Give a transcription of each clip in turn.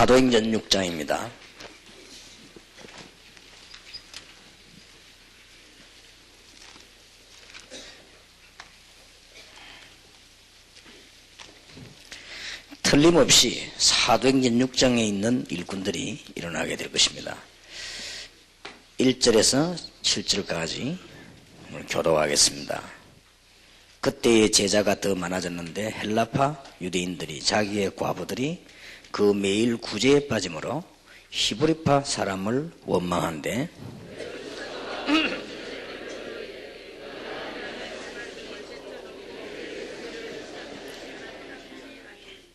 사도행전 6장입니다. 틀림없이 사도행전 6장에 있는 일꾼들이 일어나게 될 것입니다. 1절에서 7절까지 오늘 교도하겠습니다. 그때의 제자가 더 많아졌는데 헬라파 유대인들이 자기의 과부들이 그 매일 구제에 빠짐으로 히브리파 사람을 원망한데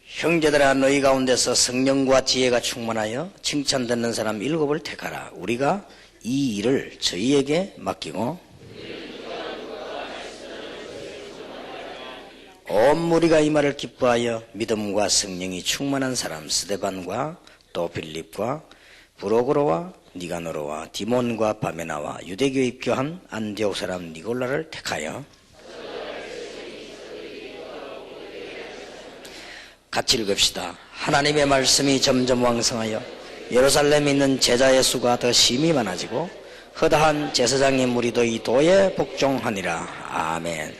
형제들아 너희 가운데서 성령과 지혜가 충만하여 칭찬 듣는 사람 7을 택하라. 우리가 이 일을 저희에게 맡기고 온 무리가 이 말을 기뻐하여 믿음과 성령이 충만한 사람 스데반과 또 빌립과 브로고로와 니가노로와 디몬과 바메나와 유대교에 입교한 안디옥 사람 니골라를 택하여 같이 읽읍시다. 하나님의 말씀이 점점 왕성하여 예루살렘에 있는 제자의 수가 더 심히 많아지고 허다한 제사장의 무리도 이 도에 복종하니라. 아멘.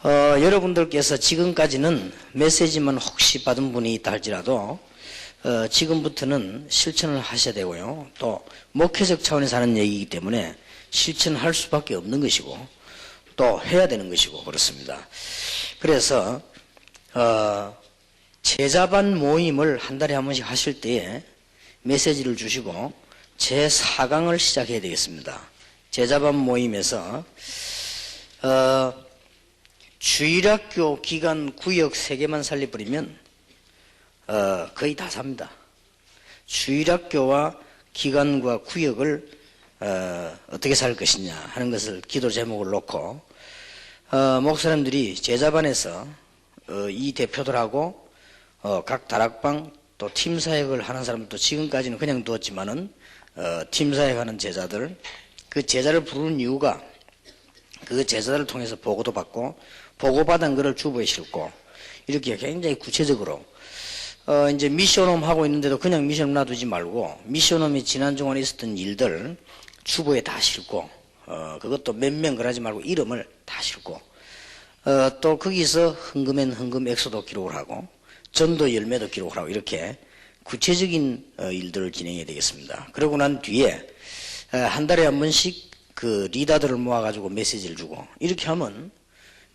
여러분들께서 지금까지는 메시지만 혹시 받은 분이 있다 할지라도 지금부터는 실천을 하셔야 되고요. 또 목회적 차원에서 하는 얘기이기 때문에 실천할 수밖에 없는 것이고 또 해야 되는 것이고 그렇습니다. 그래서 제자반 모임을 한 달에 한 번씩 하실 때에 메시지를 주시고 제4강을 시작해야 되겠습니다. 제자반 모임에서 주일학교 기간 구역 3개만 살려버리면 거의 다 삽니다. 주일학교와 기간과 구역을 어떻게 살 것이냐 하는 것을 기도 제목을 놓고 목사님들이 제자반에서 이 대표들하고 각 다락방 또 팀사역을 하는 사람도 지금까지는 그냥 두었지만은 팀사역하는 제자들 그 제자를 부르는 이유가 그 제자들을 통해서 보고도 받고 보고받은 것을 주보에 싣고 이렇게 굉장히 구체적으로 이제 미션홈 하고 있는데도 그냥 미션홈 놔두지 말고 미션홈이 지난 중간에 있었던 일들 주보에 다 싣고 그것도 몇 명 그러지 말고 이름을 다 싣고 또 거기서 흥금엔 흥금 액수도 기록을 하고 전도 열매도 기록을 하고 이렇게 구체적인 일들을 진행해야 되겠습니다. 그러고 난 뒤에 한 달에 한 번씩 그 리더들을 모아가지고 메시지를 주고 이렇게 하면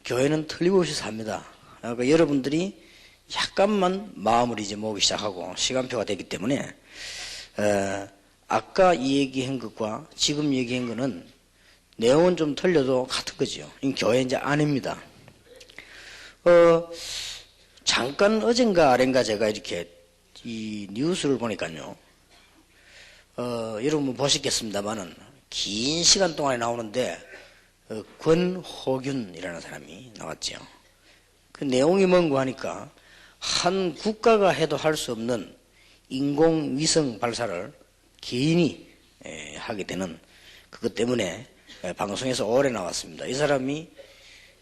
교회는 틀림없이 삽니다. 그러니까 여러분들이 약간만 마음을 이제 모으기 시작하고 시간표가 되기 때문에 아까 이 얘기한 것과 지금 얘기한 거는 내용은 좀 틀려도 같은 거죠. 교회 이제 아닙니다. 잠깐 어젠가 아ren가 제가 이렇게 이 뉴스를 보니까요. 여러분 보시겠습니다만은 긴 시간 동안에 나오는데 권호균이라는 사람이 나왔죠. 그 내용이 뭔가 하니까 한 국가가 해도 할 수 없는 인공위성 발사를 개인이 하게 되는 그것 때문에 방송에서 오래 나왔습니다. 이 사람이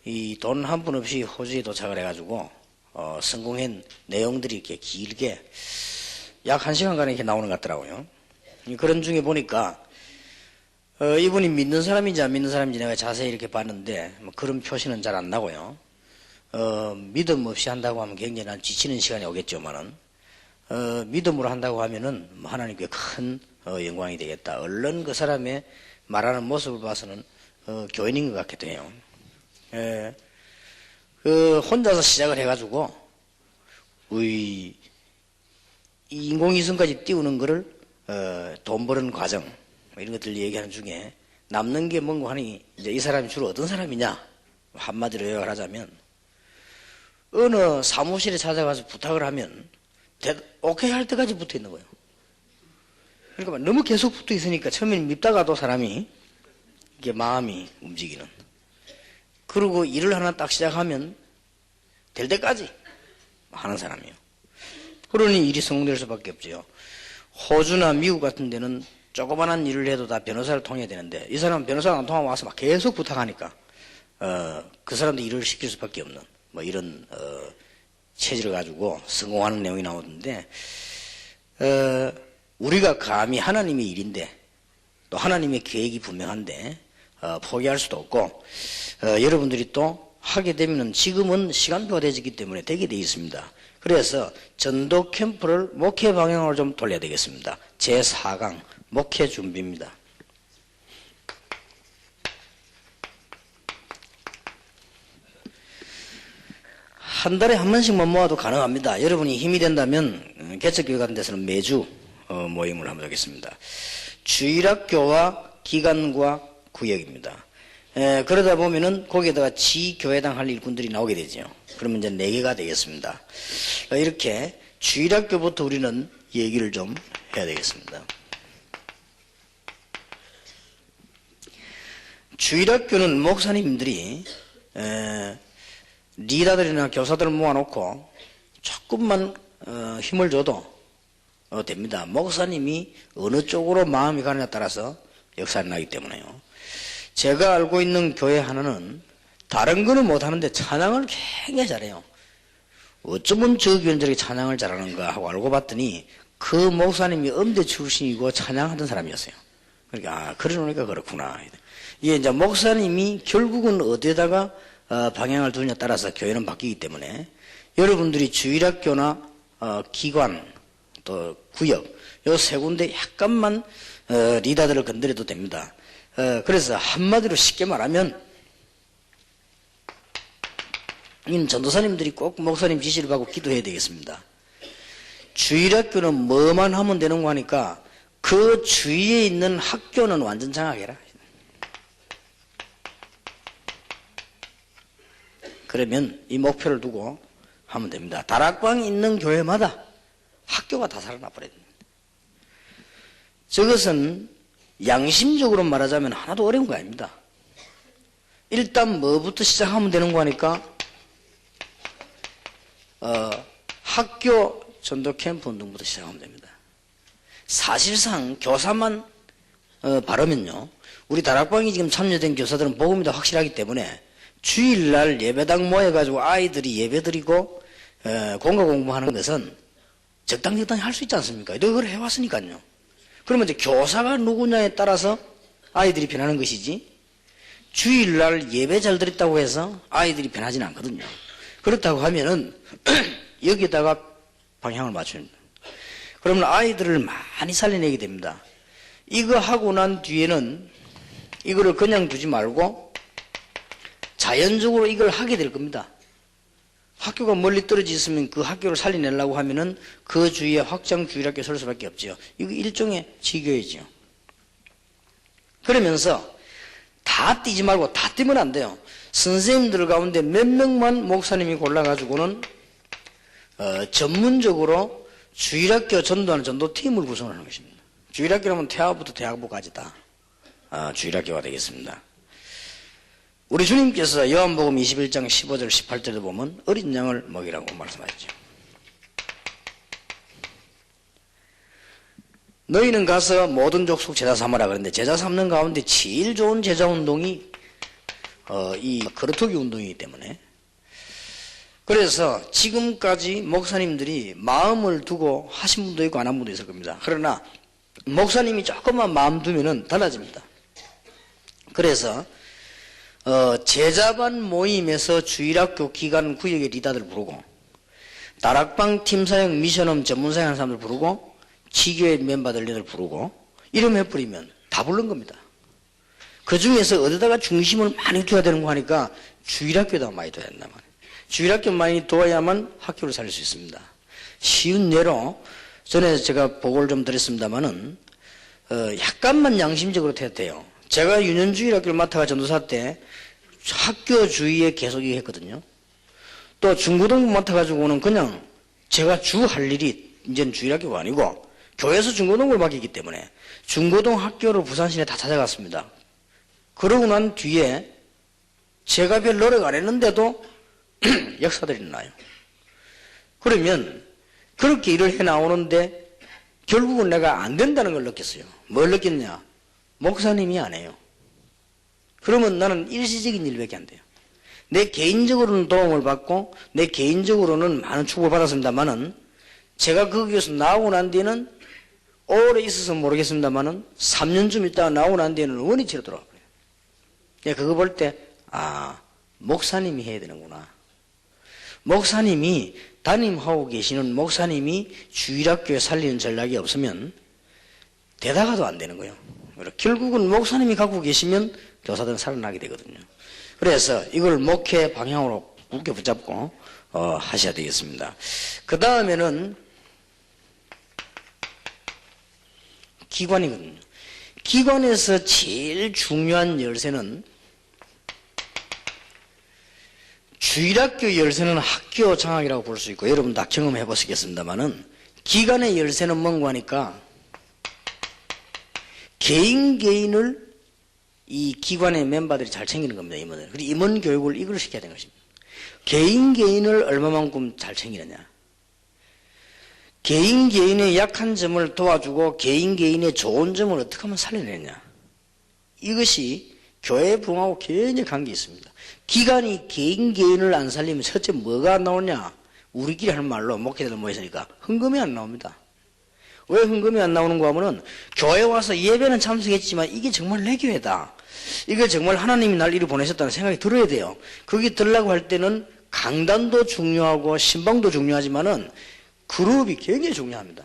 이 돈 한 푼 없이 호주에 도착을 해가지고 성공한 내용들이 이렇게 길게 약 1시간간 이렇게 나오는 것 같더라고요. 그런 중에 보니까 이분이 믿는 사람인지 안 믿는 사람인지 내가 자세히 이렇게 봤는데 뭐 그런 표시는 잘 안 나고요. 믿음 없이 한다고 하면 굉장히 난 지치는 시간이 오겠지만은 믿음으로 한다고 하면은 하나님께 큰 영광이 되겠다. 얼른 그 사람의 말하는 모습을 봐서는 교인인 것 같기도 해요. 혼자서 시작을 해가지고 이 인공위성까지 띄우는 거를 돈 버는 과정 이런 것들 얘기하는 중에 남는 게 뭔가 하니 이제 이 사람이 주로 어떤 사람이냐 한마디로 요약을 하자면 어느 사무실에 찾아가서 부탁을 하면 오케이 할 때까지 붙어 있는 거예요. 그러니까 너무 계속 붙어 있으니까 처음에는 밉다가도 사람이 이게 마음이 움직이는. 그리고 일을 하나 딱 시작하면 될 때까지 하는 사람이에요. 그러니 일이 성공될 수밖에 없죠. 호주나 미국 같은 데는 조그만한 일을 해도 다 변호사를 통해야 되는데 이 사람은 변호사가 안 통하고 와서 막 계속 부탁하니까 그 사람도 일을 시킬 수밖에 없는 뭐 이런 체질을 가지고 성공하는 내용이 나오는데 우리가 감히 하나님의 일인데 또 하나님의 계획이 분명한데 포기할 수도 없고 여러분들이 또 하게 되면은 지금은 시간표가 되어졌기 때문에 되게 되어 있습니다. 그래서 전도 캠프를 목회 방향으로 좀 돌려야 되겠습니다. 제4강 목회 준비입니다. 한 달에 한 번씩만 모아도 가능합니다. 여러분이 힘이 된다면 개척교회 같은 데서는 매주 모임을 하면 되겠습니다. 주일학교와 기간과 구역입니다. 그러다 보면은 거기에다가 지교회당 할 일꾼들이 나오게 되죠. 그러면 이제 4개가 되겠습니다. 이렇게 주일학교부터 우리는 얘기를 좀 해야 되겠습니다. 주일학교는 목사님들이 리더들이나 교사들을 모아놓고 조금만 힘을 줘도 됩니다. 목사님이 어느 쪽으로 마음이 가느냐에 따라서 역사가 나기 때문에요. 제가 알고 있는 교회 하나는 다른 거는 못하는데 찬양을 굉장히 잘해요. 어쩌면 저 교회는 저렇게 찬양을 잘하는가 하고 알고 봤더니 그 목사님이 음대 출신이고 찬양하던 사람이었어요. 그러니까 그러니까 그렇구나. 이게 이제 목사님이 결국은 어디에다가 방향을 두느냐에 따라서 교회는 바뀌기 때문에 여러분들이 주일학교나 기관 또 구역 요 3군데 약간만 리더들을 건드려도 됩니다. 그래서 한마디로 쉽게 말하면 이는 전도사님들이 꼭 목사님 지시를 받고 기도해야 되겠습니다. 주일학교는 뭐만 하면 되는 거 하니까 그 주위에 있는 학교는 완전 장악해라. 그러면 이 목표를 두고 하면 됩니다. 다락방이 있는 교회마다 학교가 다 살아나 버려야 됩니다. 저것은 양심적으로 말하자면 하나도 어려운 거 아닙니다. 일단 뭐부터 시작하면 되는 거 하니까 학교 전도 캠프 운동부터 시작하면 됩니다. 사실상 교사만 바르면요, 우리 다락방이 지금 참여된 교사들은 복음이 더 확실하기 때문에 주일날 예배당 모여가지고 아이들이 예배드리고 공과 공부하는 것은 적당히 할 수 있지 않습니까? 그걸 해왔으니까요. 그러면 이제 교사가 누구냐에 따라서 아이들이 변하는 것이지 주일날 예배 잘 드렸다고 해서 아이들이 변하지는 않거든요. 그렇다고 하면은 여기다가 방향을 맞추는 거예요. 그러면 아이들을 많이 살려내게 됩니다. 이거 하고 난 뒤에는 이거를 그냥 두지 말고 자연적으로 이걸 하게 될 겁니다. 학교가 멀리 떨어져 있으면 그 학교를 살려내려고 하면은 그 주위에 확장 주일학교 설 수밖에 없죠. 이거 일종의 지교이죠. 그러면서 다 뛰지 말고 다 뛰면 안 돼요. 선생님들 가운데 몇 명만 목사님이 골라가지고는 전문적으로 주일학교 전도하는 전도팀을 구성하는 것입니다. 주일학교라면 태아부터 대학부까지 다 주일학교가 되겠습니다. 우리 주님께서 요한복음 21장 15절 18절에 보면 어린 양을 먹이라고 말씀하셨죠. 너희는 가서 모든 족속 제자 삼으라 그랬는데 제자 삼는 가운데 제일 좋은 제자 운동이 이 거르투기 운동이기 때문에, 그래서 지금까지 목사님들이 마음을 두고 하신 분도 있고 안 한 분도 있을 겁니다. 그러나 목사님이 조금만 마음 두면은 달라집니다. 그래서 제자반 모임에서 주일학교 기간 구역의 리더들 부르고, 다락방 팀사역 미션홈 전문사역 하는 사람들 부르고, 지교회 멤버들 부르고, 이름 해버리면 다 부른 겁니다. 그 중에서 어디다가 중심을 많이 둬야 되는 거 하니까 주일학교에다 많이 둬야 된단 말이에요. 주일학교 많이 둬야만 학교를 살릴 수 있습니다. 쉬운 예로 전에 제가 보고를 좀 드렸습니다만은 약간만 양심적으로 해야 돼요. 제가 유년주일학교를 맡아가 전도사 때 학교 주위에 계속 했거든요. 또 중고등부 맡아가지고는 그냥 제가 주 할 일이 이제는 주일학교가 아니고 교회에서 중고등부를 맡기기 때문에 중고등 학교를 부산시내 다 찾아갔습니다. 그러고 난 뒤에 제가 별 노력 안 했는데도 역사들이 나요. 그러면 그렇게 일을 해 나오는데 결국은 내가 안 된다는 걸 느꼈어요. 뭘 느꼈냐? 목사님이 안 해요. 그러면 나는 일시적인 일밖에 안 돼요. 내 개인적으로는 도움을 받고 내 개인적으로는 많은 축복을 받았습니다만은 제가 거기에서 나오고 난 뒤에는 오래 있어서 모르겠습니다만은 3년쯤 있다가 나오고 난 뒤에는 원위치로 돌아가 버려요. 내가 그거 볼 때, 목사님이 해야 되는구나. 목사님이, 담임하고 계시는 목사님이 주일학교에 살리는 전략이 없으면 되다가도 안 되는 거예요. 결국은 목사님이 갖고 계시면 교사들은 살아나게 되거든요. 그래서 이걸 목회 방향으로 굳게 붙잡고 하셔야 되겠습니다. 그 다음에는 기관이거든요. 기관에서 제일 중요한 열쇠는, 주일학교 열쇠는 학교 장학이라고 볼 수 있고 여러분 다 경험해 보시겠습니다만은, 기관의 열쇠는 뭔가 하니까 개인을 이 기관의 멤버들이 잘 챙기는 겁니다. 임원들. 그리고 임원 교육을 이걸 시켜야 되는 것입니다. 개인을 얼마만큼 잘 챙기느냐. 개인의 약한 점을 도와주고 개인의 좋은 점을 어떻게 하면 살려내느냐. 이것이 교회 부흥하고 굉장히 관계 있습니다. 기관이 개인을 안 살리면 첫째 뭐가 안 나오냐. 우리끼리 하는 말로 목회자들 모였으니까 헌금이 안 나옵니다. 왜 헌금이 안 나오는가 하면은, 교회 와서 예배는 참석했지만 이게 정말 내 교회다, 이게 정말 하나님이 날 이리 보내셨다는 생각이 들어야 돼요. 거기 들으려고 할 때는 강단도 중요하고 신방도 중요하지만은 그룹이 굉장히 중요합니다.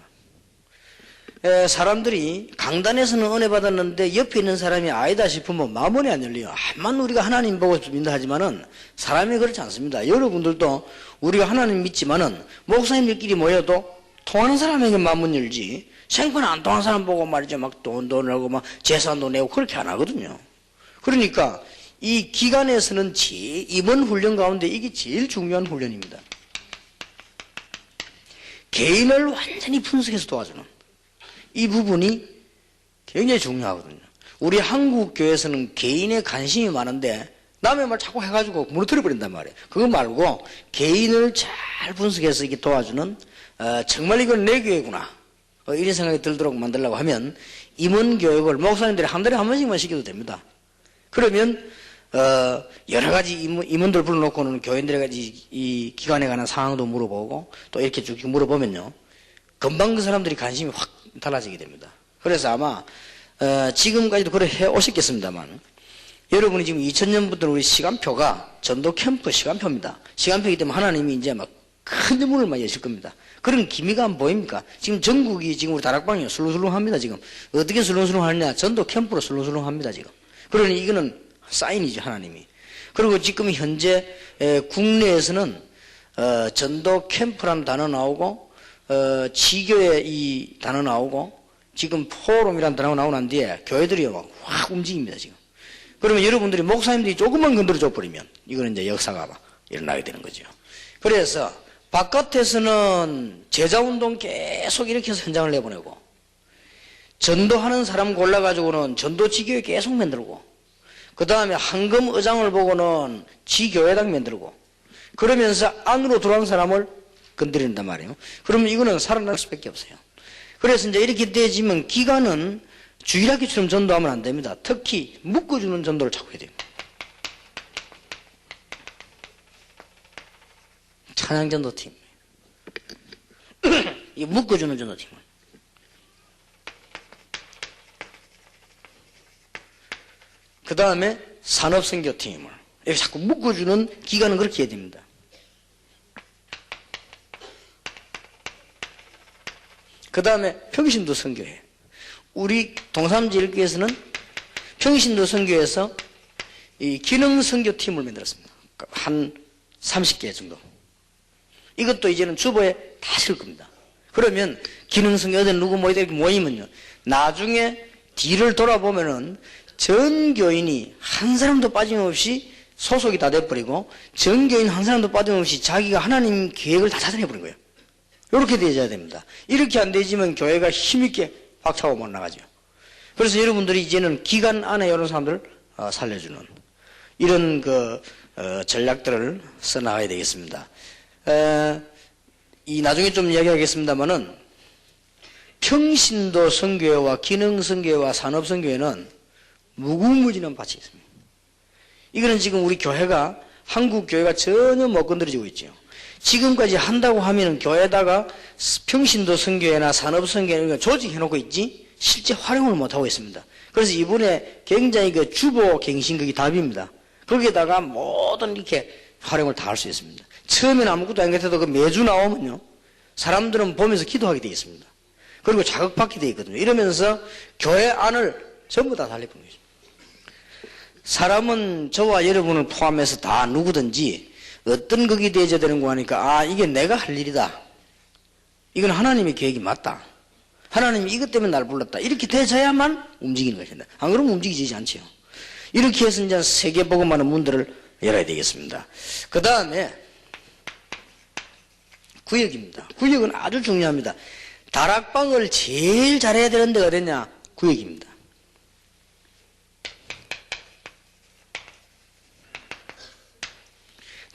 사람들이 강단에서는 은혜 받았는데 옆에 있는 사람이 아니다 싶으면 마음이 안 열려요. 암만 우리가 하나님 보고 믿는다 하지만은 사람이 그렇지 않습니다. 여러분들도 우리가 하나님 믿지만은 목사님들끼리 모여도 통하는 사람에게 마음은 열지, 생판 안 통하는 사람 보고 말이죠, 막 돈을 하고 막 재산도 내고 그렇게 안 하거든요. 그러니까 이 기관에서는 이번 훈련 가운데 이게 제일 중요한 훈련입니다. 개인을 완전히 분석해서 도와주는 이 부분이 굉장히 중요하거든요. 우리 한국 교회에서는 개인에 관심이 많은데 남의 말 자꾸 해가지고 무너뜨려 버린단 말이에요. 그거 말고 개인을 잘 분석해서 이렇게 도와주는, 정말 이건 내 교회구나, 이런 생각이 들도록 만들려고 하면 임원 교육을 목사님들이 한 달에 한 번씩만 시켜도 됩니다. 그러면 여러 가지 임원들 불러놓고는 교인들에게 이 기관에 관한 상황도 물어보고 또 이렇게 쭉 물어보면요, 금방 그 사람들이 관심이 확 달라지게 됩니다. 그래서 아마 지금까지도 그래 해 오셨겠습니다만, 여러분이 지금 2000년부터 우리 시간표가 전도 캠프 시간표입니다. 시간표이기 때문에 하나님이 이제 막 큰 문을 많이 여실 겁니다. 그런 기미가 안 보입니까? 지금 전국이 지금 우리 다락방이 술렁술렁합니다. 지금 어떻게 술렁술렁 하느냐? 전도 캠프로 술렁술렁합니다. 지금. 그러니 이거는 사인이죠, 하나님이. 그리고 지금 현재 국내에서는 전도 캠프라는 단어 나오고 지교의 이 단어 나오고 지금 포럼이라는 단어가 나오고 난 뒤에 교회들이 막 확 움직입니다. 지금. 그러면 여러분들이 목사님들이 조금만 건드려 버리면 이거는 이제 역사가 막 일어나게 되는 거죠. 그래서 바깥에서는 제자운동 계속 이렇게 해서 현장을 내보내고, 전도하는 사람 골라가지고는 전도 지교회 계속 만들고, 그 다음에 황금 의장을 보고는 지교회당 만들고, 그러면서 안으로 들어온 사람을 건드린단 말이에요. 그러면 이거는 살아날 수밖에 없어요. 그래서 이제 이렇게 되지만 기관은 주일학교처럼 전도하면 안 됩니다. 특히 묶어주는 전도를 자꾸 해야 됩니다. 찬양전도팀, 이 묶어주는 전도팀을. 그 다음에 산업선교팀을 이렇게 자꾸 묶어주는 기관은 그렇게 해야 됩니다. 그 다음에 평신도 선교회. 우리 동삼제일교회에서는 평신도 선교회에서 이 기능 선교팀을 만들었습니다. 한 30개 정도. 이것도 이제는 주보에 다 실을 겁니다. 그러면 기능 선교 어디 누구 이렇게 모이면요, 나중에 뒤를 돌아보면은 전 교인이 한 사람도 빠짐없이 소속이 다 돼버리고, 전 교인 한 사람도 빠짐없이 자기가 하나님 계획을 다 찾아내버린 거예요. 이렇게 되어야 됩니다. 이렇게 안 되지만 교회가 힘있게 박차고 못 나가죠. 그래서 여러분들이 이제는 기관 안에 이런 사람들을 살려주는 이런 전략들을 써나가야 되겠습니다. 나중에 좀 이야기하겠습니다만은, 평신도 선교회와 기능 선교회와 산업 선교회는 무궁무진한 밭이 있습니다. 이거는 지금 우리 교회가, 한국 교회가 전혀 못 건드려지고 있죠. 지금까지 한다고 하면은 교회에다가 평신도 선교회나 산업선교회 조직해놓고 있지 실제 활용을 못하고 있습니다. 그래서 이번에 굉장히 그 주보 갱신 그게 답입니다. 거기에다가 모든 이렇게 활용을 다 할 수 있습니다. 처음에는 아무것도 안 같아도 그 매주 나오면요 사람들은 보면서 기도하게 되어 있습니다. 그리고 자극받게 되어 있거든요. 이러면서 교회 안을 전부 다 달래보는 거죠. 사람은 저와 여러분을 포함해서 다 누구든지 어떤 극이 되어져야 되는 거 하니까 아 이게 내가 할 일이다. 이건 하나님의 계획이 맞다. 하나님이 이것 때문에 날 불렀다. 이렇게 되어야만 움직이는 것입니다. 안 그러면 움직이지 않죠. 이렇게 해서 이제 세계복음하는 문들을 열어야 되겠습니다. 그 다음에 구역입니다. 구역은 아주 중요합니다. 다락방을 제일 잘해야 되는 데가 어디냐? 구역입니다.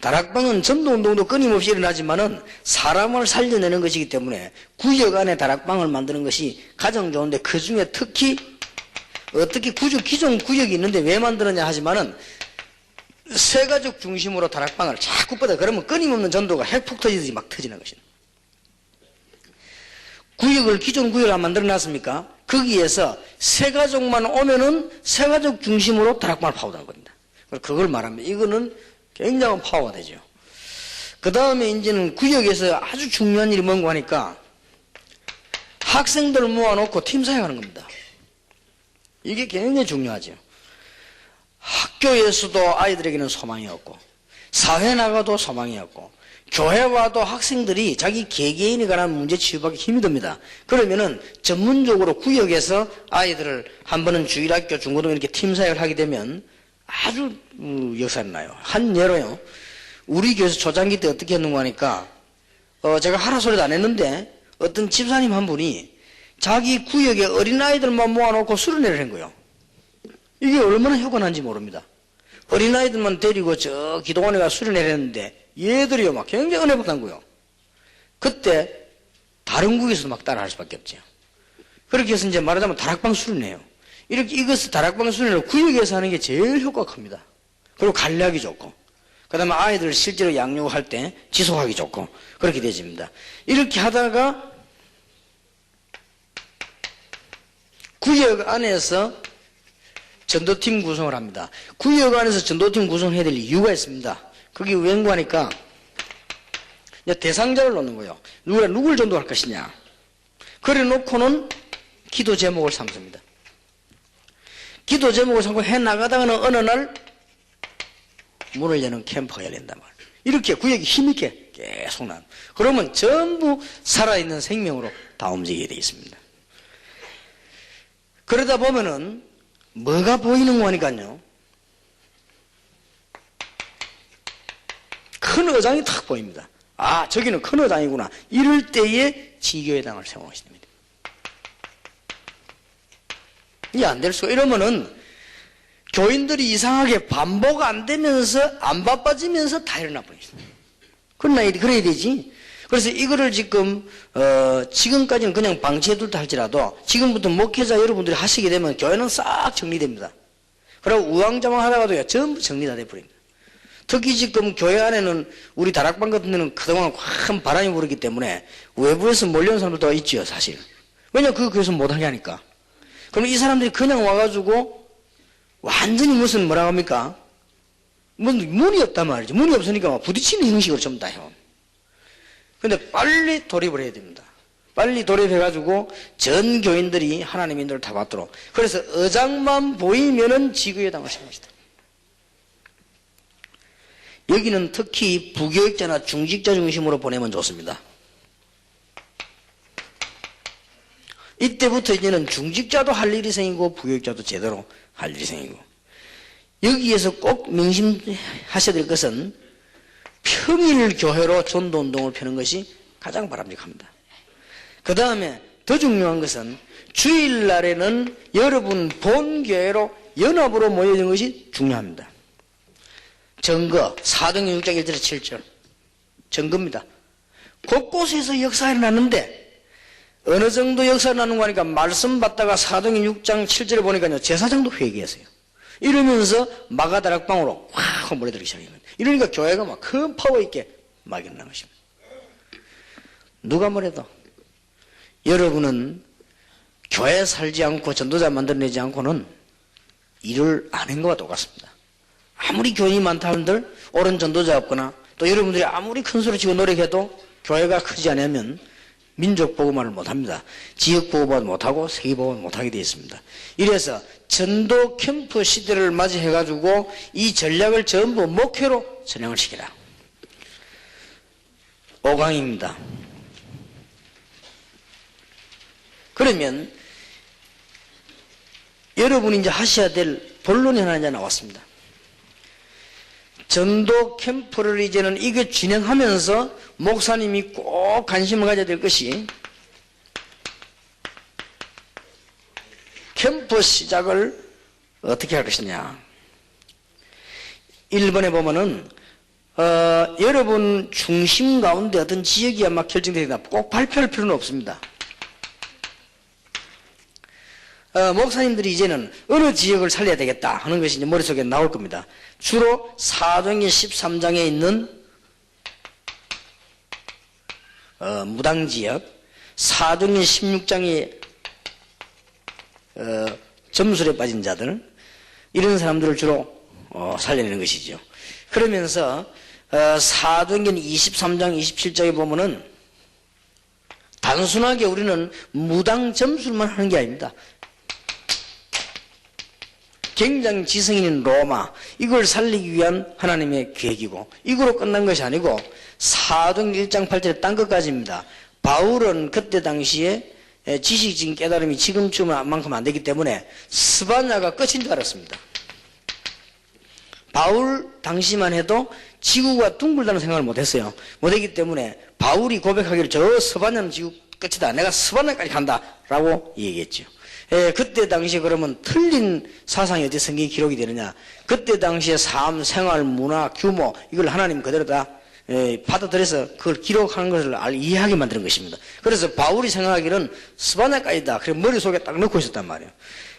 다락방은 전도운동도 끊임없이 일어나지만은 사람을 살려내는 것이기 때문에 구역 안에 다락방을 만드는 것이 가장 좋은데 그 중에 특히 어떻게 기존 구역이 있는데 왜 만드느냐 하지만은 세가족 중심으로 다락방을 자꾸 뻗어 그러면 끊임없는 전도가 핵폭 터지듯이 막 터지는 것입니다. 기존 구역을 안 만들어 놨습니까? 거기에서 세가족만 오면은 세가족 중심으로 다락방을 파고드는 겁니다. 그걸 말합니다. 이거는 굉장한 파워가 되죠. 그 다음에 이제는 구역에서 아주 중요한 일이 뭔가 하니까 학생들을 모아놓고 팀 사역하는 겁니다. 이게 굉장히 중요하죠. 학교에서도 아이들에게는 소망이 없고 사회 나가도 소망이 없고 교회 와도 학생들이 자기 개개인에 관한 문제 치유받기 힘이 듭니다. 그러면은 전문적으로 구역에서 아이들을 한 번은 주일학교 중고등 이렇게 팀 사역을 하게 되면 아주 역사가 나요. 한 예로요. 우리 교회에서 초장기 때 어떻게 했는가 하니까 제가 하라 소리도 안 했는데 어떤 집사님 한 분이 자기 구역에 어린아이들만 모아놓고 수련회를 한 거예요. 이게 얼마나 효과난지 모릅니다. 어린아이들만 데리고 저 기도원에 가서 수련회를 했는데 얘들이요 막 굉장히 은혜 받은 거예요. 그때 다른 국에서도 막 따라할 수밖에 없죠. 그렇게 해서 이제 말하자면 다락방 수련회예요. 이렇게 이것을 다락방 수련회를 구역에서 하는 게 제일 효과합니다. 그리고 관리하기 좋고 그 다음에 아이들 실제로 양육할 때 지속하기 좋고 그렇게 되집니다. 이렇게 하다가 구역 안에서 전도팀 구성을 합니다. 구역 안에서 전도팀 구성해야 될 이유가 있습니다. 그게 왠가 하니까 대상자를 놓는 거예요. 누굴 전도할 것이냐. 그래 놓고는 기도 제목을 삼습니다. 기도 제목을 삼고 해나가다가는 어느 날 문을 여는 캠프가 열린단 말이에요. 이렇게 구역이 힘있게 계속 나는. 그러면 전부 살아있는 생명으로 다 움직이게 되어 있습니다. 그러다 보면은 뭐가 보이는 거니까요. 큰 의장이 탁 보입니다. 아, 저기는 큰 의장이구나. 이럴 때에 지교회당을 세우는 것입니다. 이게 안 될 수가. 이러면은 교인들이 이상하게 반복 안 되면서 안 바빠지면서 다 일어나 버립니다. 그래야 되지. 그래서 이거를 지금까지는 그냥 방치해둘다 할지라도 지금부터 목회자 여러분들이 하시게 되면 교회는 싹 정리됩니다. 그리고 우왕좌왕 하다가도 전부 정리 다 돼버립니다. 특히 지금 교회 안에는 우리 다락방 같은 데는 그동안 큰 바람이 불었기 때문에 외부에서 몰려온 사람들도 있지요, 사실. 왜냐면 그 교회에서 못하게 하니까. 그럼 이 사람들이 그냥 와가지고 완전히 무슨 뭐라고 합니까? 문이 없단 말이죠. 문이 없으니까 막 부딪히는 형식으로 전부 다 해요. 근데 빨리 돌입을 해야 됩니다. 빨리 돌입해가지고 전 교인들이 하나님의 인도를 다 받도록. 그래서 의장만 보이면은 지구회당을 세웁니다. 여기는 특히 부교육자나 중직자 중심으로 보내면 좋습니다. 이때부터 이제는 중직자도 할 일이 생기고 부교육자도 제대로 할 일이 생기고 여기에서 꼭 명심하셔야 될 것은 평일 교회로 전도운동을 펴는 것이 가장 바람직합니다. 그 다음에 더 중요한 것은 주일날에는 여러분 본교회로 연합으로 모여있는 것이 중요합니다. 증거 4등 6장 1절에 7절 증거입니다. 곳곳에서 역사가 일어났는데 어느 정도 역사가 나는 거 하니까 말씀 받다가 4등 6장 7절에 보니까요 제사장도 회개했어요. 이러면서 마가다락방으로 확 몰려들기 시작합니다. 이러니까 교회가 막 큰 파워 있게 막 일어난 것입니다. 누가 뭐래도 여러분은 교회 살지 않고 전도자 만들어내지 않고는 일을 안 한 것과 똑같습니다. 아무리 교인이 많다 한들 옳은 전도자 없거나 또 여러분들이 아무리 큰 소리 치고 노력해도 교회가 크지 않으면 민족 보고만을 못합니다. 지역 보고만 못하고 세계 보고만 못하게 되어 있습니다. 이래서 전도 캠프 시대를 맞이해가지고 이 전략을 전부 목표로 전향을 시키라. 5강입니다. 그러면 여러분이 이제 하셔야 될 본론이 하나 이제 나왔습니다. 전도 캠프를 이제는 이게 진행하면서 목사님이 꼭 관심을 가져야 될 것이 캠프 시작을 어떻게 할 것이냐. 1번에 보면은 여러분 중심 가운데 어떤 지역이 아마 결정되다 꼭 발표할 필요는 없습니다. 목사님들이 이제는 어느 지역을 살려야 되겠다 하는 것이 이제 머릿속에 나올 겁니다. 주로 사도행전 13장에 있는 무당 지역, 사도행전 16장에 점술에 빠진 자들, 이런 사람들을 주로 살려내는 것이죠. 그러면서 사도행전 23장, 27장에 보면은 단순하게 우리는 무당 점술만 하는 게 아닙니다. 굉장히 지성인 로마, 이걸 살리기 위한 하나님의 계획이고, 이거로 끝난 것이 아니고 사도행전 1장 8절에 딴 것까지입니다. 바울은 그때 당시에 지식적인 깨달음이 지금쯤만큼 안 되기 때문에 스바냐가 끝인 줄 알았습니다. 바울 당시만 해도 지구가 둥글다는 생각을 못했어요. 못했기 때문에 바울이 고백하기를 저 스바냐는 지구 끝이다, 내가 스바냐까지 간다 라고 얘기했죠. 그때 당시에 그러면 틀린 사상이 어떻게 성경이 기록이 되느냐. 그때 당시에 삶, 생활, 문화, 규모, 이걸 하나님 그대로 다 받아들여서 그걸 기록하는 것을 이해하게 만드는 것입니다. 그래서 바울이 생각하기는 스바냐까지다, 그래 머릿속에 딱 넣고 있었단 말이에요.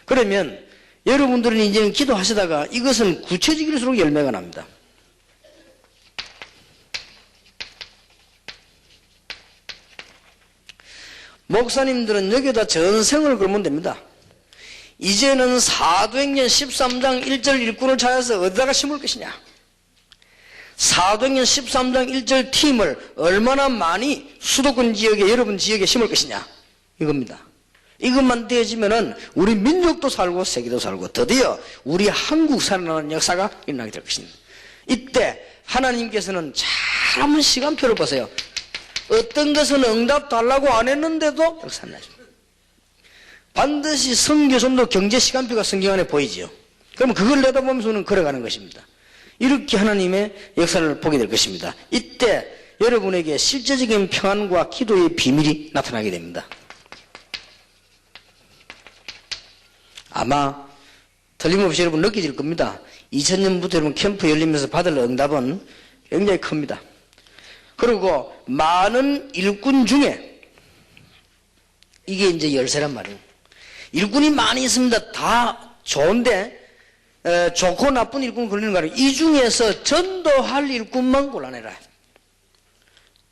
그러면 여러분들은 이제는 기도하시다가 이것은 구체적일수록 열매가 납니다. 목사님들은 여기다 전생을 걸면 됩니다. 이제는 사도행전 13장 1절 일꾼을 찾아서 어디다가 심을 것이냐. 사도행전 13장 1절 팀을 얼마나 많이 수도권 지역에, 여러분 지역에 심을 것이냐, 이겁니다. 이것만 되어지면은 우리 민족도 살고 세계도 살고 드디어 우리 한국 살아나는 역사가 일어나게 될 것입니다. 이때 하나님께서는 잘 한번 시간표를 보세요. 어떤 것은 응답 달라고 안 했는데도 역사 나죠. 반드시 선교전도 경제 시간표가 성경 안에 보이지요. 그러면 그걸 내다보면서 우리는 걸어가는 것입니다. 이렇게 하나님의 역사를 보게 될 것입니다. 이때 여러분에게 실제적인 평안과 기도의 비밀이 나타나게 됩니다. 아마 틀림없이 여러분 느껴질 겁니다. 2000년부터 여러분 캠프 열리면서 받을 응답은 굉장히 큽니다. 그리고 많은 일꾼 중에 이게 이제 열쇠란 말이에요. 일꾼이 많이 있습니다. 다 좋은데 좋고 나쁜 일꾼 걸리는 거 아니에요. 이 중에서 전도할 일꾼만 골라내라.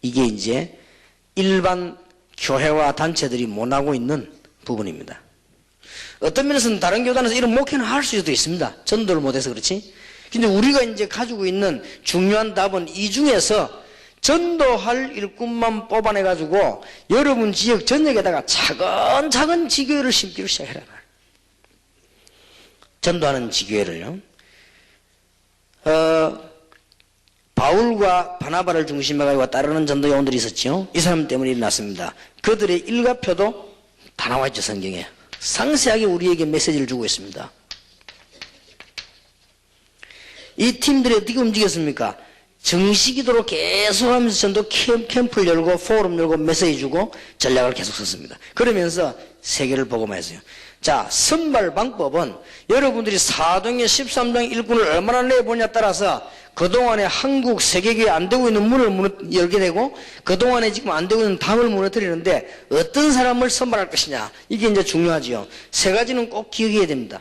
이게 이제 일반 교회와 단체들이 못하고 있는 부분입니다. 어떤 면에서는 다른 교단에서 이런 목회는 할 수도 있습니다. 전도를 못해서 그렇지. 근데 우리가 이제 가지고 있는 중요한 답은 이 중에서 전도할 일꾼만 뽑아내가지고 여러분 지역 전역에다가 차근차근 지교회를 심기로 시작해라. 전도하는 지교회를요. 바울과 바나바를 중심으로 따르는 전도 요원들이 있었죠. 이 사람 때문에 일어났습니다. 그들의 일가표도 다 나와있죠, 성경에. 상세하게 우리에게 메시지를 주고 있습니다. 이 팀들이 어떻게 움직였습니까? 정시기도로 계속하면서 전도 캠프를 열고 포럼 열고 메시지 주고 전략을 계속 썼습니다. 그러면서 세계를 보고만 했어요. 자, 선발 방법은 여러분들이 사도행전 13장 일꾼을 얼마나 내보냐에 따라서 그동안에 한국 세계교회 안 되고 있는 문을 열게 되고 그동안에 지금 안 되고 있는 담을 무너뜨리는데 어떤 사람을 선발할 것이냐, 이게 이제 중요하지요. 세 가지는 꼭 기억해야 됩니다.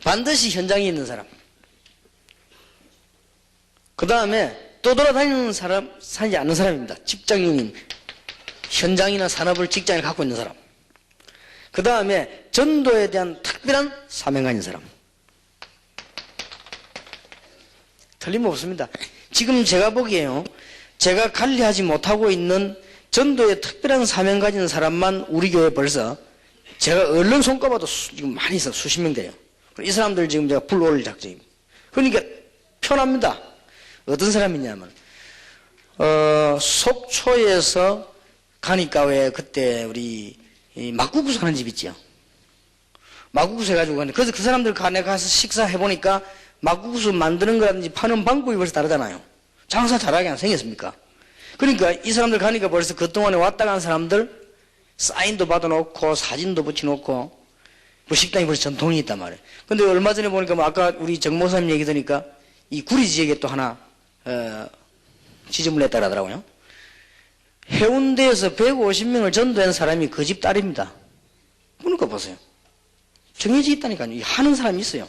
반드시 현장에 있는 사람, 그 다음에 떠돌아다니는 사람, 사지 않는 사람입니다. 직장인인, 현장이나 산업을 직장에 갖고 있는 사람. 그 다음에 전도에 대한 특별한 사명가 있는 사람. 틀림없습니다. 지금 제가 보기에요, 제가 관리하지 못하고 있는 전도에 특별한 사명 가진 사람만 우리 교회에 벌써 제가 얼른 손꼽아도 지금 많이 있어, 수십 명 돼요. 이 사람들 지금 제가 불러올 작정입니다. 그러니까 편합니다. 어떤 사람이냐면, 속초에서 가니까 왜 그때 우리 막국수 하는 집 있죠. 막국수 해가지고 가는데, 그래서 그 사람들 간에 가서 식사해보니까 막국수 만드는 거라든지 파는 방법이 벌써 다르잖아요. 장사 잘하게 안 생겼습니까? 그러니까 이 사람들 가니까 벌써 그동안에 왔다 간 사람들 사인도 받아놓고 사진도 붙여놓고 뭐 식당이 벌써 전통이 있단 말이에요. 근데 얼마 전에 보니까 뭐 아까 우리 정 목사님 얘기 들으니까 이 구리 지역에 또 하나 지점을 냈다 그러더라고요. 해운대에서 150명을 전도한 사람이 그 집 딸입니다. 그러니까 보세요. 정해져 있다니까요. 하는 사람이 있어요.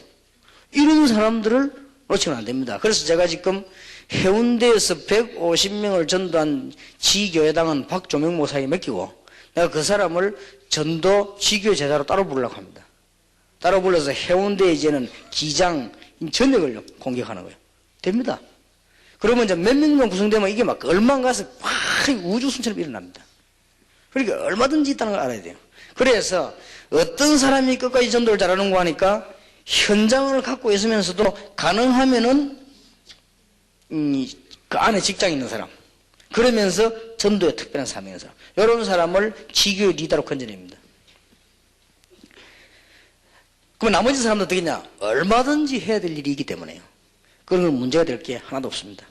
이런 사람들을 놓치면 안 됩니다. 그래서 제가 지금 해운대에서 150명을 전도한 지교회당은 박조명 목사에게 맡기고 내가 그 사람을 전도 지교 제자로 따로 부르려고 합니다. 따로 불러서 해운대에 이제는 기장 전역을 공격하는 거예요. 됩니다. 그러면 이제 몇 명만 구성되면 이게 막 얼마 가서 확 우주순처럼 일어납니다. 그러니까 얼마든지 있다는 걸 알아야 돼요. 그래서 어떤 사람이 끝까지 전도를 잘하는 거 하니까 현장을 갖고 있으면서도 가능하면은 그 안에 직장에 있는 사람, 그러면서 전도에 특별한 사명이 있는 사람, 이런 사람을 지교의 리더로 건져냅니다. 그럼 나머지 사람도 어떻게 했냐? 얼마든지 해야 될 일이 있기 때문에요. 그런 건 문제가 될 게 하나도 없습니다.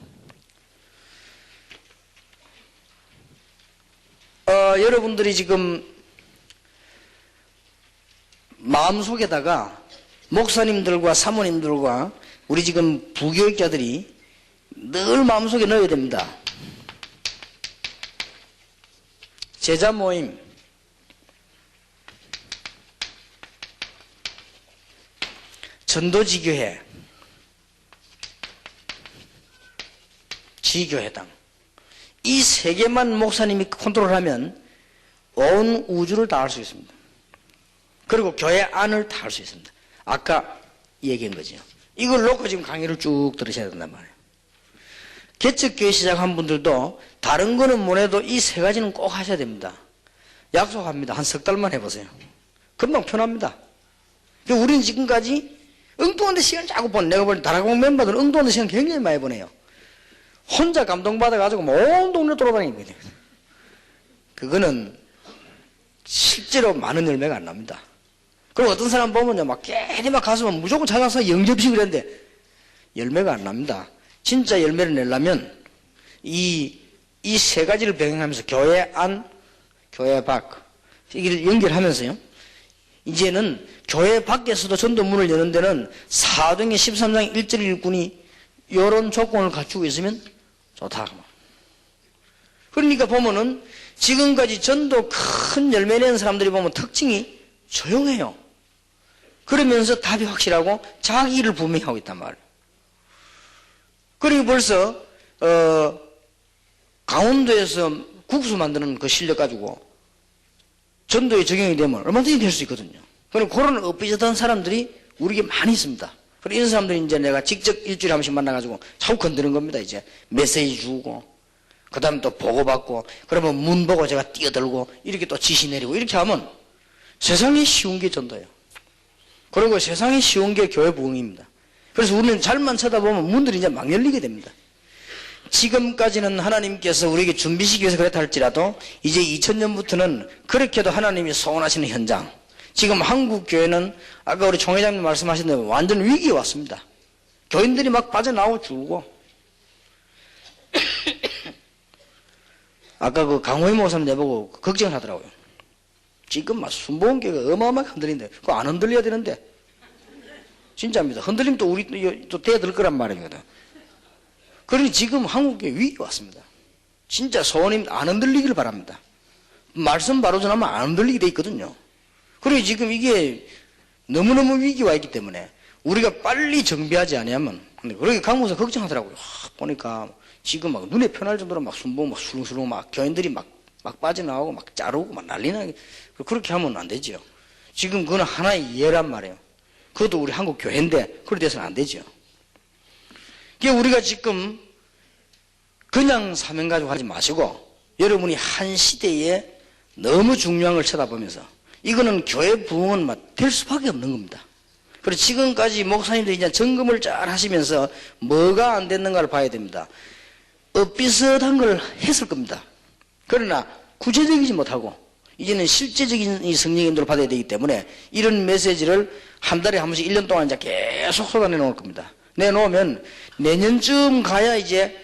여러분들이 지금 마음속에다가 목사님들과 사모님들과 우리 지금 부교육자들이 늘 마음속에 넣어야 됩니다. 제자 모임, 전도지교회, 지교회당, 이 세 개만 목사님이 컨트롤하면 온 우주를 다 할 수 있습니다. 그리고 교회 안을 다 할 수 있습니다. 아까 얘기한 거죠. 이걸 놓고 지금 강의를 쭉 들으셔야 된단 말이에요. 개척교회 시작한 분들도 다른 거는 못해도 이 세 가지는 꼭 하셔야 됩니다. 약속합니다. 한 석 달만 해보세요. 금방 편합니다. 우리는 지금까지 엉뚱한 데 시간 자꾸 보내. 내가 볼 때 다락방 멤버들은 엉뚱한 데 시간 굉장히 많이 보내요. 혼자 감동받아가지고 온 동네 돌아다니는 거죠. 그거는 실제로 많은 열매가 안 납니다. 그리고 어떤 사람 보면요, 막 괜히 막 가서면 무조건 찾아서 영접식을 했는데 열매가 안 납니다. 진짜 열매를 내려면 이 세 가지를 병행하면서 교회 안, 교회 밖, 이걸 연결하면서요, 이제는 교회 밖에서도 전도문을 여는 데는 사도행전 13장 1절 1군이 이런 조건을 갖추고 있으면 좋다. 그러니까 보면은 지금까지 전도 큰 열매 내는 사람들이 보면 특징이 조용해요. 그러면서 답이 확실하고 자기 일을 분명히 하고 있단 말이에요. 그리고 벌써 강원도에서 국수 만드는 그 실력 가지고 전도에 적용이 되면 얼마든지 될 수 있거든요. 그리고 그런 엇비슷한 사람들이 우리에게 많이 있습니다. 그리고 이런 사람들이 이제 내가 직접 일주일에 한 번씩 만나가지고 자꾸 건드는 겁니다. 이제 메시지 주고, 그 다음에 또 보고받고, 그러면 문 보고 제가 뛰어들고, 이렇게 또 지시 내리고, 이렇게 하면 세상에 쉬운 게 전도예요. 그리고 세상에 쉬운 게 교회 부흥입니다. 그래서 우리는 잘만 쳐다보면 문들이 이제 막 열리게 됩니다. 지금까지는 하나님께서 우리에게 준비시키기 위해서 그랬다 할지라도 이제 2000년부터는 그렇게도 하나님이 소원하시는 현장, 지금 한국 교회는 아까 우리 총회장님 말씀하신 대로 완전 위기에 왔습니다. 교인들이 막 빠져나오고 줄고 아까 그 강호희 목사님 내보고 걱정을 하더라고요. 지금 막 순복음교회가 어마어마하게 흔들린데 그거 안 흔들려야 되는데 진짜입니다. 흔들리면 또 우리 또 대들 거란 말입니다. 그러니 지금 한국교회 위기에 왔습니다. 진짜 소원입니다. 안 흔들리기를 바랍니다. 말씀 바로 전하면 안 흔들리게 돼 있거든요. 그리고 지금 이게 너무너무 위기와 있기 때문에 우리가 빨리 정비하지 않으면, 그러니까 강 목사 걱정하더라고요. 보니까 지금 막 눈에 편할 정도로 막 순봉 막 술렁술렁 막 교인들이 막 빠져나오고 막 자르고 막 난리나게 그렇게 하면 안 되죠. 지금 그건 하나의 예란 말이에요. 그것도 우리 한국 교회인데 그렇게 돼서는 안 되죠. 그러니까 우리가 지금 그냥 사명 가지고 하지 마시고 여러분이 한 시대에 너무 중요한 걸 쳐다보면서 이거는 교회 부흥은 될 수밖에 없는 겁니다. 그리고 지금까지 목사님들이 이제 점검을 잘 하시면서 뭐가 안 됐는가를 봐야 됩니다. 비슷한 걸 했을 겁니다. 그러나 구체적이지 못하고 이제는 실제적인 성령인도를 받아야 되기 때문에 이런 메시지를 한 달에 한 번씩 1년 동안 이제 계속 쏟아내 놓을 겁니다. 내놓으면 내년쯤 가야 이제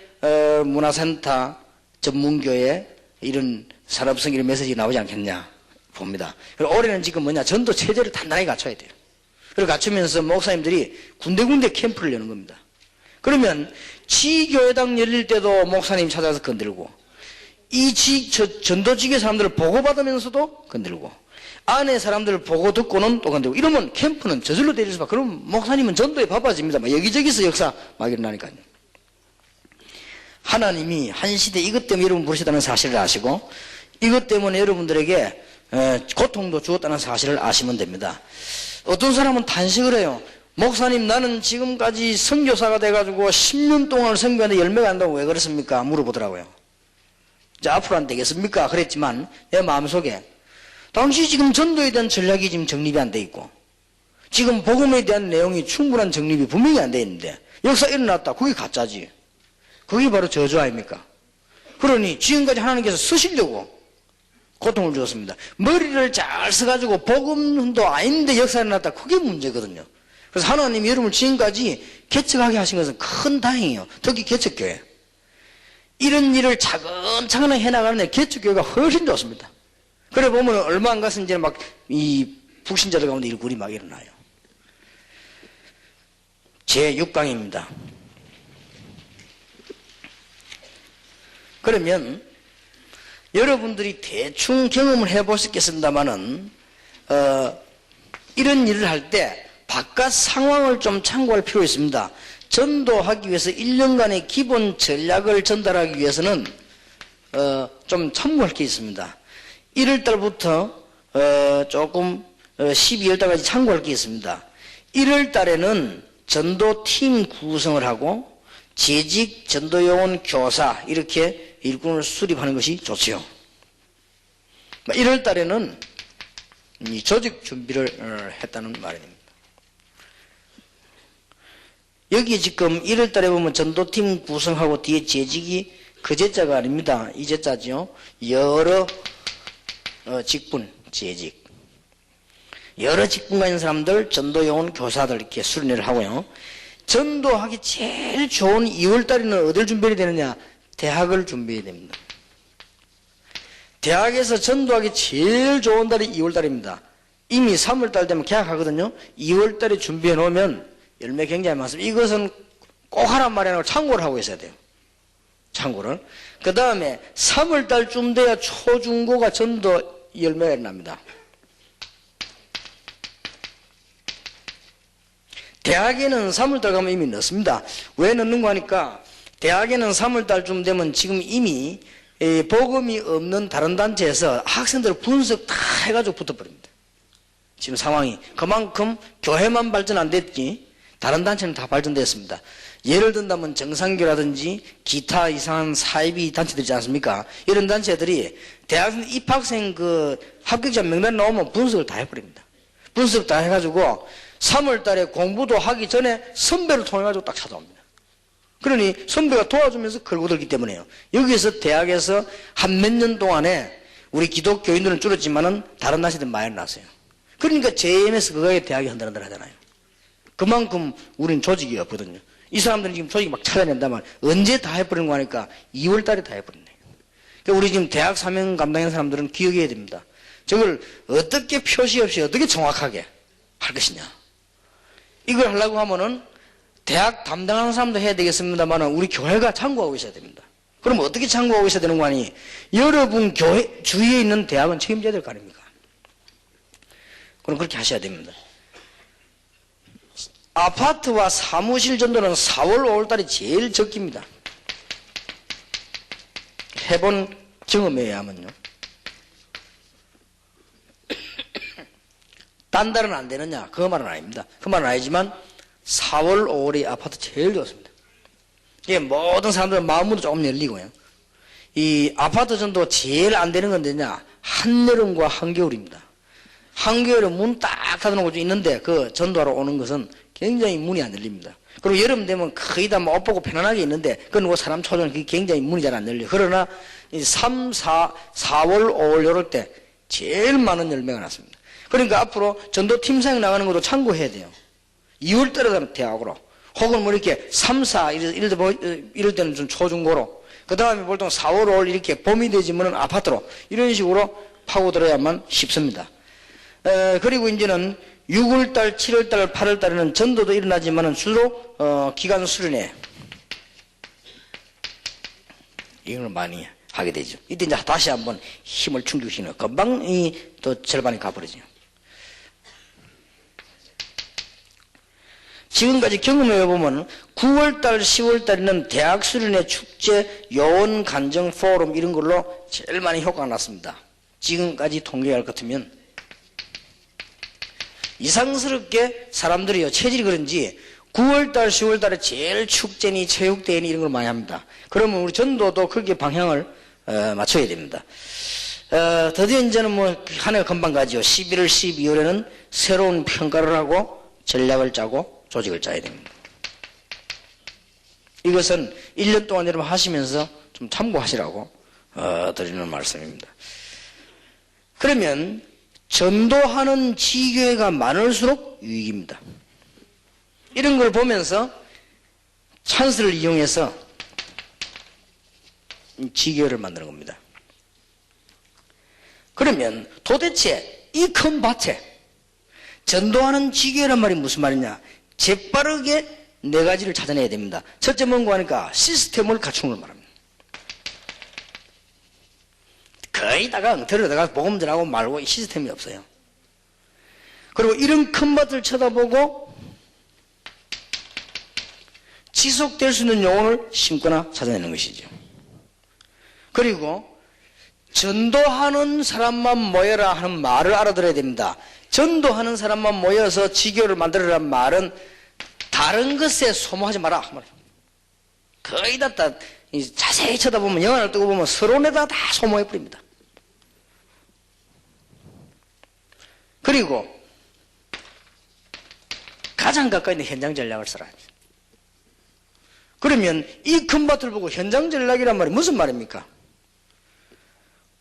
문화센터 전문교회 이런 산업성 이런 메시지가 나오지 않겠냐 봅니다. 그리고 올해는 지금 뭐냐 전도 체제를 단단하게 갖춰야 돼요. 그리고 갖추면서 목사님들이 군데군데 캠프를 여는 겁니다. 그러면 지교회당 열릴 때도 목사님 찾아서 건들고 이 전도직의 사람들을 보고받으면서도 건들고 안에 사람들을 보고 듣고는 또 건들고 이러면 캠프는 저절로 되질 수밖에. 그럼 목사님은 전도에 바빠집니다. 여기저기서 역사 막 일어나니까요. 하나님이 한 시대 이것 때문에 여러분 부르셨다는 사실을 아시고 이것 때문에 여러분들에게 고통도 주었다는 사실을 아시면 됩니다. 어떤 사람은 탄식을 해요. 목사님 나는 지금까지 선교사가 돼가지고 10년 동안 선교하는데 열매가 안 나고 왜 그렇습니까? 물어보더라고요. 자, 앞으로 안 되겠습니까? 그랬지만 내 마음속에 당시 지금 전도에 대한 전략이 지금 정립이 안 돼 있고 지금 복음에 대한 내용이 충분한 정립이 분명히 안 돼 있는데 역사 일어났다. 그게 가짜지. 그게 바로 저주 아닙니까? 그러니 지금까지 하나님께서 쓰시려고 고통을 주었습니다. 머리를 잘 써가지고 복음도 아닌데 역사 일어났다. 그게 문제거든요. 그래서 하나님이 여러분을 지금까지 개척하게 하신 것은 큰 다행이에요. 특히 개척교회. 이런 일을 차근차근 해나가는 개척교회가 훨씬 좋습니다. 그래 보면 얼마 안 가서 이제 막 이 북신자들 가운데 일굴이 막 일어나요. 제6강입니다. 그러면 여러분들이 대충 경험을 해볼 수 있겠습니다만은 이런 일을 할 때 바깥 상황을 좀 참고할 필요가 있습니다. 전도하기 위해서 1년간의 기본 전략을 전달하기 위해서는 좀 참고할 게 있습니다. 1월달부터 조금 12월달까지 참고할 게 있습니다. 1월달에는 전도팀 구성을 하고 재직 전도요원 교사 이렇게 일꾼을 수립하는 것이 좋지요. 1월달에는 이 조직 준비를 했다는 말입니다. 여기 지금 1월달에 보면 전도팀 구성하고 뒤에 재직이 그 제자가 아닙니다. 이 제자지요. 여러 직분, 재직. 여러 직분가 있는 사람들, 전도요원 교사들 이렇게 수련회를 하고요. 전도하기 제일 좋은 2월달에는 어딜 준비해야 되느냐? 대학을 준비해야 됩니다. 대학에서 전도하기 제일 좋은 달이 2월달입니다. 이미 3월달 되면 개학하거든요. 2월달에 준비해 놓으면 열매 굉장히 많습니다. 이것은 꼭 하란 말이 아니라 참고를 하고 있어야 돼요. 참고를. 그 다음에 3월달쯤 돼야 초중고가 전도 열매가 일어납니다. 대학에는 3월달 가면 이미 넣습니다. 왜 넣는가 하니까 대학에는 3월달쯤 되면 지금 이미 복음이 없는 다른 단체에서 학생들 분석 다 해가지고 붙어버립니다. 지금 상황이. 그만큼 교회만 발전 안 됐지 다른 단체는 다 발전됐습니다. 예를 든다면 정상교라든지 기타 이상한 사이비 단체들 있지 않습니까? 이런 단체들이 대학생 입학생 합격자 명단 나오면 분석을 다 해버립니다. 분석 다 해가지고 3월 달에 공부도 하기 전에 선배를 통해가지고 딱 찾아옵니다. 그러니 선배가 도와주면서 걸고 들기 때문에요. 여기에서 대학에서 한 몇 년 동안에 우리 기독교인들은 줄었지만은 다른 단체들은 많이 났어요. 그러니까 JMS 그거에 대학이 한다는 들 하잖아요. 그만큼 우리는 조직이 없거든요. 이 사람들은 지금 조직 막 찾아낸다만 언제 다 해버리는 거 하니까 2월 달에 다 해버리네. 그러니까 우리 지금 대학 사명 감당하는 사람들은 기억해야 됩니다. 저걸 어떻게 표시 없이 어떻게 정확하게 할 것이냐. 이걸 하려고 하면은 대학 담당하는 사람도 해야 되겠습니다만 우리 교회가 참고하고 있어야 됩니다. 그럼 어떻게 참고하고 있어야 되는 거 아니? 여러분 교회 주위에 있는 대학은 책임져야 될 거 아닙니까? 그럼 그렇게 하셔야 됩니다. 아파트와 사무실 전도는 4월, 5월 달이 제일 적깁니다. 해본 경험에 의하면요. 딴 달은 안 되느냐? 그 말은 아닙니다. 그 말은 아니지만 4월, 5월이 아파트 제일 좋습니다. 이게 모든 사람들은 마음도 조금 열리고요. 이 아파트 전도가 제일 안 되는 건 뭐냐? 한여름과 한겨울입니다. 한겨울에 문 딱 닫아놓고 있는데 그 전도하러 오는 것은 굉장히 문이 안 열립니다. 그리고 여름 되면 거의 다 옷 벗고 편안하게 있는데 그건 뭐 사람 초조는 굉장히 문이 잘 안 열려요. 그러나 이 3, 4, 4월, 5월 이럴 때 제일 많은 열매가 났습니다. 그러니까 앞으로 전도 팀상 나가는 것도 참고해야 돼요. 2월 달에 대학으로 혹은 뭐 이렇게 3, 4 이럴 때는 좀 초중고로 그 다음에 보통 4월, 5월 이렇게 봄이 되지면 아파트로 이런 식으로 파고들어야만 쉽습니다. 그리고 이제는 6월달, 7월달, 8월달에는 전도도 일어나지만은 주로 기간 수련회 이걸 많이 하게 되죠. 이때 이제 다시 한번 힘을 충족시키는 금방 또 절반이 가버리죠. 지금까지 경험해 보면 9월달, 10월달에는 대학 수련회 축제, 요원 간정 포럼 이런 걸로 제일 많이 효과가 났습니다. 지금까지 통계할 것 같으면 이상스럽게 사람들이요 체질이 그런지 9월달, 10월달에 제일 축제니 체육대회니 이런 걸 많이 합니다. 그러면 우리 전도도 거기에 방향을 맞춰야 됩니다. 드디어 이제는 뭐 한 해가 금방 가죠. 11월, 12월에는 새로운 평가를 하고 전략을 짜고 조직을 짜야 됩니다. 이것은 1년 동안 여러분 하시면서 좀 참고하시라고 드리는 말씀입니다. 그러면 전도하는 지교회가 많을수록 유익입니다. 이런 걸 보면서 찬스를 이용해서 지교회를 만드는 겁니다. 그러면 도대체 이 큰 밭에 전도하는 지교회란 말이 무슨 말이냐? 재빠르게 네 가지를 찾아내야 됩니다. 첫째 뭔가 하니까 시스템을 갖추는 걸 말합니다. 거의다가 엉터리로다가 복음 전하고 말고 시스템이 없어요. 그리고 이런 큰 밭을 쳐다보고 지속될 수 있는 영혼을 심거나 찾아내는 것이죠. 그리고 전도하는 사람만 모여라 하는 말을 알아들어야 됩니다. 전도하는 사람만 모여서 지교를 만들어라는 말은 다른 것에 소모하지 마라. 거의 다 자세히 쳐다보면 영화를 뜨고 보면 서론에다 다 소모해버립니다. 그리고 가장 가까이 있는 현장 전략을 써라. 그러면 이 큰 밭을 보고 현장 전략이란 말이 무슨 말입니까?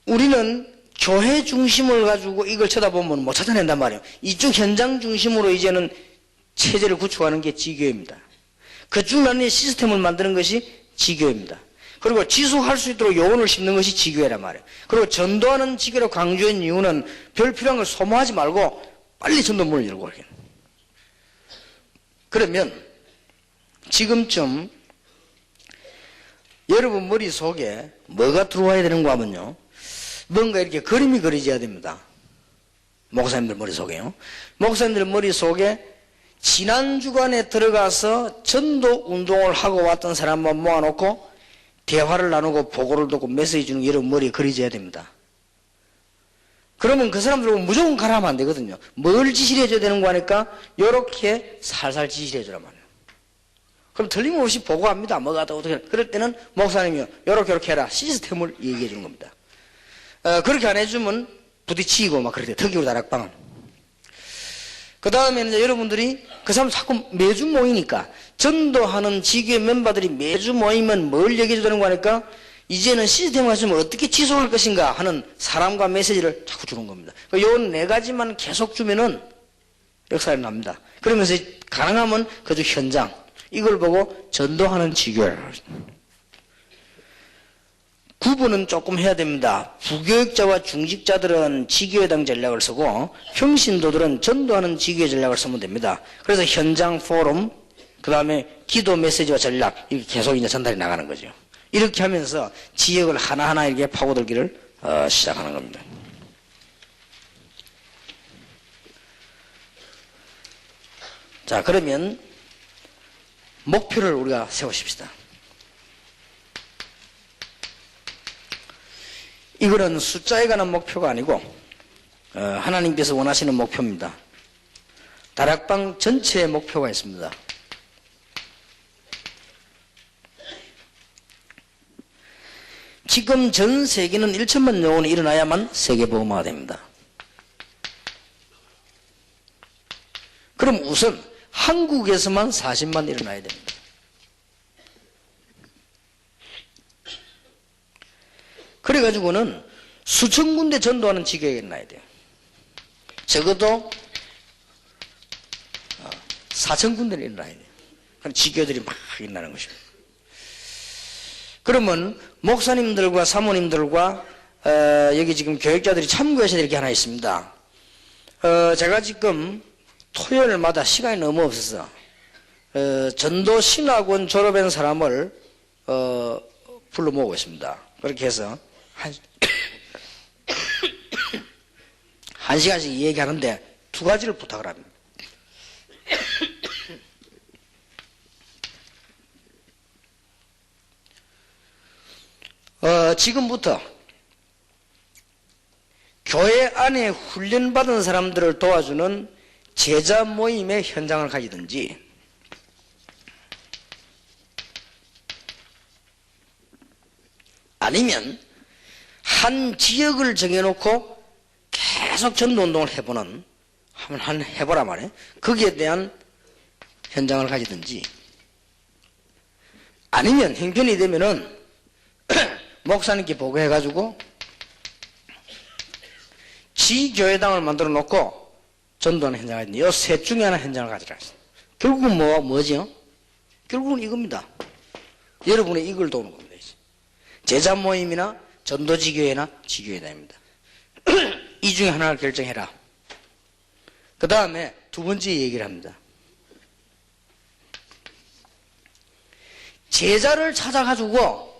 우리는 교회 중심을 가지고 이걸 쳐다보면 못 찾아낸단 말이에요. 이쪽 현장 중심으로 이제는 체제를 구축하는 게 지교회입니다. 그중 안에 시스템을 만드는 것이 지교회입니다. 그리고 지속할 수 있도록 요원을 심는 것이 지교회란 말이에요. 그리고 전도하는 지교를 강조한 이유는 별 필요한 걸 소모하지 말고 빨리 전도문을 열고 가게. 그러면 지금쯤 여러분 머릿속에 뭐가 들어와야 되는가 하면요. 뭔가 이렇게 그림이 그려져야 됩니다. 목사님들 머릿속에요. 목사님들 머릿속에 지난 주간에 들어가서 전도 운동을 하고 왔던 사람만 모아놓고 대화를 나누고 보고를 듣고 메시지 주는 여러분 머리에 그려져야 됩니다. 그러면 그 사람들은 무조건 가라하면 안 되거든요. 뭘 지시를 해줘야 되는 거 하니까 이렇게 살살 지시를 해주란 말이에요. 그럼 틀림없이 보고합니다. 뭐가 어떻게 그럴 때는 목사님이요. 이렇게 해라. 시스템을 얘기해 주는 겁니다. 그렇게 안 해주면 부딪히고 막 그럴 때 특이로 다락방은. 그 다음에는 여러분들이 그 사람 자꾸 매주 모이니까 전도하는 지교회 멤버들이 매주 모이면 뭘 얘기해 주는 거 하니까 이제는 시스템을 가지면 어떻게 지속할 것인가 하는 사람과 메시지를 자꾸 주는 겁니다. 요 네 가지만 계속 주면은 역사가 납니다. 그러면서 가능하면 그중 현장 이걸 보고 전도하는 지교회 구분은 조금 해야 됩니다. 부교육자와 중직자들은 지교회당 전략을 쓰고 평신도들은 전도하는 지교회 전략을 쓰면 됩니다. 그래서 현장 포럼, 그 다음에 기도 메시지와 전략 이렇게 계속 이제 전달이 나가는 거죠. 이렇게 하면서 지역을 하나하나 이렇게 파고들기를 시작하는 겁니다. 자, 그러면 목표를 우리가 세우십시다. 이거는 숫자에 관한 목표가 아니고 하나님께서 원하시는 목표입니다. 다락방 전체의 목표가 있습니다. 지금 전 세계는 1천만 요원이 일어나야만 세계보험화가 됩니다. 그럼 우선 한국에서만 40만 일어나야 됩니다. 그래가지고는 수천 군데 전도하는 지교회가 일어나야 돼요. 적어도 4천 군데는 일어나야 돼요. 그럼 지교들이 막 일어나는 것입니다. 그러면 목사님들과 사모님들과 여기 지금 교육자들이 참고하셔야 될 게 하나 있습니다. 제가 지금 토요일마다 시간이 너무 없어서 전도신학원 졸업한 사람을 불러 모으고 있습니다. 그렇게 해서 한 시간씩 얘기하는데 두 가지를 부탁을 합니다. 지금부터 교회 안에 훈련받은 사람들을 도와주는 제자 모임의 현장을 가지든지 아니면 한 지역을 정해놓고 계속 전도운동을 해보는 한번 해보라 말이에요. 거기에 대한 현장을 가지든지 아니면 형편이 되면은 목사님께 보고해가지고 지교회당을 만들어 놓고 전도하는 현장을 가지든지 이 셋 중에 하나 현장을 가지라 했어요. 결국은 뭐지요? 결국은 이겁니다. 여러분의 이걸 도우는 겁니다. 제자 모임이나 전도지교회나 지교회당입니다. 이 중에 하나를 결정해라. 그 다음에 두 번째 얘기를 합니다. 제자를 찾아가지고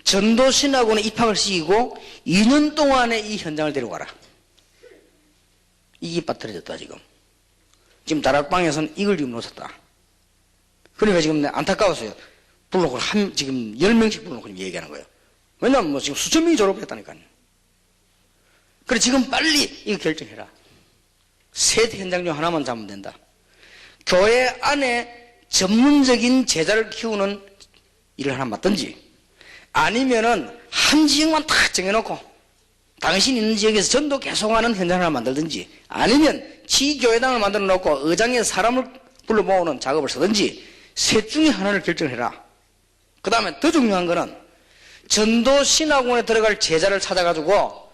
전도신학원에 입학을 시키고 2년 동안에 이 현장을 데려가라. 이게 빠뜨려졌다 지금. 지금 다락방에서는 이걸 지금 놓쳤다. 그러니까 지금 안타까웠어요. 불러놓고 지금 10명씩 불러놓고 얘기하는 거예요. 왜냐하면 뭐 지금 수천 명이 졸업했다니까요. 그래 지금 빨리 이거 결정해라. 셋 현장 중 하나만 잡으면 된다. 교회 안에 전문적인 제자를 키우는 일을 하나 맡든지 아니면은 한 지역만 탁 정해놓고 당신 있는 지역에서 전도 계속하는 현장을 하나 만들든지 아니면 지교회당을 만들어 놓고 의장의 사람을 불러 모으는 작업을 쓰든지 셋 중에 하나를 결정해라. 그 다음에 더 중요한 거는 전도신학원에 들어갈 제자를 찾아가지고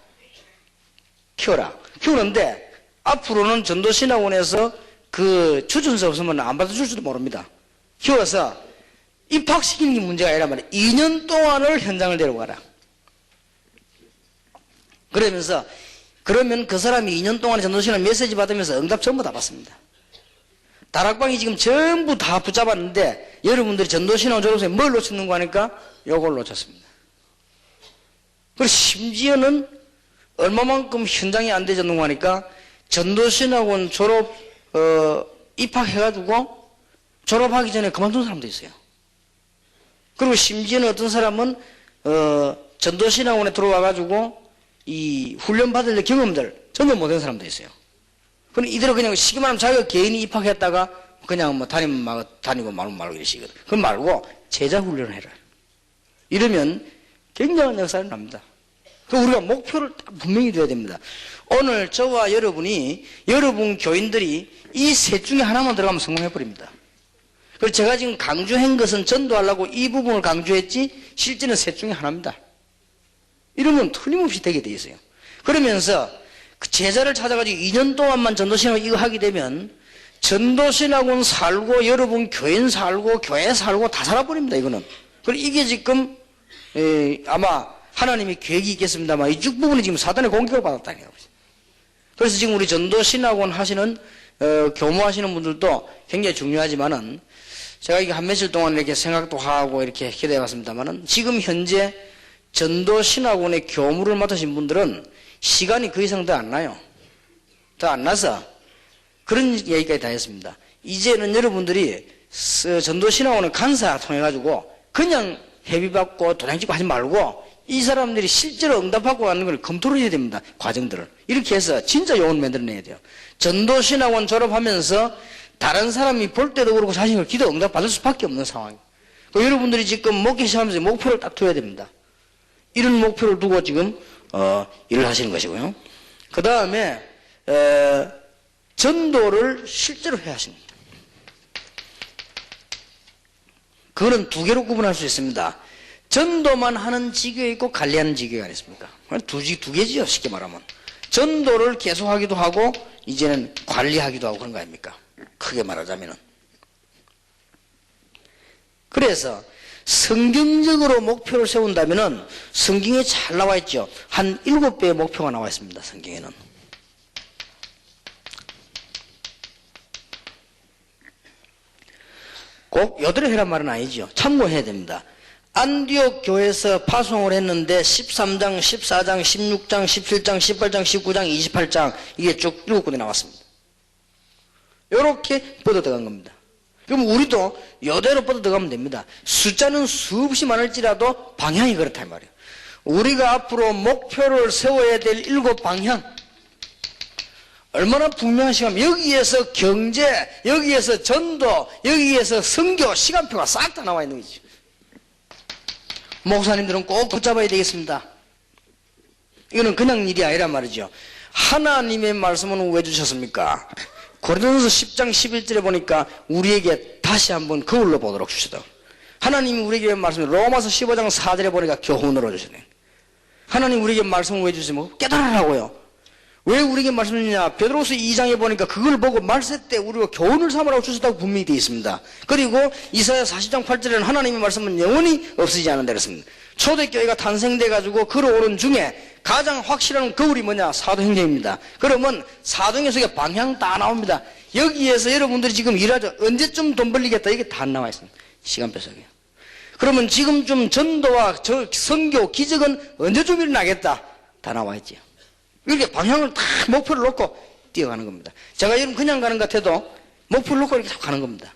키워라. 키우는데 앞으로는 전도신학원에서 그 주준서 없으면 안 받아줄지도 모릅니다. 키워서 입학시키는 게 문제가 아니라 말이야. 2년 동안을 현장을 데려가라. 그러면 그 사람이 2년 동안에 전도신학원 메시지 받으면서 응답 전부 다 받습니다. 다락방이 지금 전부 다 붙잡았는데 여러분들이 전도신학원 졸업생에 뭘 놓쳤는가 하니까 요걸 놓쳤습니다. 그리고 심지어는 얼마만큼 현장이 안 되졌는가 하니까 전도신학원 졸업 입학해가지고 졸업하기 전에 그만둔 사람도 있어요. 그리고 심지어는 어떤 사람은 전도신학원에 들어와가지고 이 훈련받을 경험들 전혀 못한 사람도 있어요. 그럼 이대로 그냥 시기 말하면 자기가 개인이 입학했다가 그냥 뭐 다니고 말고 이러시거든. 그건 말고 제자 훈련을 해라. 이러면 굉장한 역사를 납니다. 그 우리가 목표를 딱 분명히 둬야 됩니다. 오늘 저와 여러분이 여러분 교인들이 이 셋 중에 하나만 들어가면 성공해버립니다. 그래서 제가 지금 강조한 것은 전도하려고 이 부분을 강조했지 실제는 셋 중에 하나입니다. 이러면 틀림없이 되게 돼 있어요. 그러면서 그 제자를 찾아가지고 2년 동안만 전도신학원 이거 하게 되면 전도신학원 살고 여러분 교인 살고 교회 살고 다 살아버립니다. 이거는. 그리고 이게 지금 아마 하나님이 계획이 있겠습니다만 이쪽 부분이 지금 사단의 공격을 받았다는 거예요. 그래서 지금 우리 전도신학원 하시는 교무하시는 분들도 굉장히 중요하지만은 제가 이게 한 며칠 동안 이렇게 생각도 하고 이렇게 기대해 봤습니다만은 지금 현재 전도신학원의 교무를 맡으신 분들은 시간이 그 이상 더 안 나요. 더 안 나서 그런 얘기까지 다 했습니다. 이제는 여러분들이 전도신학원을 간사 통해 가지고 그냥 회비받고 도장 찍고 하지 말고 이 사람들이 실제로 응답하고 가는 걸 검토를 해야 됩니다. 과정들을. 이렇게 해서 진짜 요원을 만들어내야 돼요. 전도신학원 졸업하면서 다른 사람이 볼 때도 그렇고 자신을 기도 응답 받을 수밖에 없는 상황이에요. 여러분들이 지금 목회 시험에서 목표를 딱 둬야 됩니다. 이런 목표를 두고 지금 일을 하시는 것이고요. 그 다음에 전도를 실제로 해야 하십니다. 그거는 두 개로 구분할 수 있습니다. 전도만 하는 지교가 있고 관리하는 지교가 있습니까? 두 개지요, 쉽게 말하면. 전도를 계속하기도 하고 이제는 관리하기도 하고 그런 거 아닙니까? 크게 말하자면은. 그래서 성경적으로 목표를 세운다면은 성경에 잘 나와 있죠. 한 7배의 목표가 나와 있습니다. 성경에는. 꼭 여대로 해란 말은 아니죠. 참고해야 됩니다. 안디옥 교회에서 파송을 했는데 13장, 14장, 16장, 17장, 18장, 19장, 28장 이게 쭉 7군데 나왔습니다. 이렇게 뻗어들어간 겁니다. 그럼 우리도 여대로 뻗어들어가면 됩니다. 숫자는 수없이 많을지라도 방향이 그렇다 이 말이에요. 우리가 앞으로 목표를 세워야 될 7방향 얼마나 분명한 시간, 여기에서 경제, 여기에서 전도, 여기에서 선교, 시간표가 싹 다 나와 있는 거죠. 목사님들은 꼭 붙잡아야 되겠습니다. 이거는 그냥 일이 아니란 말이죠. 하나님의 말씀은 왜 주셨습니까? 고린도서 10장 11절에 보니까 우리에게 다시 한번 거울로 보도록 주시다. 하나님이 우리에게 말씀을 로마서 15장 4절에 보니까 교훈으로 주시네. 하나님 우리에게 말씀을 왜 주시면 깨달으라고요. 왜 우리에게 말씀하느냐? 베드로서 2장에 보니까 그걸 보고 말세 때 우리가 교훈을 삼으라고 주셨다고 분명히 되어 있습니다. 그리고 이사야 40장 8절에는 하나님의 말씀은 영원히 없어지지 않는다 그랬습니다. 초대교회가 탄생돼가지고 걸어오는 중에 가장 확실한 거울이 뭐냐? 사도행전입니다. 그러면 사도행전의 방향 다 나옵니다. 여기에서 여러분들이 지금 일하죠. 언제쯤 돈 벌리겠다 이게 다 나와 있습니다. 시간표 속에. 그러면 지금쯤 전도와 선교, 기적은 언제쯤 일어나겠다 다 나와 있죠. 이렇게 방향을 다 목표를 놓고 뛰어가는 겁니다. 제가 여러분 그냥 가는 것 같아도 목표를 놓고 이렇게 가는 겁니다.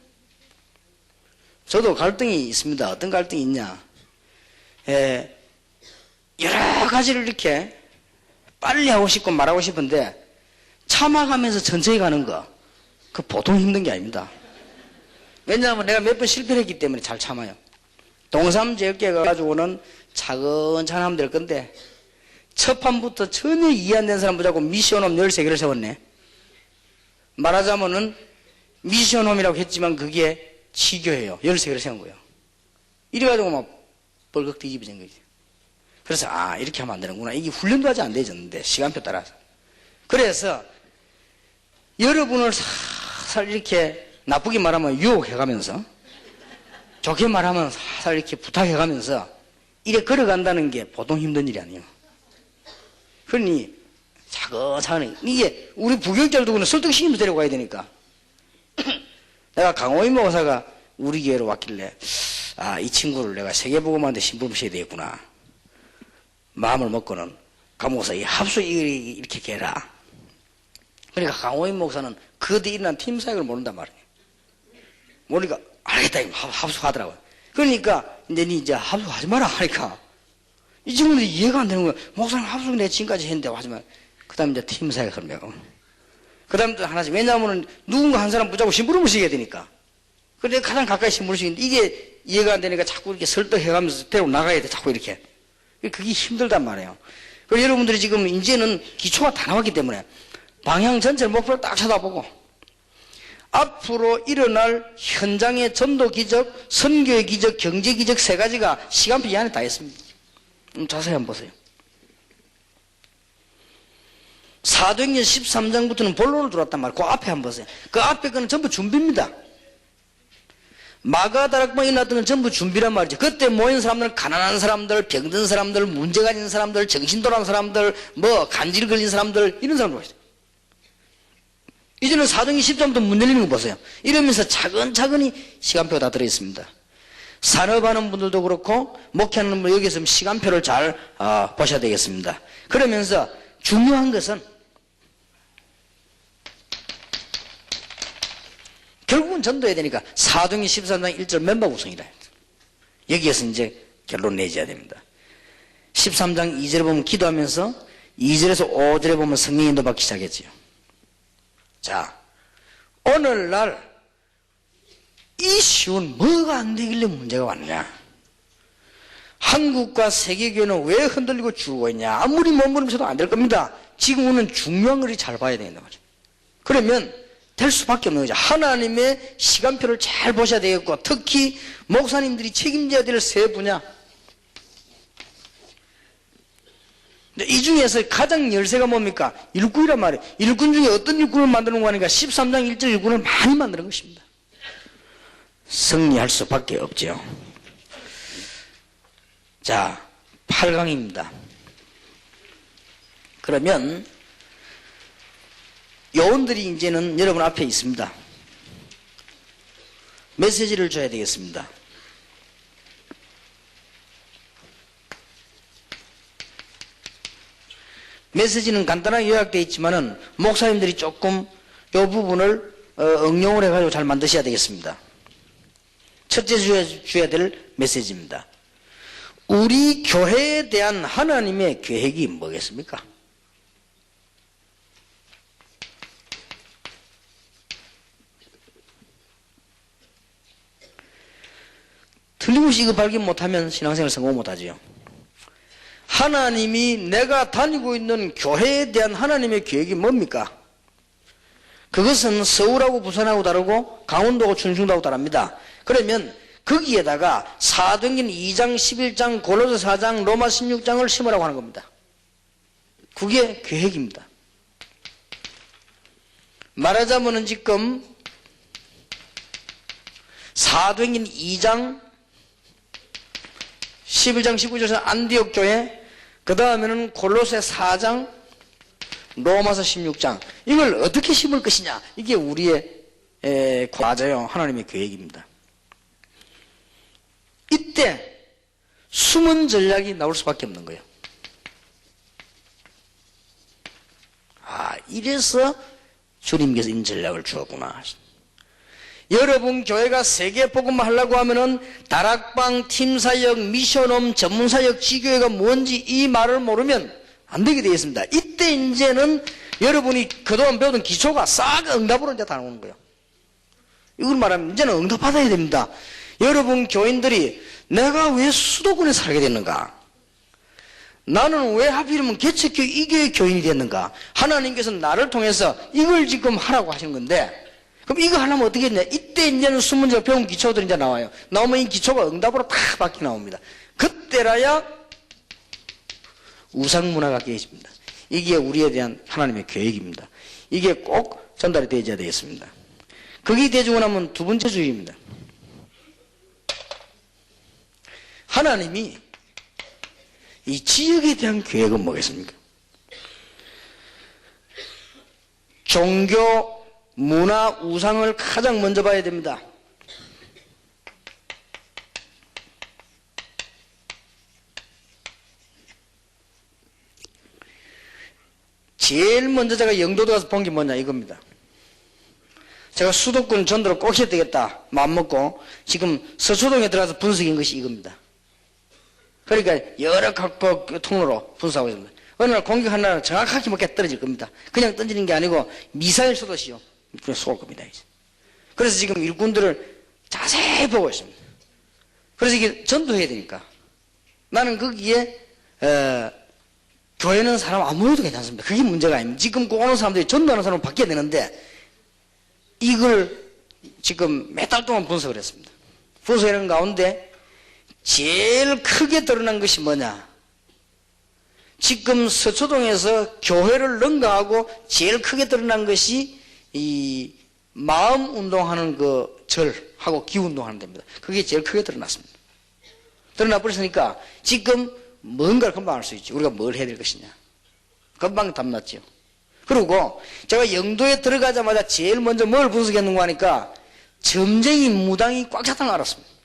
저도 갈등이 있습니다. 어떤 갈등이 있냐? 여러 가지를 이렇게 빨리 하고 싶고 말하고 싶은데 참아가면서 천천히 가는 거, 그 보통 힘든 게 아닙니다. 왜냐하면 내가 몇 번 실패를 했기 때문에 잘 참아요. 동삼제육계 가지고는 차근차근 하면 될 건데 첫 판부터 전혀 이해 안 되는 사람 보자고 미션홈 13개를 세웠네. 말하자면은 미션홈이라고 했지만 그게 치교예요. 13개를 세운 거예요. 이래가지고 막 벌컥 뒤집어진 거지. 그래서 이렇게 하면 안 되는구나. 이게 훈련도 하지 안 되졌는데 시간표 따라서. 그래서 여러분을 살살 이렇게 나쁘게 말하면 유혹해가면서 좋게 말하면 살살 이렇게 부탁해가면서 이래 걸어간다는 게 보통 힘든 일이 아니에요. 그러니 차근차근 이게 우리 부교육자를 두고는 설득시키면서 데려가야 되니까. 내가 강호인 목사가 우리 교회로 왔길래 이 친구를 내가 세계복음화한테 신부름 시켜야 되겠구나 마음을 먹고는 강목사 이 합수 이렇게 해라. 그러니까 강호인 목사는 그 뒤에 일어난 팀 사역을 모른단 말이에요. 모르니까 알겠다 합수하더라고요. 그러니까 이제 합수하지 마라 하니까 이 친구들이 이해가 안 되는 거야. 목사님 합숙 내 지금까지 했는데 하지만 그 다음에 이제 팀 사역을 하면 그 다음에 또 하나씩. 왜냐하면 누군가 한 사람 붙잡고 심부름을 시켜야 되니까. 그런데 가장 가까이 심부름을 시키는데 이게 이해가 안 되니까 자꾸 이렇게 설득해가면서 데리고 나가야 돼. 자꾸 이렇게. 그게 힘들단 말이에요. 그리고 여러분들이 지금 이제는 기초가 다 나왔기 때문에 방향 전체를 목표를 딱 쳐다보고 앞으로 일어날 현장의 전도 기적, 선교의 기적, 경제 기적 3가지가 시간표 이 안에 다 있습니다. 자세히 한번 보세요. 사도행전 13장부터는 본론을 들어왔단 말이에요. 그 앞에 한번 보세요. 그 앞에 거는 전부 준비입니다. 마가다락방에 일어났던 건 전부 준비란 말이죠. 그때 모인 사람들은 가난한 사람들, 병든 사람들, 문제가 있는 사람들, 정신돌아온 사람들, 간질 걸린 사람들 이런 사람들 있어요. 이제는 사도행전 10장부터 문 열리는 거 보세요. 이러면서 차근차근히 시간표가 다 들어있습니다. 산업하는 분들도 그렇고 목회하는 분 여기서 시간표를 잘 보셔야 되겠습니다. 그러면서 중요한 것은 결국은 전도해야 되니까 사도행전 13장 1절 멤버 구성이라. 여기에서 이제 결론 내줘야 됩니다. 13장 2절에 보면 기도하면서 2절에서 5절에 보면 성령 인도받기 시작했지요. 자, 오늘날 이 쉬운 뭐가 안 되길래 문제가 왔냐? 한국과 세계교회는 왜 흔들리고 죽고 있냐? 아무리 몸부림쳐도 안 될 겁니다. 지금 우리는 중요한 걸 잘 봐야 된다 말이죠. 그러면 될 수밖에 없는 거죠. 하나님의 시간표를 잘 보셔야 되겠고, 특히 목사님들이 책임져야 될 세 분야. 이 중에서 가장 열쇠가 뭡니까? 일꾼이란 말이에요. 일꾼 중에 어떤 일꾼을 만드는 거 하니까 13장 1절 일꾼을 많이 만드는 것입니다. 승리할 수밖에 없죠. 자, 8강입니다. 그러면 요원들이 이제는 여러분 앞에 있습니다. 메시지를 줘야 되겠습니다. 메시지는 간단하게 요약되어 있지만은 목사님들이 조금 이 부분을 응용을 해가지고 잘 만드셔야 되겠습니다. 첫째 줘야 될 메시지입니다. 우리 교회에 대한 하나님의 계획이 뭐겠습니까? 틀림없이 이거 발견 못하면 신앙생활 성공 못하지요. 하나님이 내가 다니고 있는 교회에 대한 하나님의 계획이 뭡니까? 그것은 서울하고 부산하고 다르고 강원도하고 충청도하고 다릅니다. 그러면 거기에다가 사도행전 2장, 11장, 골로새 4장, 로마 16장을 심으라고 하는 겁니다. 그게 계획입니다. 말하자면은 지금 사도행전 2장, 11장, 19절에서 안디옥 교회, 그 다음에는 골로새 4장, 로마서 16장, 이걸 어떻게 심을 것이냐, 이게 우리의 맞아요. 하나님의 계획입니다. 이때 숨은 전략이 나올 수밖에 없는 거예요. 아, 이래서 주님께서 이 전략을 주었구나. 여러분 교회가 세계 복음을 하려고 하면은 다락방, 팀사역, 미션홈, 전문사역, 지교회가 뭔지 이 말을 모르면 안 되게 되어 있습니다. 이때 이제는 여러분이 그동안 배우던 기초가 싹 응답으로 이제 다 나오는 거예요. 이걸 말하면 이제는 응답 받아야 됩니다. 여러분 교인들이 내가 왜 수도권에 살게 됐는가? 나는 왜 하필이면 개척교회 이 교회 교인이 됐는가? 하나님께서 나를 통해서 이걸 지금 하라고 하시는 건데, 그럼 이거 하려면 어떻게 했냐? 이때 이제는 수문제가 배운 기초들이 이제 나와요. 나오면 이 기초가 응답으로 탁 바뀌어 나옵니다. 그때라야 우상문화가 깨집니다. 이게 우리에 대한 하나님의 계획입니다. 이게 꼭 전달이 되어야 되겠습니다. 그게 되어지고 나면 두 번째 주의입니다. 하나님이 이 지역에 대한 계획은 뭐겠습니까? 종교, 문화, 우상을 가장 먼저 봐야 됩니다. 제일 먼저 제가 영도도 가서 본 게 뭐냐 이겁니다. 제가 수도권 전도를 꼭 해야 되겠다 마음먹고 지금 서초동에 들어가서 분석한 것이 이겁니다. 그러니까 여러 각국 통로로 분석하고 있습니다. 어느 날 공격한 날은 정확하게 먹게 떨어질 겁니다. 그냥 던지는 게 아니고 미사일 쏘듯이요. 쏠 겁니다. 이제. 그래서 지금 일꾼들을 자세히 보고 있습니다. 그래서 이게 전도해야 되니까. 나는 거기에 교회는 사람 아무래도 괜찮습니다. 그게 문제가 아닙니다. 지금 오는 사람들이 전도하는 사람은 바뀌어야 되는데 이걸 지금 몇 달 동안 분석을 했습니다. 분석하는 가운데 제일 크게 드러난 것이 뭐냐? 지금 서초동에서 교회를 능가하고 제일 크게 드러난 것이 이 마음 운동하는 그 절하고 기후 운동하는 데입니다. 그게 제일 크게 드러났습니다. 드러나 버렸으니까 지금 뭔가를 금방 알 수 있지. 우리가 뭘 해야 될 것이냐. 금방 답났죠. 그리고 제가 영도에 들어가자마자 제일 먼저 뭘 분석했는가 하니까 점쟁이 무당이 꽉 찼다는 걸 알았습니다.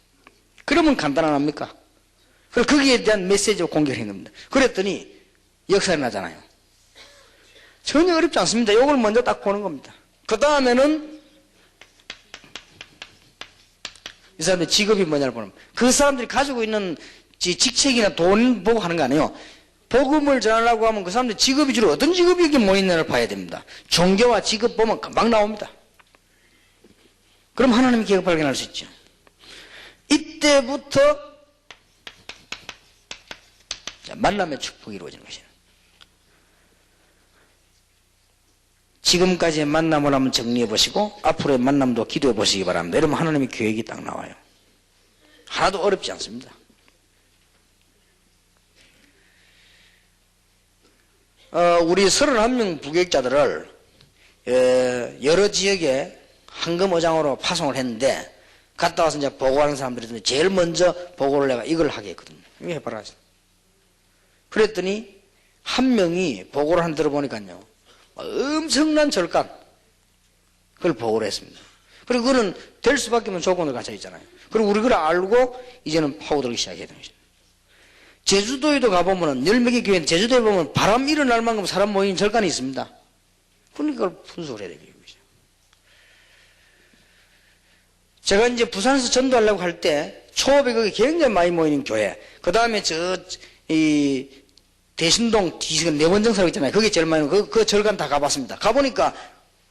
그러면 간단한 합니까? 그래서 거기에 대한 메시지를 공개한 겁니다. 그랬더니 역사가 나잖아요. 전혀 어렵지 않습니다. 이걸 먼저 딱 보는 겁니다. 그 다음에는 이 사람들의 직업이 뭐냐를 보는 겁니다. 그 사람들이 가지고 있는 직책이나 돈 보고 하는 거 아니에요. 복음을 전하려고 하면 그 사람들 직업이 주로 어떤 직업이 이렇게 모이는지를 봐야 됩니다. 종교와 직업 보면 금방 나옵니다. 그럼 하나님의 계획을 발견할 수 있죠. 이때부터 만남의 축복이 이루어지는 것이에요. 지금까지의 만남을 한번 정리해 보시고 앞으로의 만남도 기도해 보시기 바랍니다. 여러분 하나님의 계획이 딱 나와요. 하나도 어렵지 않습니다. 우리 31명 부교육자들을 여러 지역에 황금어장으로 파송을 했는데 갔다 와서 이제 보고하는 사람들이 제일 먼저 보고를 내가 이걸 하게 했거든요. 이거 해봐라. 그랬더니 한 명이 보고를 한 들어보니까요. 엄청난 절간 그걸 보고를 했습니다. 그리고 그거는 될 수밖에 없는 조건을 갖춰 있잖아요. 그리고 우리 그걸 알고 이제는 파고들기 시작해야 되는 것입니다. 제주도에도 가보면은 10명의 교회 제주도에 보면 바람 일어날 만큼 사람 모이는 절간이 있습니다. 그러니까 그걸 분석을 해야 되겠죠. 제가 이제 부산에서 전도하려고 할 때 초업에 거기 굉장히 많이 모이는 교회, 그 다음에 대신동 내원정사라고 있잖아요. 거기 제일 많이 모이는 그 절간 다 가봤습니다. 가보니까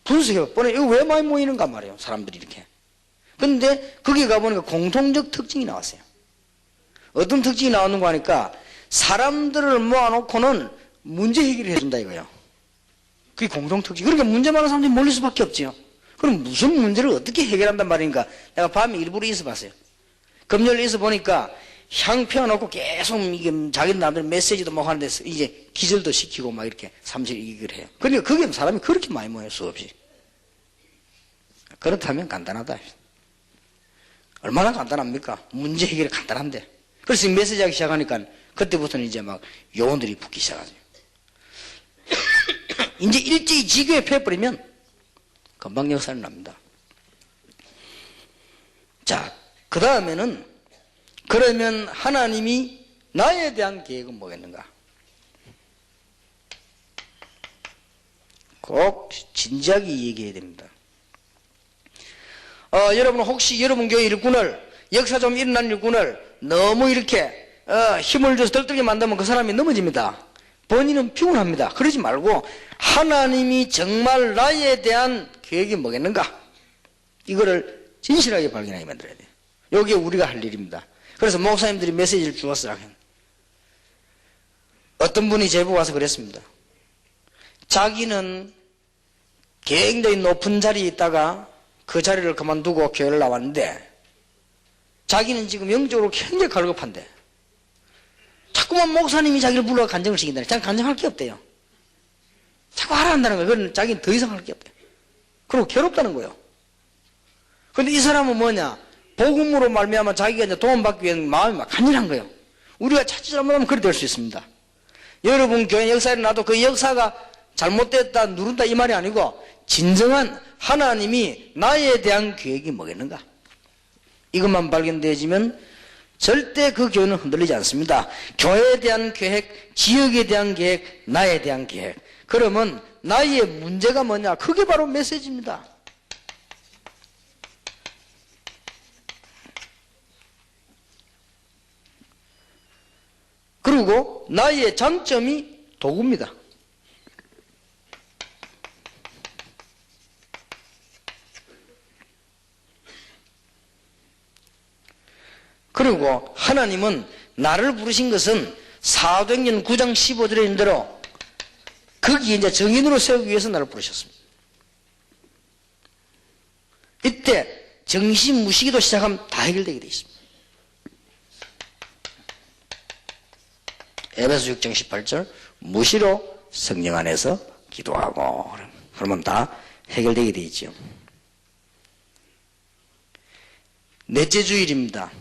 분석해 보니 이거 왜 많이 모이는가 말이에요. 사람들이 이렇게. 근데 거기 가보니까 공통적 특징이 나왔어요. 어떤 특징이 나오는가 하니까 사람들을 모아놓고는 문제 해결을 해준다 이거예요. 그게 공통 특징. 그러니까 문제 많은 사람들이 몰릴 수밖에 없지요. 그럼 무슨 문제를 어떻게 해결한단 말인가? 내가 밤에 일부러 있어봤어요. 금요일 있어보니까 향 펴놓고 계속 이게 자기 남들 메시지도 막 하는데 이제 기절도 시키고 막 이렇게 삼실 이기를 해요. 그러니까 거기에 사람이 그렇게 많이 모여요. 수없이. 그렇다면 간단하다. 얼마나 간단합니까? 문제 해결이 간단한데. 그래서 메시지 하기 시작하니까 그때부터는 이제 막 요원들이 붙기 시작하죠. 이제 일제히 지교에 패버리면 금방 역사는 납니다. 자, 그 다음에는 그러면 하나님이 나에 대한 계획은 뭐겠는가? 꼭 진지하게 얘기해야 됩니다. 여러분 혹시 여러분 교회 일꾼을 역사 좀 일어난 일꾼을 너무 이렇게 힘을 줘서 떨떨게 만들면 그 사람이 넘어집니다. 본인은 피곤합니다. 그러지 말고 하나님이 정말 나에 대한 계획이 뭐겠는가? 이거를 진실하게 발견하게 만들어야 돼요. 여기에 우리가 할 일입니다. 그래서 목사님들이 메시지를 주었어요. 어떤 분이 제보 와서 그랬습니다. 자기는 굉장히 높은 자리에 있다가 그 자리를 그만두고 교회를 나왔는데 자기는 지금 영적으로 굉장히 갈급한데 자꾸만 목사님이 자기를 불러 간증을 시킨다니 자기 간증할 게 없대요. 자꾸 하라 한다는 거예요. 그건 자기는 더 이상 할 게 없대요. 그리고 괴롭다는 거예요. 그런데 이 사람은 뭐냐? 복음으로 말미암아 자기가 이제 도움받기 위한 마음이 막 간절한 거예요. 우리가 자칫 잘못하면 그렇게 될 수 있습니다. 여러분 교회 역사에 나도 그 역사가 잘못됐다 누른다 이 말이 아니고 진정한 하나님이 나에 대한 계획이 뭐겠는가? 이것만 발견되어지면 절대 그 교회는 흔들리지 않습니다. 교회에 대한 계획, 지역에 대한 계획, 나에 대한 계획. 그러면 나의 문제가 뭐냐? 그게 바로 메시지입니다. 그리고 나의 장점이 도구입니다. 그리고 하나님은 나를 부르신 것은 사도행전 9장 15절에 있는 대로 거기에 이제 정인으로 세우기 위해서 나를 부르셨습니다. 이때 정신무시기도 시작하면 다 해결되게 되어 있습니다. 에베소 6장 18절 무시로 성령 안에서 기도하고 그러면 다 해결되게 되어 있죠. 넷째 주일입니다.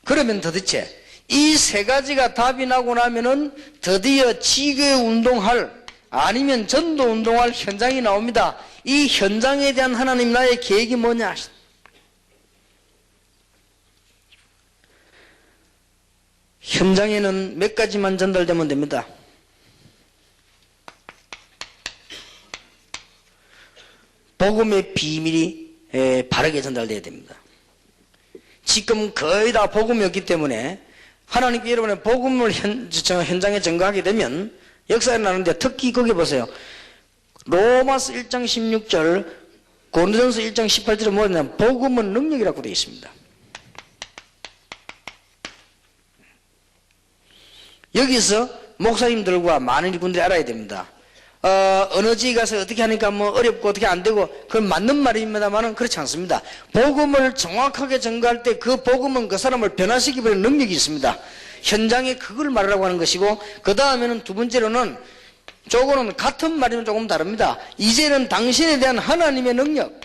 그러면 도대체 이 세 가지가 답이 나고 나면은 드디어 지교회 운동할 아니면 전도 운동할 현장이 나옵니다. 이 현장에 대한 하나님 나의 계획이 뭐냐? 현장에는 몇 가지만 전달되면 됩니다. 복음의 비밀이 바르게 전달되어야 됩니다. 지금 거의 다 복음이었기 때문에 하나님께 여러분의 복음을 현장에 증거하게 되면 역사에 나는데 특히 거기 보세요. 로마서 1장 16절, 고린도전서 1장 18절에 뭐냐면 복음은 능력이라고 되어 있습니다. 여기서 목사님들과 많은 일꾼들이 알아야 됩니다. 어느 지에 가서 어떻게 하니까 뭐 어렵고 어떻게 안 되고 그건 맞는 말입니다만은 그렇지 않습니다. 복음을 정확하게 전가할 때 그 복음은 그 사람을 변화시키는 능력이 있습니다. 현장에 그걸 말하라고 하는 것이고, 그 다음에는 두 번째로는 조금은 같은 말이면 조금 다릅니다. 이제는 당신에 대한 하나님의 능력.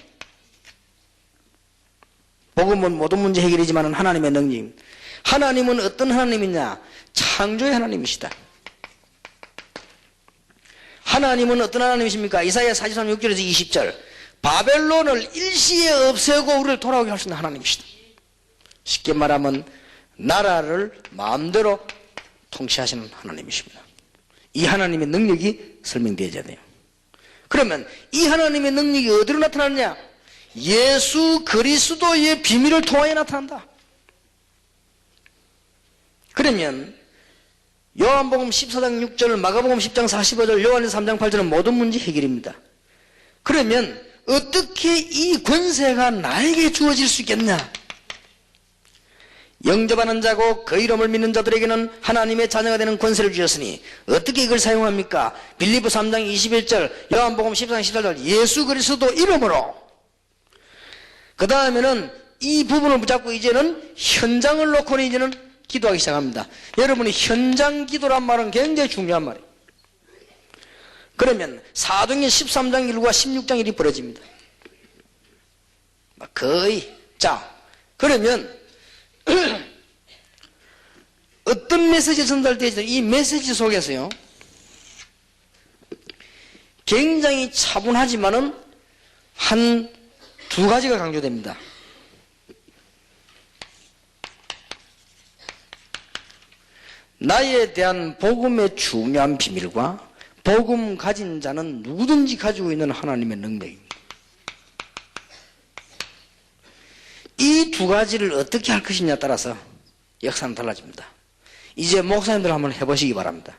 복음은 모든 문제 해결이지만 하나님의 능력입니다. 하나님은 어떤 하나님이냐? 창조의 하나님이시다. 하나님은 어떤 하나님이십니까? 이사야 43, 6절에서 20절. 바벨론을 일시에 없애고 우리를 돌아오게 할 수 있는 하나님이시다. 쉽게 말하면 나라를 마음대로 통치하시는 하나님이십니다. 이 하나님의 능력이 설명되어야 돼요. 그러면 이 하나님의 능력이 어디로 나타나느냐? 예수 그리스도의 비밀을 통하여 나타난다. 그러면 요한복음 14장 6절, 마가복음 10장 45절, 요한일서 3장 8절은 모든 문제 해결입니다. 그러면 어떻게 이 권세가 나에게 주어질 수 있겠냐? 영접하는 자고 그 이름을 믿는 자들에게는 하나님의 자녀가 되는 권세를 주셨으니 어떻게 이걸 사용합니까? 빌립보 3장 21절, 요한복음 14장 14절, 예수 그리스도 이름으로. 그 다음에는 이 부분을 붙잡고 이제는 현장을 놓고는 이제는 기도하기 시작합니다. 여러분이 현장 기도란 말은 굉장히 중요한 말이에요. 그러면 사도행전 13장 1과 16장 1이 벌어집니다. 거의. 자, 그러면 어떤 메시지 전달되어있든 이 메시지 속에서요, 굉장히 차분하지만은 한 두 가지가 강조됩니다. 나에 대한 복음의 중요한 비밀과 복음 가진 자는 누구든지 가지고 있는 하나님의 능력입니다. 이 두 가지를 어떻게 할 것이냐에 따라서 역사는 달라집니다. 이제 목사님들 한번 해보시기 바랍니다.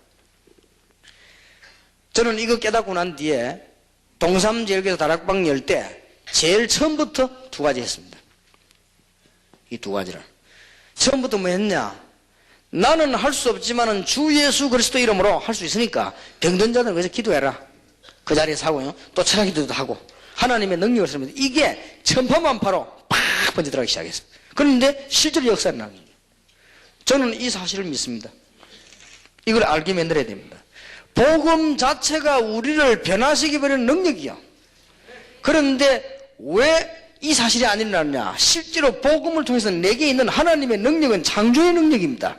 저는 이거 깨닫고 난 뒤에 동삼제일교에서 다락방 열 때 제일 처음부터 두 가지 했습니다. 이 두 가지를. 처음부터 뭐 했냐? 나는 할 수 없지만은 주 예수 그리스도 이름으로 할 수 있으니까 병든 자들 거기서 기도해라. 그 자리에서 하고요. 또 철학 기도도 하고 하나님의 능력을 쓰면 이게 천파만파로 팍 번져 들어가기 시작했어요. 그런데 실제로 역사는 나는 거예요. 저는 이 사실을 믿습니다. 이걸 알게 만들어야 됩니다. 복음 자체가 우리를 변화시켜버리는 능력이요. 그런데 왜 이 사실이 안 일어나느냐? 실제로 복음을 통해서 내게 있는 하나님의 능력은 창조의 능력입니다.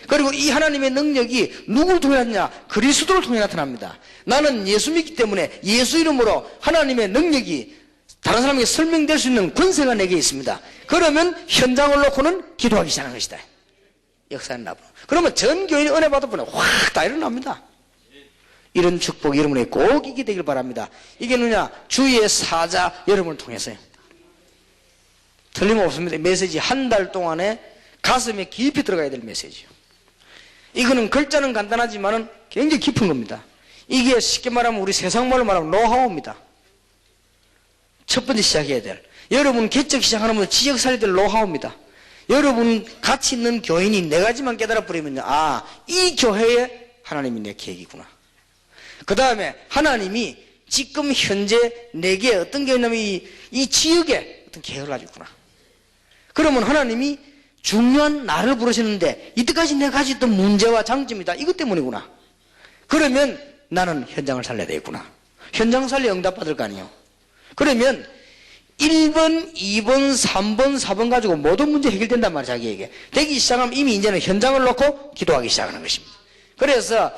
그리고 이 하나님의 능력이 누구를 통해 나타나냐? 그리스도를 통해 나타납니다. 나는 예수 믿기 때문에 예수 이름으로 하나님의 능력이 다른 사람에게 설명될 수 있는 권세가 내게 있습니다. 그러면 현장을 놓고는 기도하기 시작하는 것이다. 역사는 나쁘. 그러면 전 교인이 은혜 받을 분은 확 다 일어납니다. 이런 축복이 여러분에게 꼭 있게 되길 바랍니다. 이게 누냐? 주의 사자 여러분을 통해서요. 틀림없습니다. 메시지 한 달 동안에 가슴에 깊이 들어가야 될 메시지요. 이거는 글자는 간단하지만은 굉장히 깊은 겁니다. 이게 쉽게 말하면 우리 세상말로 말하면 노하우입니다. 첫 번째 시작해야 될. 여러분 개척 시작하는 분은 지역 살려야 될 노하우입니다. 여러분 같이 있는 교인이 네 가지만 깨달아 버리면요. 아, 이 교회에 하나님이 내 계획이구나. 그 다음에 하나님이 지금 현재 내게 어떤 게 있냐면 이 지역에 어떤 계획을 가지고 있구나. 그러면 하나님이 중요한 나를 부르시는데 이때까지 내가 가지고 있던 문제와 장점이다. 이것 때문이구나. 그러면 나는 현장을 살려야 되겠구나. 현장 살려 응답받을 거 아니에요. 그러면 1번, 2번, 3번, 4번 가지고 모든 문제 해결된단 말이에요. 자기에게. 되기 시작하면 이미 이제는 현장을 놓고 기도하기 시작하는 것입니다. 그래서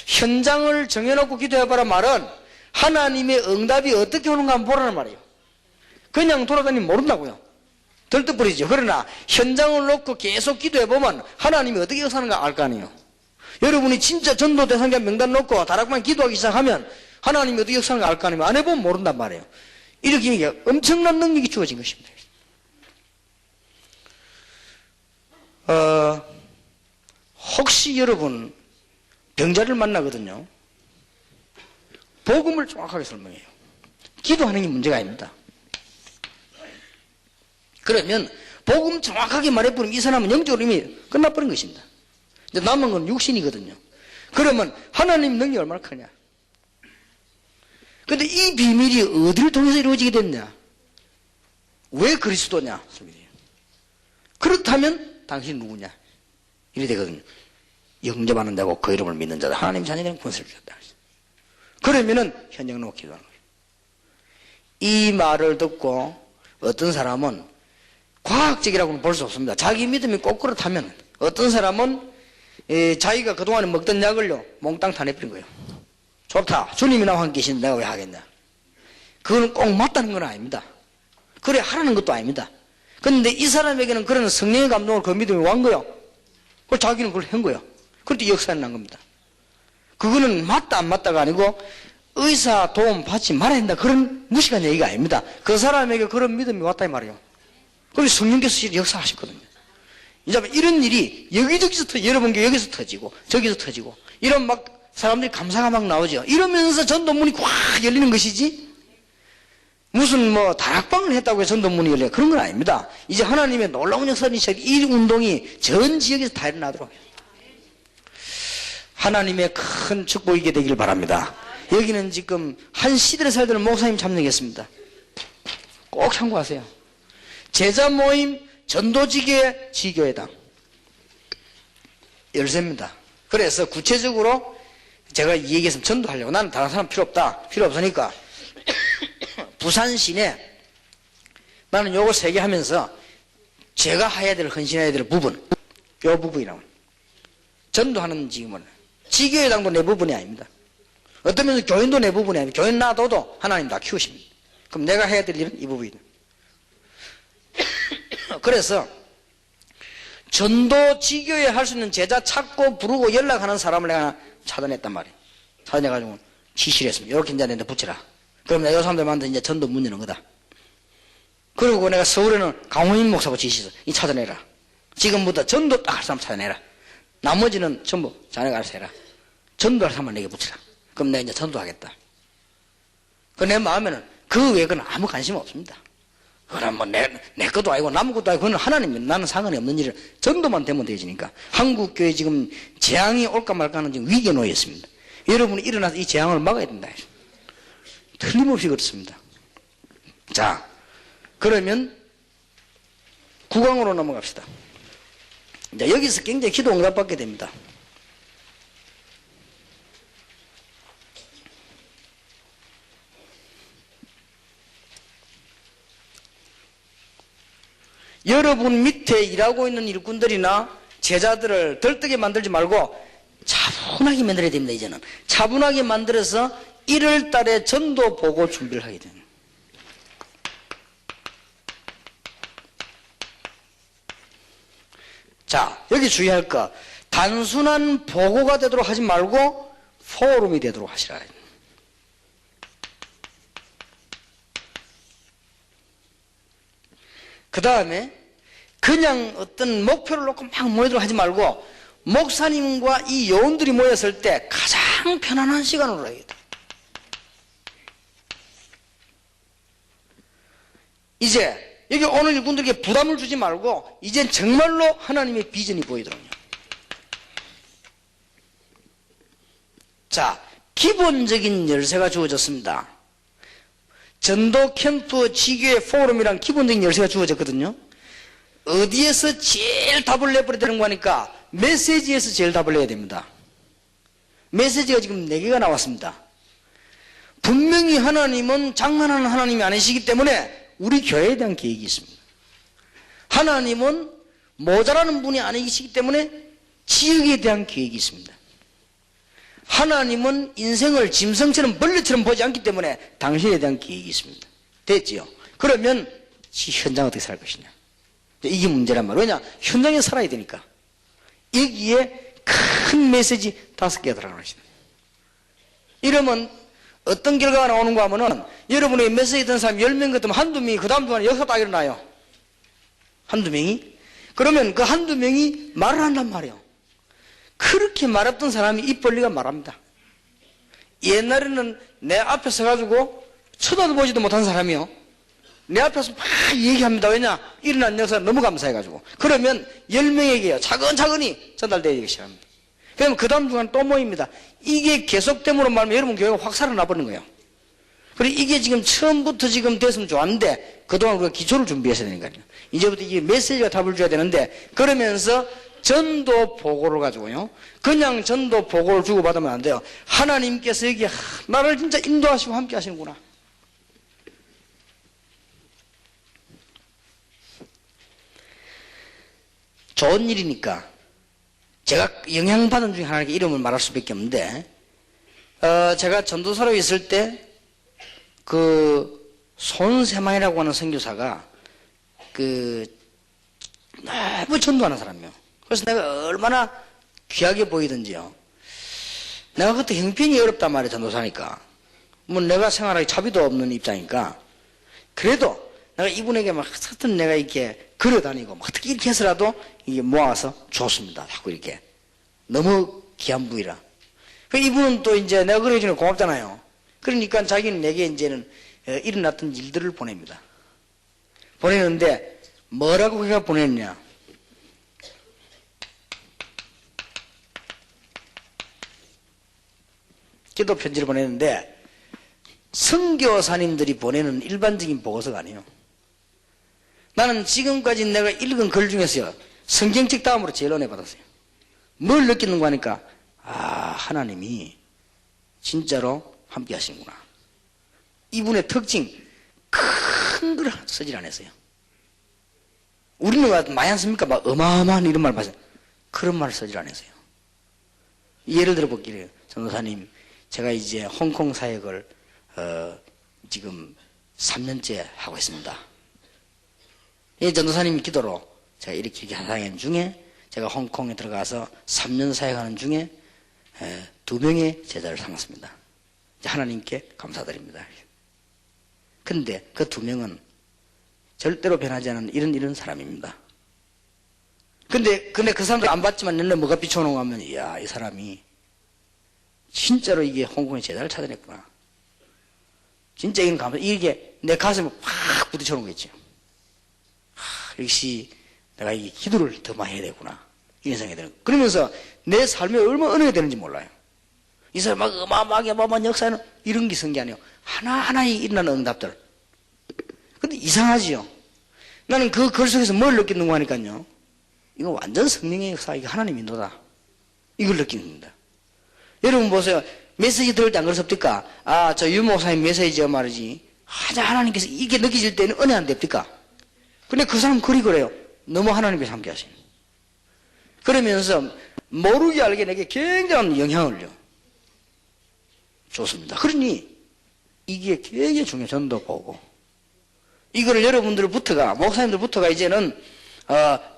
현장을 정해놓고 기도해봐라 말은 하나님의 응답이 어떻게 오는가 한번 보라는 말이에요. 그냥 돌아다니면 모른다고요. 들떠버리죠. 그러나 현장을 놓고 계속 기도해보면 하나님이 어떻게 역사하는가 알 거 아니에요. 여러분이 진짜 전도 대상자 명단 놓고 다락방 기도하기 시작하면 하나님이 어떻게 역사하는가 알 거 아니에요. 안 해보면 모른단 말이에요. 이렇게 엄청난 능력이 주어진 것입니다. 혹시 여러분 병자를 만나거든요. 복음을 정확하게 설명해요. 기도하는 게 문제가 아닙니다. 그러면 복음 정확하게 말해버리면 이 사람은 영적으로 이미 끝나버린 것입니다. 이제 남은 건 육신이거든요. 그러면 하나님 능력이 얼마나 크냐. 근데 이 비밀이 어디를 통해서 이루어지게 됐냐? 왜 그리스도냐? 그렇다면 당신이 누구냐? 이래 되거든요. 영접하는 자고 그 이름을 믿는 자다. 하나님 자녀들은 권세를 주셨다. 그러면은 현장으로 기도하는 거예요. 이 말을 듣고 어떤 사람은 과학적이라고는 볼 수 없습니다. 자기 믿음이 꼭 그렇다면 어떤 사람은 자기가 그동안에 먹던 약을요 몽땅 다 내버린 거예요. 좋다. 주님이 나와 함께 계시는데 내가 왜 하겠냐. 그거는 꼭 맞다는 건 아닙니다. 그래 하라는 것도 아닙니다. 그런데 이 사람에게는 그런 성령의 감동을 그 믿음이 왔 거예요. 그걸 자기는 그걸 한 거예요. 그런데 역사는 난 겁니다. 그거는 맞다 안 맞다가 아니고 의사 도움 받지 말아야 한다 그런 무식한 얘기가 아닙니다. 그 사람에게 그런 믿음이 왔다 이 말이에요. 그리고 성령께서 역사하셨거든요. 이제 이런 일이 여기저기서 여러분 여기서 터지고 저기서 터지고 이런 막 사람들이 감사가 막 나오죠. 이러면서 전도문이 꽉 열리는 것이지 무슨 뭐 다락방을 했다고 해서 전도문이 열려요. 그런 건 아닙니다. 이제 하나님의 놀라운 역사는 이 운동이 전 지역에서 다 일어나도록 해요. 하나님의 큰 축복이게 되길 바랍니다. 여기는 지금 한 시대를 살던 목사님 참여했습니다. 꼭 참고하세요. 제자 모임 전도지교회 지교회당 열세입니다. 그래서 구체적으로 제가 이 얘기했으면 전도하려고 나는 다른 사람 필요 없다. 필요 없으니까 부산 시내 나는 요거 세 개 하면서 제가 해야 될 헌신해야 될 부분 요 부분이라고 전도하는 지금은 지교회당도 내 부분이 아닙니다. 어떤 면에서 교인도 내 부분이 아닙니다. 교인 놔둬도 하나님 다 키우십니다. 그럼 내가 해야 될 일은 이 부분이다. 그래서 전도 지교회 할 수 있는 제자 찾고 부르고 연락하는 사람을 내가 찾아냈단 말이에요. 찾아내가지고 지시를 했습니다. 이렇게 이제 내한테 붙여라. 그럼 내가 이 사람들한테 이제 전도 문 여는 거다. 그리고 내가 서울에는 강호인 목사하고 지시해서 이 찾아내라. 지금부터 전도 딱 할 사람 찾아내라. 나머지는 전부 자네가 알아서 해라. 전도할 사람만 내게 붙여라. 그럼 내가 이제 전도하겠다. 내 마음에는 그 외에 는 아무 관심 없습니다. 그럼 뭐 내 것도 아니고 남 것도 아니고 그건 하나님이 나는 상관이 없는 일을 전도만 되면 되지니까. 한국교회 지금 재앙이 올까 말까 하는 지금 위기에 놓여 있습니다. 여러분이 일어나서 이 재앙을 막아야 된다. 틀림없이 그렇습니다. 자, 그러면 9강으로 넘어갑시다. 이제 여기서 굉장히 기도 응답받게 됩니다. 여러분 밑에 일하고 있는 일꾼들이나 제자들을 들뜨게 만들지 말고 차분하게 만들어야 됩니다. 이제는 차분하게 만들어서 1월 달에 전도 보고 준비를 하게 됩니다. 자, 여기 주의할 거 단순한 보고가 되도록 하지 말고 포럼이 되도록 하시라. 그 다음에 그냥 어떤 목표를 놓고 막 모이도록 하지 말고 목사님과 이 요원들이 모였을 때 가장 편안한 시간으로 해야 돼. 이제 여기 오늘 일꾼들에게 부담을 주지 말고 이젠 정말로 하나님의 비전이 보이도록요. 자, 기본적인 열쇠가 주어졌습니다. 전도 캠프 지교회 포럼이란 기본적인 열쇠가 주어졌거든요. 어디에서 제일 답을 내버려야 되는 거니까 메시지에서 제일 답을 내야 됩니다. 메시지가 지금 4개가 나왔습니다. 분명히 하나님은 장난하는 하나님이 아니시기 때문에 우리 교회에 대한 계획이 있습니다. 하나님은 모자라는 분이 아니시기 때문에 지역에 대한 계획이 있습니다. 하나님은 인생을 짐승처럼 벌레처럼 보지 않기 때문에 당신에 대한 계획이 있습니다. 됐지요? 그러면 현장 어떻게 살 것이냐? 이게 문제란 말이에요. 왜냐? 현장에 살아야 되니까. 여기에 큰 메시지 5개가 들어가는 것이다. 이러면 어떤 결과가 나오는가 하면은 여러분의 메시지 듣는 사람 10명 같으면 한두 명이 그 다음 동안에 역사 딱 일어나요. 한두 명이. 그러면 그 한두 명이 말을 한단 말이에요. 그렇게 말했던 사람이 입 벌리가 말합니다. 옛날에는 내 앞에 서가지고 쳐다도 보지도 못한 사람이요, 내 앞에서 막 얘기합니다. 왜냐? 일어난 역사가 너무 감사해가지고. 그러면 10명에게요 차근차근히 전달되기 시작합니다. 그러면 그 다음 주간 또 모입니다. 이게 계속됨으로 말하면 여러분 교회가 확 살아나버리는 거예요. 그리고 이게 지금 처음부터 지금 됐으면 좋았는데 그동안 우리가 기초를 준비했어야 되는 거예요. 이제부터 이게 메시지가 답을 줘야 되는데, 그러면서 전도 보고를 가지고요, 그냥 전도 보고를 주고받으면 안 돼요. 하나님께서 여기 나를 진짜 인도하시고 함께 하시는구나. 좋은 일이니까 제가 영향받은 중에 하나의 이름을 말할 수밖에 없는데, 제가 전도사로 있을 때 그 손세만이라고 하는 선교사가 너무 전도하는 사람이에요. 그래서 내가 얼마나 귀하게 보이든지요, 내가 그때 형편이 어렵단 말이에요. 전도사니까 뭐 내가 생활하기 차비도 없는 입장이니까, 그래도 내가 이분에게 막 하여튼 내가 이렇게 걸어다니고 막 어떻게 이렇게 해서라도 이게 모아서 줬습니다. 자꾸 이렇게. 너무 귀한 부위라. 이분은 또 이제 내가 그래주면 고맙잖아요. 그러니까 자기는 내게 이제는 일어났던 일들을 보냅니다. 보내는데 뭐라고 그가 보냈냐? 기도 편지를 보냈는데, 선교사님들이 보내는 일반적인 보고서가 아니에요. 나는 지금까지 내가 읽은 글 중에서요, 성경책 다음으로 제일 은혜 받았어요. 뭘 느끼는가 하니까, 하나님이 진짜로 함께 하시는구나. 이분의 특징, 큰 걸 쓰질 않았어요. 우리는 많이 안 씁니까? 막 어마어마한 이런 말 봤어요. 그런 말을 쓰질 않았어요. 예를 들어 볼게요. 전도사님, 제가 이제 홍콩 사역을 지금 3년째 하고 있습니다. 이 전도사님 기도로 제가 이렇게 사역하는 중에, 제가 홍콩에 들어가서 3년 사역하는 중에 2명의 제자를 삼았습니다. 하나님께 감사드립니다. 근데 그 2명은 절대로 변하지 않은 이런 사람입니다. 근데 그 사람들 안 봤지만 옛날에 뭐가 비춰놓은 하면, 이야, 이 사람이 진짜로 이게 홍콩의 제자를 찾아냈구나. 진짜 이건 감사, 이게 내 가슴에 팍 부딪혀놓은 거 있죠. 역시 내가 이 기도를 더 많이 해야 되구나, 이런 생각이 드는 거예요. 그러면서 내 삶에 얼마나 은혜가 되는지 몰라요. 이 사람 막 어마어마한 역사는 이런 게 있은 게 아니에요. 하나하나 일어나는 응답들. 근데 이상하지요. 나는 그 글 속에서 뭘 느끼는가 하니까요, 이거 완전 성령의 역사, 이게 하나님 인도다, 이걸 느끼는 겁니다. 여러분 보세요. 메시지 들을 때 안 그렇습니까? 저 유목사님 메시지가 말이지, 하나님께서 이게 느껴질 때는 은혜 안 됩니까? 근데 그 사람 글이 그래요. 너무 하나님께서 함께 하시는. 그러면서 모르게 알게 내게 굉장한 영향을 줘. 좋습니다. 그러니 이게 굉장히 중요해요. 전도 보고. 이거를 여러분들부터가, 목사님들부터가 이제는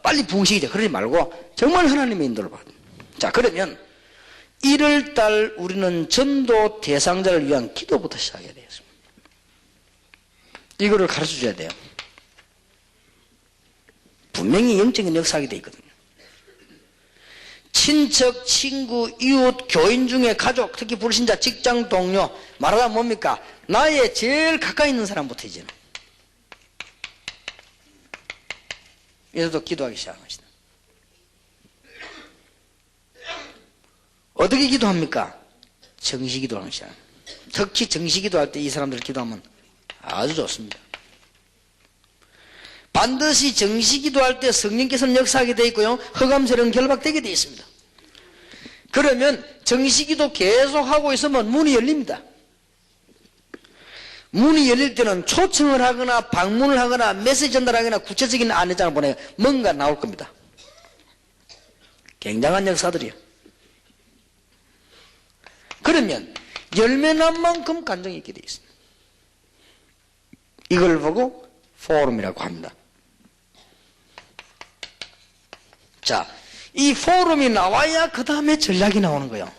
빨리 부으시죠. 그러지 말고 정말 하나님의 인도를 받아요. 자, 그러면 1월달 우리는 전도 대상자를 위한 기도부터 시작해야 되겠습니다. 이거를 가르쳐줘야 돼요. 분명히 영적인 역사하게 되어 있거든요. 친척, 친구, 이웃, 교인 중에 가족, 특히 불신자, 직장 동료, 말하다 뭡니까? 나의 제일 가까이 있는 사람부터 이제는. 이래도 기도하기 시작한 것이다. 어떻게 기도합니까? 정시 기도하는 시작. 특히 정시 기도할 때 이 사람들 기도하면 아주 좋습니다. 반드시 정시 기도할 때 성령께서는 역사하게 되어 있고요, 허감세는 결박되게 되어 있습니다. 그러면 정시 기도 계속 하고 있으면 문이 열립니다. 문이 열릴 때는 초청을 하거나 방문을 하거나 메시지 전달하거나 구체적인 안내장을 보내요. 뭔가 나올 겁니다. 굉장한 역사들이요. 그러면 열매 난 만큼 간정이 있게 되어 있습니다. 이걸 보고 포럼이라고 합니다. 자, 이 포럼이 나와야 그 다음에 전략이 나오는 거예요.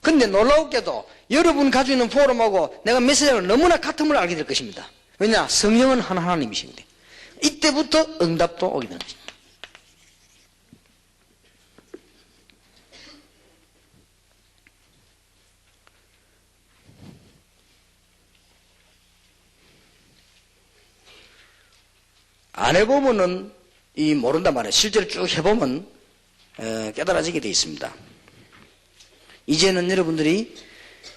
근데 놀라웠게도 여러분 가지고 있는 포럼하고 내가 메시지를 너무나 같음을 알게 될 것입니다. 왜냐? 성령은 한 하나님이십니다. 이때부터 응답도 오게 되는 거죠. 안 해보면은 모른단 말이에요. 실제로 쭉 해보면 깨달아지게 되어 있습니다. 이제는 여러분들이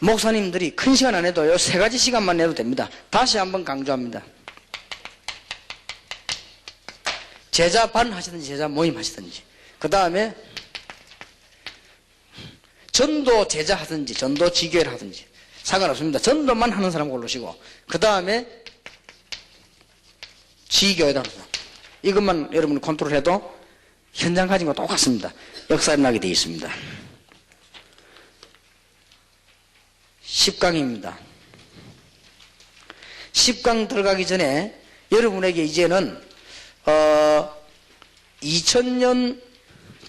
목사님들이 큰 시간 안 해도 요 3가지 시간만 내도 됩니다. 다시 한번 강조합니다. 제자 반 하시든지 제자 모임 하시든지, 그 다음에 전도 제자 하든지 전도 지교회를 하든지 상관없습니다. 전도만 하는 사람 고르시고, 그 다음에 지교회다. 이것만 여러분이 컨트롤해도 현장 가진 거 똑같습니다. 역사 일어나게 되어 있습니다. 10강입니다. 10강 들어가기 전에 여러분에게 이제는 2000년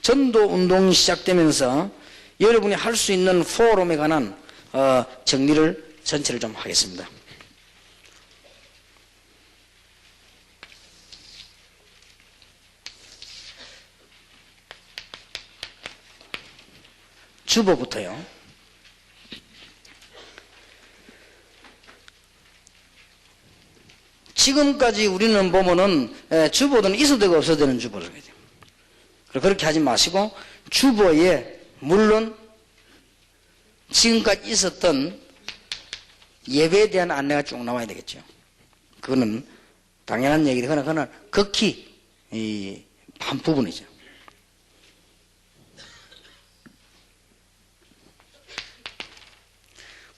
전도 운동이 시작되면서 여러분이 할 수 있는 포럼에 관한 정리를 전체를 좀 하겠습니다. 주보부터요. 지금까지 우리는 보면은 주보는 있어도 되고 없어도 되는 주보를 해야 돼요. 그렇게 하지 마시고 주보에 물론 지금까지 있었던 예배에 대한 안내가 쭉 나와야 되겠죠. 그거는 당연한 얘기で그러나 극히 한 부분이죠.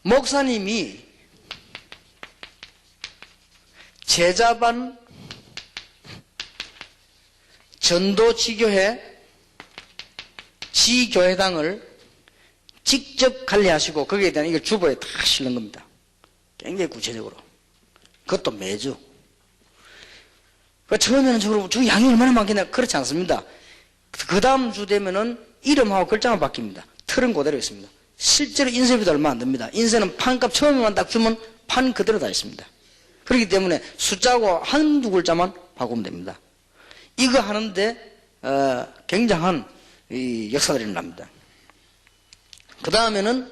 목사님이 제자반, 전도지교회, 지교회당을 직접 관리하시고 거기에 대한 이걸 주보에 다 실는 겁니다. 굉장히 구체적으로. 그것도 매주. 처음에는 저 양이 얼마나 많겠나? 그렇지 않습니다. 그 다음 주 되면은 이름하고 글자만 바뀝니다. 틀은 그대로 있습니다. 실제로 인쇄비도 얼마 안 듭니다. 인쇄는 판값 처음에만 딱 주면 판 그대로 다 있습니다. 그렇기 때문에 숫자하고 한두 글자만 바꾸면 됩니다. 이거 하는데 굉장한 역사가 일어납니다. 그 다음에는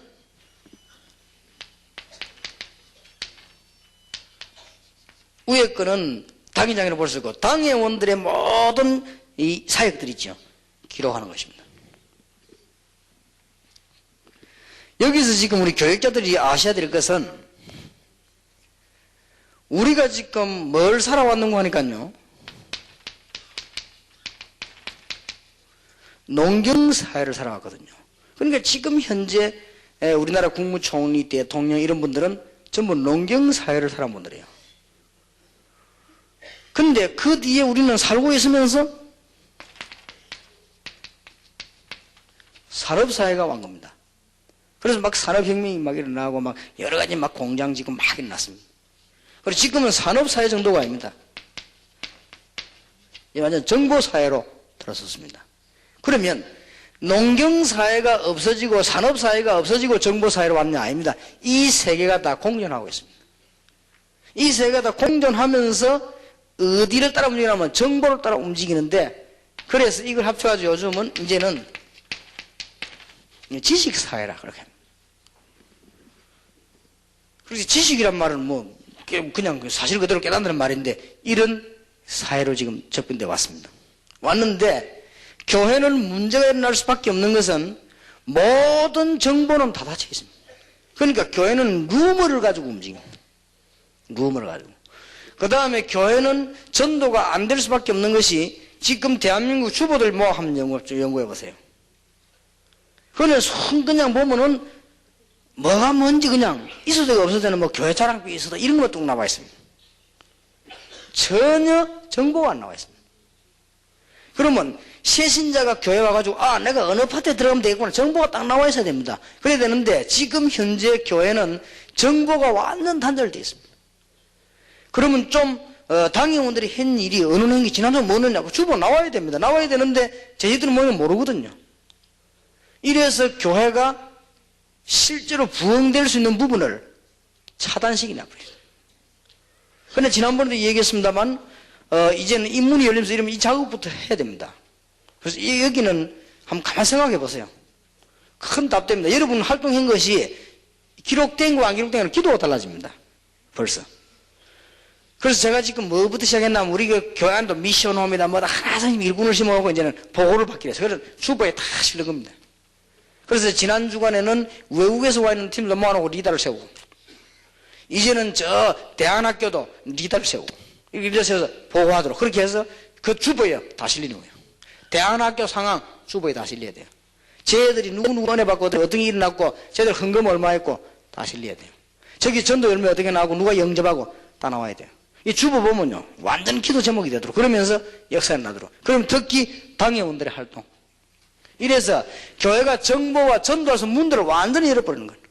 위에 거는 당회장이라고 볼 수 있고 당회원들의 모든 이 사역들이 있죠. 기록하는 것입니다. 여기서 지금 우리 교육자들이 아셔야 될 것은 우리가 지금 뭘 살아왔는가 하니까요. 농경사회를 살아왔거든요. 그러니까 지금 현재 우리나라 국무총리, 대통령 이런 분들은 전부 농경사회를 살아온 분들이에요. 근데 그 뒤에 우리는 살고 있으면서 산업사회가 온 겁니다. 그래서 막 산업혁명이 막 일어나고 막 여러 가지 막 공장 짓고 막 일어났습니다. 그리고 지금은 산업사회 정도가 아닙니다. 완전 정보사회로 들어섰습니다. 그러면 농경사회가 없어지고 산업사회가 없어지고 정보사회로 왔냐? 아닙니다. 이 세 개가 다 공존하고 있습니다. 이 세 개가 다 공존하면서 어디를 따라 움직이냐면 정보를 따라 움직이는데, 그래서 이걸 합쳐가지고 요즘은 이제는 지식사회라 그렇게 합니다. 그래서 지식이란 말은 뭐 그냥 사실 그대로 깨닫는 말인데 이런 사회로 지금 접근돼 왔습니다. 왔는데 교회는 문제가 일어날 수밖에 없는 것은 모든 정보는 다 닫혀 있습니다. 그러니까 교회는 루머를 가지고 움직입니다. 루머를 가지고. 그 다음에 교회는 전도가 안 될 수밖에 없는 것이 지금 대한민국 주보들 뭐 한번 연구해 보세요. 그냥 보면은 뭐가 뭔지 그냥 있어도 되고 없어도 되는 뭐 교회 자랑비 있어도 이런 것도 나와 있습니다. 전혀 정보가 안 나와 있습니다. 그러면 새신자가 교회 와가지고 내가 어느 파트에 들어가면 되겠구나 정보가 딱 나와 있어야 됩니다. 그래야 되는데 지금 현재 교회는 정보가 완전 단절되어 있습니다. 그러면 좀 당회원들이 한 일이 어느 행위 지난주 뭐 넣냐고 주보 나와야 됩니다. 나와야 되는데 저희들은 뭐면 모르거든요. 이래서 교회가 실제로 부흥될 수 있는 부분을 차단시키나 버려요. 근데 지난번에도 얘기했습니다만, 이제는 이 문이 열리면서 이러면 이 작업부터 해야 됩니다. 그래서 여기는 한번 가만 생각해 보세요. 큰 답답입니다. 여러분 활동한 것이 기록된 거와 안 기록된 거는 기도가 달라집니다. 벌써. 그래서 제가 지금 뭐부터 시작했냐면 우리 그 교회 안도 미션홈이다 뭐다 하나씩 일꾼을 심어놓고 이제는 보고를 받기로 해서 그래서 주보에 다 실는 겁니다. 그래서 지난 주간에는 외국에서 와 있는 팀들 모아놓고 리더를 세우고 이제는 저 대안학교도 리더를 세우고 이렇게 세워서 보고하도록 그렇게 해서 그 주보에 다 실리는 거예요. 대안학교 상황 주보에 다 실려야 돼요. 쟤들이 누구 은혜 받고 어떤 일이 났고 쟤들 헌금 얼마 했고 다 실려야 돼요. 저기 전도 열매 어떻게 나오고 누가 영접하고 다 나와야 돼요. 이 주보 보면요 완전 기도 제목이 되도록 그러면서 역사에 나도록 그럼 특히 당회원들의 활동 이래서 교회가 정보와 전도해서 문들을 완전히 열어버리는 거예요.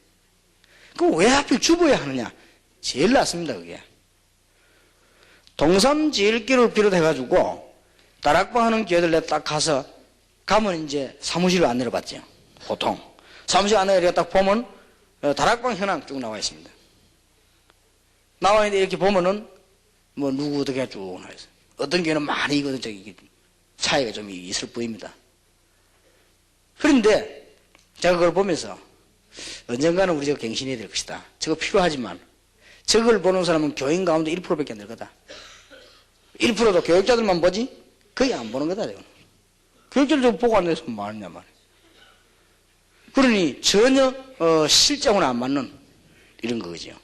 그럼 왜 하필 주보에 하느냐? 제일 낫습니다. 그게 동삼제일교를 비롯해가지고 다락방 하는 교회들 내가 딱 가면 이제 사무실을 안 내려봤죠. 보통 사무실 안에 내가 딱 보면 다락방 현황 쭉 나와 있습니다. 나와 있는데 이렇게 보면은 뭐 누구 어떻게 쭉 나와 있어요. 어떤 교회는 많이 이거든 저기 차이가 좀 있을 뿐입니다. 그런데 제가 그걸 보면서 언젠가는 우리가 갱신해야 될 것이다. 저거 필요하지만 저걸 보는 사람은 교인 가운데 1%밖에 안 될 거다. 1%도 교육자들만 보지 거의 안 보는 거다. 저건. 교육자들 좀 보고 안 돼서 뭐 하느냐 말이야. 그러니 전혀 실제하고는 안 맞는 이런 거죠.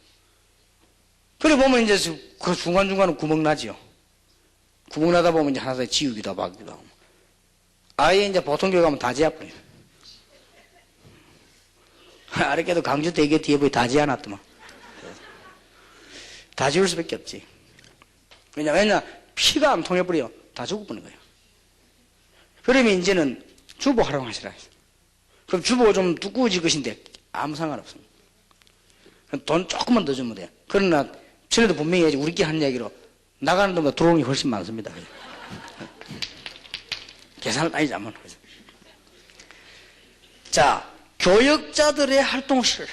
그래 보면 이제 그 중간중간은 구멍 나지요. 구멍 나다 보면 이제 하나씩 지우기도 하고 하기도 하고. 아예 이제 보통 교회 가면 다 지어버려요. 아랫게도 강주 대교 뒤에 보이 다 지어놨더만. 다 지울 수밖에 없지. 왜냐 피가 안 통해버려. 다 죽어버리는 거예요. 그러면 이제는 주보 활용하시라 했어요. 그럼 주보가 좀 두꺼워질 것인데 아무 상관없습니다. 돈 조금만 더 주면 돼요. 그러나 전에도 분명히 우리끼리 한 이야기로 나가는 돈보다 들어오는 게 훨씬 많습니다. 계산을 따지지 않으면. 자, 교역자들의 활동실.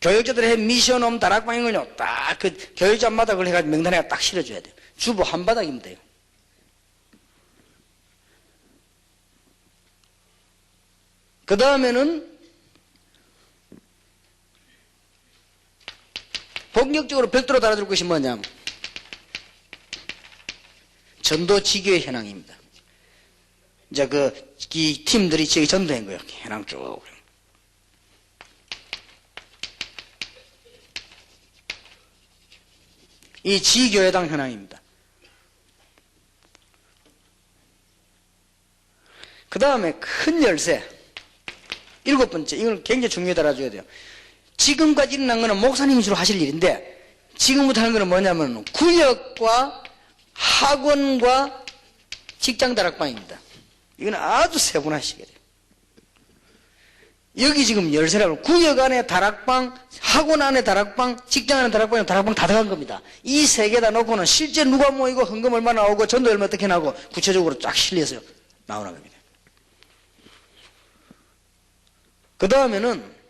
교역자들의 미션홈 다락방이군요. 딱 그 교역자마다 그걸 해가지고 명단에 딱 실어줘야 돼요. 주보 한 바닥이면 돼요. 그 다음에는 본격적으로 별도로 달아줄 것이 뭐냐면 전도 지교의 현황입니다. 이제 이 팀들이 저기 전도한 거예요. 현황 쭉. 이 지교회당 현황입니다. 그 다음에 큰 열쇠 7번째 이걸 굉장히 중요히 달아줘야 돼요. 지금까지 일어난 거는 목사님이 주로 하실 일인데 지금부터 하는 거는 뭐냐면 구역과 학원과 직장 다락방입니다. 이건 아주 세분화시켜야 돼요. 여기 지금 열쇠라고 구역 안에 다락방, 학원 안에 다락방, 직장 안에 다락방 다 들어간 겁니다. 이 세 개 다 놓고는 실제 누가 모이고 헌금 얼마 나오고 전도 얼마 어떻게 나오고 구체적으로 쫙 실려서 나오는 겁니다. 그 다음에는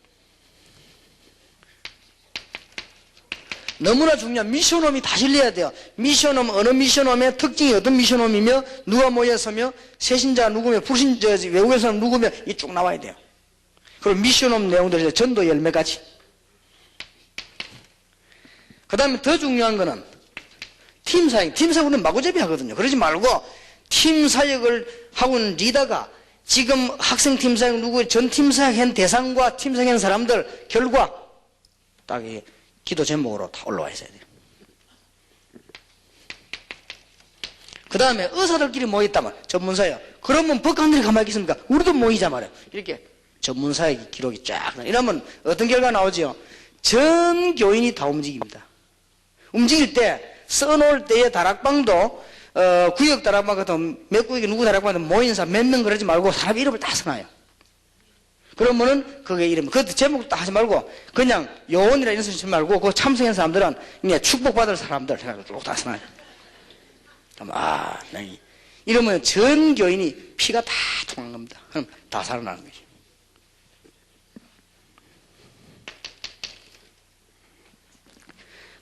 너무나 중요한 미션홈이 다 실려야 돼요. 미션홈, 어느 미션홈의 특징이 어떤 미션홈이며 누가 모였으며 세신자 누구며 외국에서 사람 누구며 이 쭉 나와야 돼요. 그리고 미션홈 내용들 전도 열매까지. 그 다음에 더 중요한 거는 팀사역. 팀사역은 마구잡이 하거든요. 그러지 말고 팀사역을 하고 있는 리더가 지금 학생 팀사역 누구 전 팀사역 한 대상과 팀사역 한 사람들 결과 딱 기도 제목으로 다 올라와 있어야 돼요. 그 다음에 의사들끼리 모였다면 전문사역. 그러면 법관들이 가만히 있습니까? 우리도 모이자 말이에요. 이렇게 전문사역 기록이 쫙 이러면 어떤 결과 나오죠? 전 교인이 다 움직입니다. 움직일 때 써놓을 때의 다락방도 구역 다락방 같은 몇 구역에 누구 다락방에 모인 사람 몇 명 그러지 말고 사람 이름을 다 써놔요. 그러면은 그게 이름 그 제목도 다 하지 말고 그냥 요원이라 이런 쓰지 말고 그 참석한 사람들은 그냥 축복받을 사람들 해가지고 쭉 다 써놔요. 이러면 전 교인이 피가 다 통한 겁니다. 그럼 다 살아나는 거죠.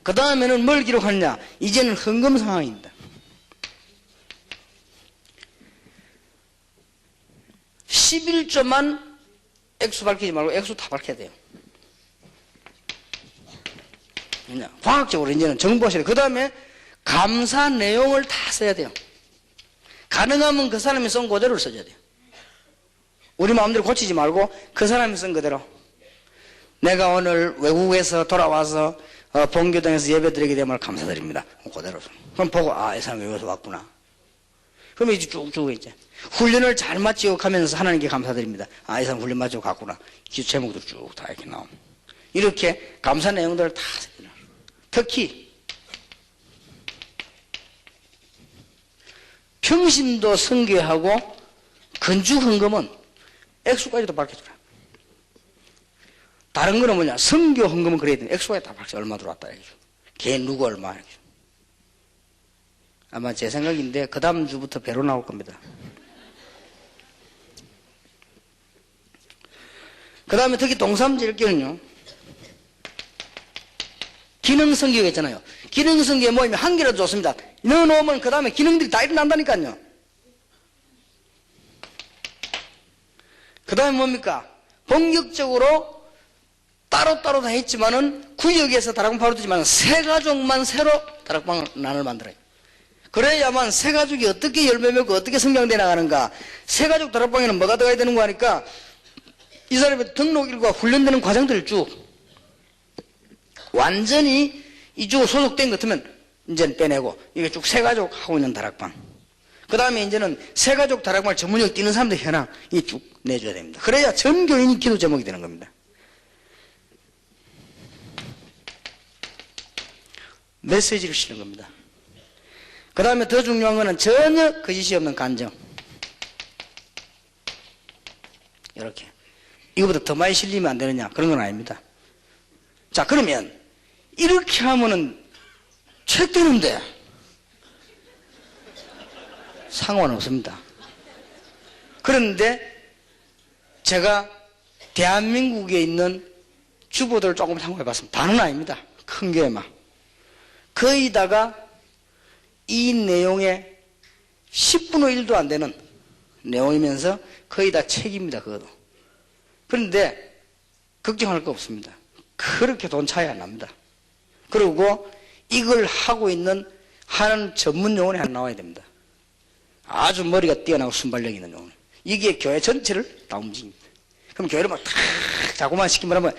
그 다음에는 뭘 기록하느냐? 이제는 헌금 상황입니다. 11조만 액수 밝히지 말고 액수 다 밝혀야 돼요. 과학적으로 이제는 정보하셔야 돼요. 그 다음에 감사 내용을 다 써야 돼요. 가능하면 그 사람이 쓴 그대로를 써줘야 돼요. 우리 마음대로 고치지 말고 그 사람이 쓴 그대로. 내가 오늘 외국에서 돌아와서 본교동에서 예배드리게 되면 감사드립니다. 그대로. 그럼 보고 이 사람이 외국에서 왔구나. 그러면 이제 쭉쭉 이제 훈련을 잘 마치고 가면서 하나님께 감사드립니다. 이 사람 훈련 마치고 갔구나. 기도 제목도 쭉 다 이렇게 나옵니다. 이렇게 감사 내용들을 다 써요. 특히 평신도 선교하고 건축 헌금은 액수까지도 밝혀주라. 다른 거는 뭐냐? 선교 헌금은 그래야 돼. 액수까지 다 밝혀. 얼마 들어왔다. 걔 누구 얼마. 아마 제 생각인데 그 다음 주부터 배로 나올 겁니다. 그 다음에 특히 동삼제일교는요. 기능선교가 있잖아요. 기능선교에 모이면 한 개라도 좋습니다. 넣어놓으면 그 다음에 기능들이 다 일어난다니까요. 그 다음에 뭡니까? 본격적으로 따로따로 다 했지만은 구역에서 다락방 바로 두지만 세 가족만 새로 다락방을 만들어요. 그래야만 세 가족이 어떻게 열매 맺고 어떻게 성장돼 나가는가. 세 가족 다락방에는 뭐가 들어가야 되는 거 하니까 이 사람의 등록일과 훈련되는 과정들을 쭉 완전히 이쪽 소속된 것 같으면 이제는 빼내고 이게 쭉 세 가족 하고 있는 다락방. 그 다음에 이제는 세 가족 다락방을 전문역 뛰는 사람들 현황 이 쭉 내줘야 됩니다. 그래야 전 교인이 기도 제목이 되는 겁니다. 메시지를 실는 겁니다. 그 다음에 더 중요한 거는 전혀 거짓이 없는 간정. 이렇게. 이거보다 더 많이 실리면 안 되느냐? 그런 건 아닙니다. 자, 그러면 이렇게 하면은 책 되는데 상관없습니다. 그런데 제가 대한민국에 있는 주부들을 조금 참고해 봤습니다. 다는 아닙니다. 큰 교회만. 거의다가 이 내용의 10분의 1도 안 되는 내용이면서 거의 다 책입니다. 그것도. 그런데 걱정할 거 없습니다. 그렇게 돈 차이 안 납니다. 그리고 이걸 하고 있는 하는 전문 용어이 하나 나와야 됩니다. 아주 머리가 뛰어나고 순발력 있는 용어. 이게 교회 전체를 다 움직입니다. 그럼 교회를 막 탁 자꾸만 시키면 하면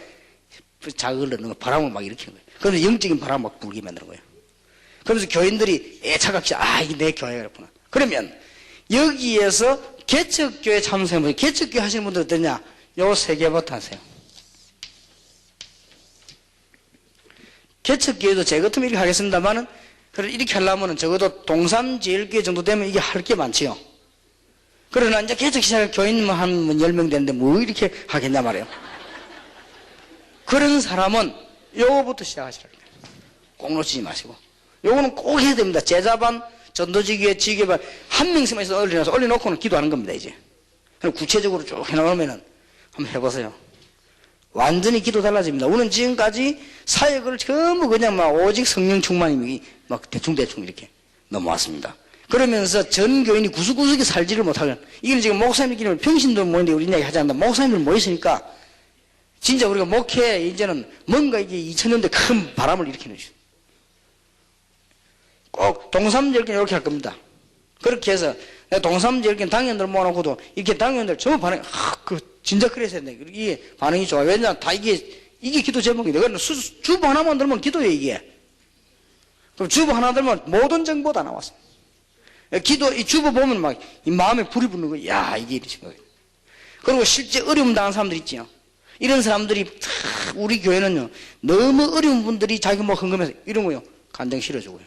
자극을 넣는 거, 바람을 막 일으키는 거예요. 그러면서 영적인 바람을 막 불게 만드는 거예요. 그러면서 교인들이 애착각시 이게 내 교회가 그렇구나. 그러면 여기에서 개척교회 참석해보세요. 개척교회 하시는 분들 어떠냐? 요 세 개부터 하세요. 개척교회도 제 같으면 이렇게 하겠습니다만은 이렇게 하려면 적어도 동삼제일교회 정도 되면 이게 할 게 많지요. 그러나 이제 개척 시작 교인만 한 10명 되는데 뭐 이렇게 하겠냐 말이에요. 그런 사람은 요거부터 시작하시라고. 꼭 놓치지 마시고. 요거는 꼭 해야 됩니다. 제자반, 전도지교회, 지교반 한 명씩만 있어 올려놓고는 기도하는 겁니다, 이제. 그럼 구체적으로 쭉 해놓으면은 한번 해보세요. 완전히 기도 달라집니다. 우리는 지금까지 사역을 전부 그냥 막 오직 성령 충만이 막 대충대충 이렇게 넘어왔습니다. 그러면서 전 교인이 구석구석에 살지를 못하면, 이건 지금 목사님끼리 평신도 모이는데 우리 이야기 하지 않는다. 목사님들 모였으니까 진짜 우리가 목회 이제는 뭔가 이게 2000년대 큰 바람을 일으키는 거죠. 꼭 동삼제일교회 이렇게 할 겁니다. 그렇게 해서 내가 동삼제일교회 당연들 모아놓고도 이렇게 당연들 전부 반응, 진짜 그래서 했네. 이게 반응이 좋아요. 왜냐면 다 이게 기도 제목인데. 그러면 주보 하나만 들면 기도예요, 이게. 그럼 주보 하나 들면 모든 정보 다 나왔어. 기도, 이 주보 보면 막, 이 마음에 불이 붙는 거예요. 야, 이게 이런 생각이에요. 그리고 실제 어려움 당한 사람들 있지요. 이런 사람들이, 우리 교회는요, 너무 어려운 분들이 자기 뭐 헌금해서 이런 거요, 간증 실어주고요.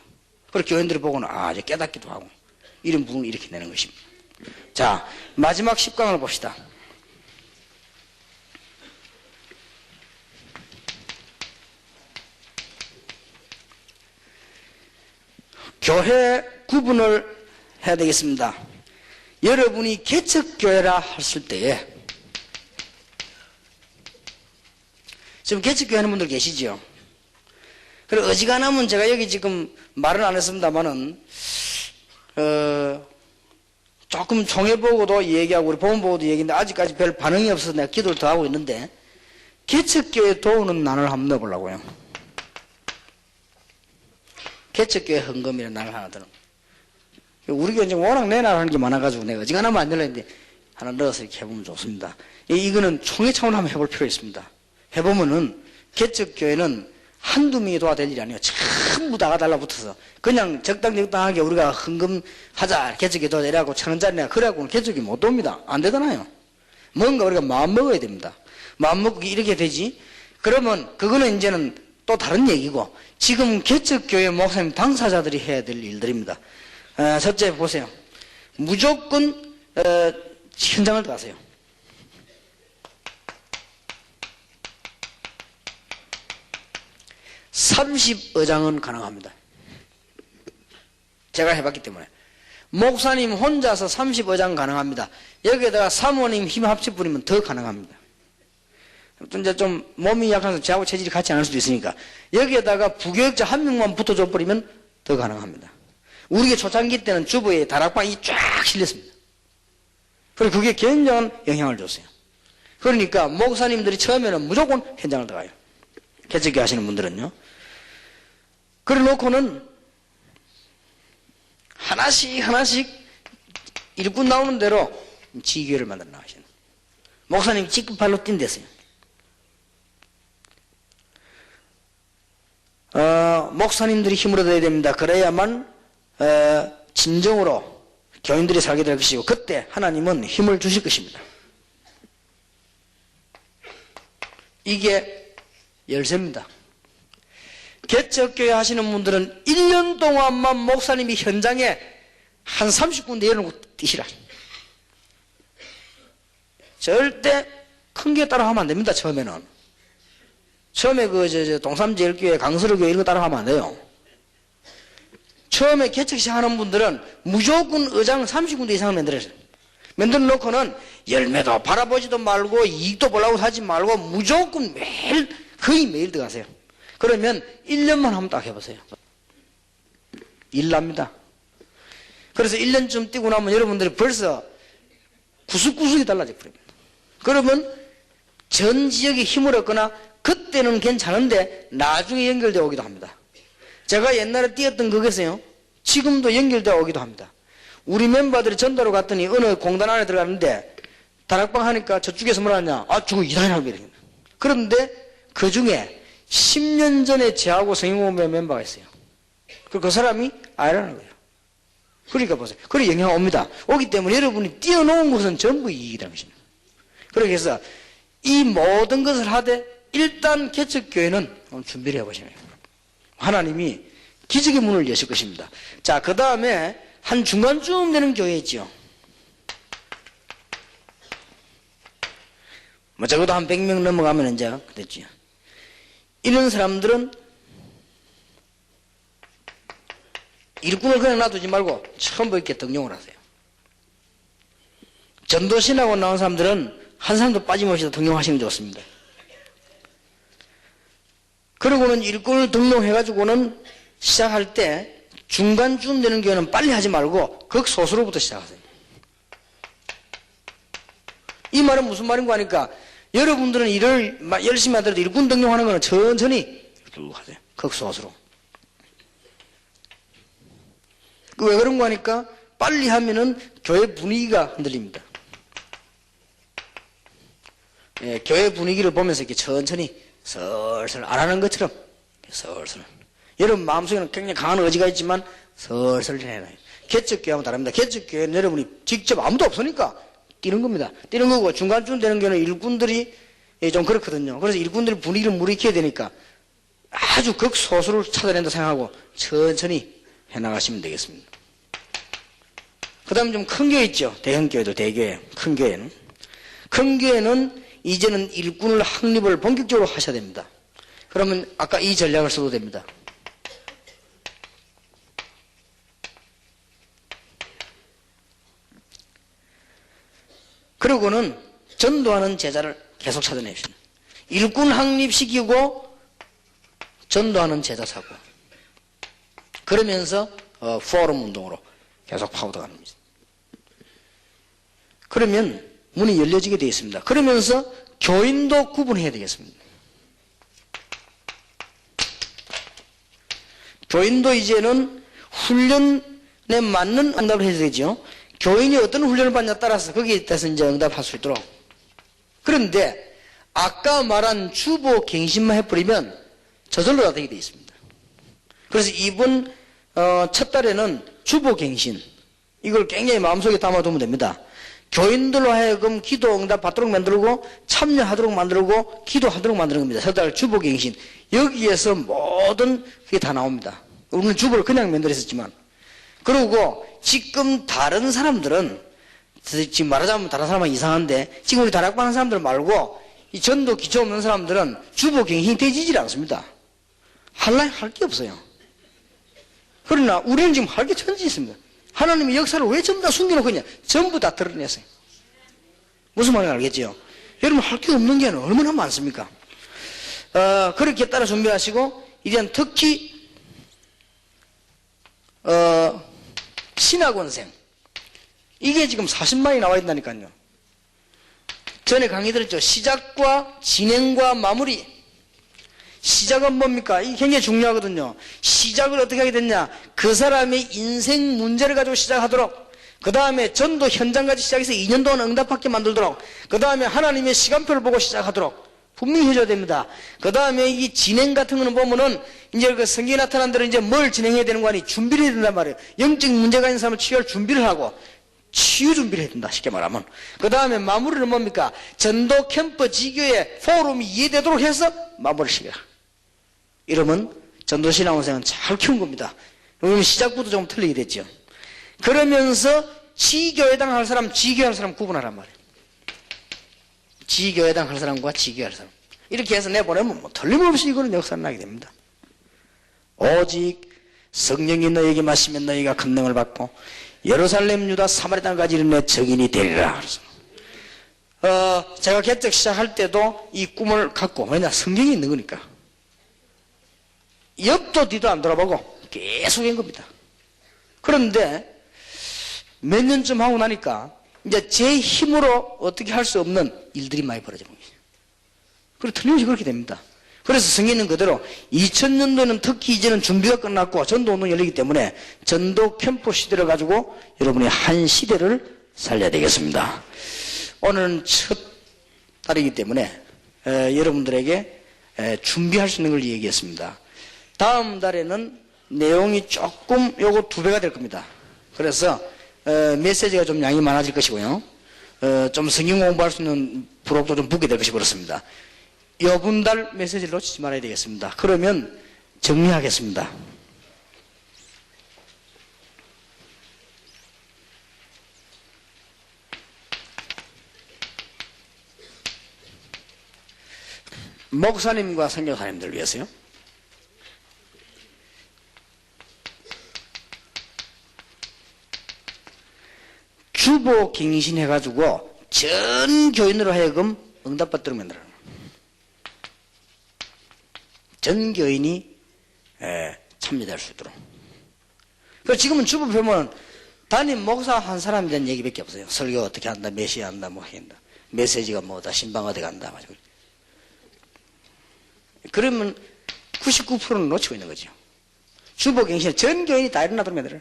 그리고 교인들이 보고는, 이제 깨닫기도 하고, 이런 부분을 이렇게 내는 것입니다. 자, 마지막 10강을 봅시다. 교회 구분을 해야 되겠습니다. 여러분이 개척교회라 했을 때에, 지금 개척교회 하는 분들 계시죠? 그리고 어지간하면 제가 여기 지금 말은 안 했습니다만은, 조금 총회보고도 얘기하고 우리 보험보고도 얘기했는데 아직까지 별 반응이 없어서 내가 기도를 더 하고 있는데, 개척교회 도우는 난을 한번 넣어보려고요. 개척교회 헌금이라는 난을 하나 들어. 우리 교회 지금 워낙 내놔라는 게 많아가지고 내가 어지간하면 안 열렸는데 하나 넣어서 이렇게 해보면 좋습니다. 이거는 총회 차원으로 한번 해볼 필요가 있습니다. 해보면은 개척교회는 한두 명이 도와될 일이 아니에요. 전부 다가 달라붙어서 그냥 적당하게 우리가 헌금하자, 개척에 도와자 이래갖고 1,000원짜리 내가 그래갖고는 개척이 못 돕니다. 안 되잖아요. 뭔가 우리가 마음 먹어야 됩니다. 마음 먹고 이렇게 되지. 그러면 그거는 이제는 또 다른 얘기고, 지금 개척교회 목사님 당사자들이 해야 될 일들입니다. 첫째 보세요. 무조건 현장을 가세요. (30의장은) 가능합니다. 제가 해봤기 때문에. 목사님 혼자서 30의장 가능합니다. 여기에다가 사모님 힘 합쳐버리면 더 가능합니다. 이제 좀 몸이 약해서 저하고 체질이 같지 않을 수도 있으니까 여기에다가 부교육자 한 명만 붙어줘 버리면 더 가능합니다. 우리가 초창기 때는 주부의 다락방이 쫙 실렸습니다. 그리고 그게 굉장한 영향을 줬어요. 그러니까 목사님들이 처음에는 무조건 현장을 들어가요. 개척교 하시는 분들은요. 그래 놓고는 하나씩 일꾼 나오는 대로 지교회를 만들어 나가시는. 목사님 직급발로 뛴댔어요. 목사님들이 힘을 얻어야 됩니다. 그래야만 진정으로 교인들이 살게 될 것이고, 그때 하나님은 힘을 주실 것입니다. 이게 열쇠입니다. 개척교회 하시는 분들은 1년 동안만 목사님이 현장에 한 30군데 열어놓고 뛰시라. 절대 큰 교회 따라가면 안 됩니다. 처음에는. 처음에 동삼제일교회, 강서로교회 이런 거 따라가면 안 돼요. 처음에 개척 시작하는 분들은 무조건 의장 30군데 이상을 만들어 놓고는 열매도 바라보지도 말고 이익도 보려고 하지 말고 무조건 거의 매일 들어가세요. 그러면 1년만 한번 딱 해보세요. 일 납니다. 그래서 1년쯤 뛰고 나면 여러분들이 벌써 구석구석이 달라져 버립니다. 그러면 전 지역에 힘을 얻거나 그때는 괜찮은데 나중에 연결되어 오기도 합니다. 제가 옛날에 뛰었던 그것에요, 지금도 연결되어 오기도 합니다. 우리 멤버들이 전도로 갔더니 어느 공단 안에 들어갔는데 다락방 하니까 저쪽에서 뭐라 하냐, 저거 이단이라고 그래요. 그런데 그 중에 10년 전에 저하고 성인공회 멤버가 있어요. 그 사람이 아이라는 거예요. 그러니까 보세요. 그래 영향 옵니다. 오기 때문에 여러분이 뛰어놓은 것은 전부 이익이라는 것입니다. 그래서 이 모든 것을 하되 일단 개척교회는 준비를 해보시면 하나님이 기적의 문을 여실 것입니다. 자, 그 다음에 한 중간쯤 되는 교회 있죠. 뭐 적어도 한 100명 넘어가면 이제 됐죠. 이런 사람들은 일꾼을 그냥 놔두지 말고 처음부터 이렇게 등용을 하세요. 전도신하고 나온 사람들은 한 사람도 빠짐없이 등용하시는 게 좋습니다. 그리고는 일꾼을 등용해가지고는 시작할 때 중간쯤 되는 교회는 빨리 하지 말고 극소수로부터 시작하세요. 이 말은 무슨 말인가 하니까 여러분들은 일을 열심히 하더라도 일꾼 등용하는 거는 천천히 쭉 하세요. 극소수로. 왜 그런가 하니까 빨리 하면은 교회 분위기가 흔들립니다. 예, 교회 분위기를 보면서 이렇게 천천히 슬슬 안 하는 것처럼 슬슬. 여러분 마음속에는 굉장히 강한 의지가 있지만 슬슬 해놔요. 개척교회하고 다릅니다. 개척교회는 여러분이 직접 아무도 없으니까 뛰는 겁니다. 뛰는 거고 중간쯤 되는 경우는 일꾼들이 좀 그렇거든요. 그래서 일꾼들이 분위기를 무리켜야 되니까 아주 극소수를 찾아낸다 생각하고 천천히 해나가시면 되겠습니다. 그 다음에 좀 큰 교회 있죠. 대형교회도 대교회. 큰 교회는. 큰 교회는 이제는 일꾼을 확립을 본격적으로 하셔야 됩니다. 그러면 아까 이 전략을 써도 됩니다. 그리고는 전도하는 제자를 계속 찾아내십시오. 일꾼 확립시키고 전도하는 제자 사고. 그러면서 포럼 운동으로 계속 파고들어가는 겁니다. 그러면 문이 열려지게 되어 있습니다. 그러면서 교인도 구분해야 되겠습니다. 교인도 이제는 훈련에 맞는 응답을 해야 되죠. 교인이 어떤 훈련을 받냐에 따라서 거기에 따라서 이제 응답할 수 있도록. 그런데 아까 말한 주보 갱신만 해버리면 저절로 다 되게 되어 있습니다. 그래서 이번 첫 달에는 주보 갱신, 이걸 굉장히 마음속에 담아두면 됩니다. 교인들로 하여금 기도 응답 받도록 만들고 참여하도록 만들고 기도하도록 만드는 겁니다. 첫 달 주보 갱신. 여기에서 모든 그게 다 나옵니다. 우리는 주보를 그냥 만들었었지만. 그리고 지금 다른 사람들은, 지금 말하자면 다른 사람은 이상한데, 지금 우리 다락방 하는 사람들 말고 이 전도 기초 없는 사람들은 주보 갱신이 되지질 않습니다. 할 게 없어요. 그러나 우리는 지금 할 게 천지 있습니다. 하나님의 역사를 왜 전부 다 숨겨놓고 있냐? 전부 다 드러냈어요. 무슨 말인지 알겠죠? 여러분 할 게 없는 게 얼마나 많습니까? 그렇게 따라 준비하시고, 이제는 특히 신학원생, 이게 지금 40만이 나와 있다니까요. 전에 강의 들었죠. 시작과 진행과 마무리. 시작은 뭡니까? 이게 굉장히 중요하거든요. 시작을 어떻게 하게 됐냐? 그 사람의 인생 문제를 가지고 시작하도록, 그 다음에 전도 현장까지 시작해서 2년 동안 응답받게 만들도록, 그 다음에 하나님의 시간표를 보고 시작하도록 분명히 해줘야 됩니다. 그 다음에 이 진행 같은 거는 보면은 이제 그 성경에 나타난 대로 이제 뭘 진행해야 되는 거 아니? 준비를 해야 된단 말이에요. 영적 문제가 있는 사람을 치유할 준비를 하고, 치유 준비를 해야 된다, 쉽게 말하면. 그 다음에 마무리는 뭡니까? 전도 캠프 지교의 포럼이 이해되도록 해서 마무리를 시켜라. 이러면 전도신앙원생은 잘 키운 겁니다. 그러면 시작부터 좀 틀리게 됐죠. 그러면서 지교회당 할 사람, 지교회 할 사람 구분하란 말이에요. 지교회당 할 사람과 지교회 할 사람. 이렇게 해서 내보내면 뭐 틀림없이 이거는 역사가 나게 됩니다. 오직 성령이 너에게 마시면 너희가 큰 능을 받고 예루살렘 유다 사마리아 땅까지 이르는 내 증인이 되리라. 그래서 제가 개척 시작할 때도 이 꿈을 갖고, 왜냐 성경이 있는 거니까 옆도 뒤도 안 돌아보고 계속 한 겁니다. 그런데 몇 년쯤 하고 나니까 이제 제 힘으로 어떻게 할 수 없는 일들이 많이 벌어져 봅니다. 그리고 틀림없이 그렇게 됩니다. 그래서 성경은 그대로 2000년도는 특히 이제는 준비가 끝났고 전도운동이 열리기 때문에 전도 캠프 시대를 가지고 여러분이 한 시대를 살려야 되겠습니다. 오늘은 첫 달이기 때문에 여러분들에게 준비할 수 있는 걸 얘기했습니다. 다음 달에는 내용이 조금 요거 2배가 될 겁니다. 그래서 메시지가 좀 양이 많아질 것이고요. 좀 성경 공부할 수 있는 부록도 좀 붙게 될 것이 그렇습니다. 이번 달 메시지를 놓치지 말아야 되겠습니다. 그러면 정리하겠습니다. 목사님과 선교사님들 위해서요. 주보 갱신해가지고 전 교인으로 하여금 응답받도록 만들어요. 전 교인이 참여될 수 있도록. 그래서 지금은 주보 보면 담임 목사 한 사람에 대한 얘기밖에 없어요. 설교 어떻게 한다, 메시아 한다, 뭐 한다, 메시지가 뭐다, 신방 어디 간다. 그러면 99%는 놓치고 있는 거죠. 주보 갱신은 전 교인이 다 일어나도록 만들어요.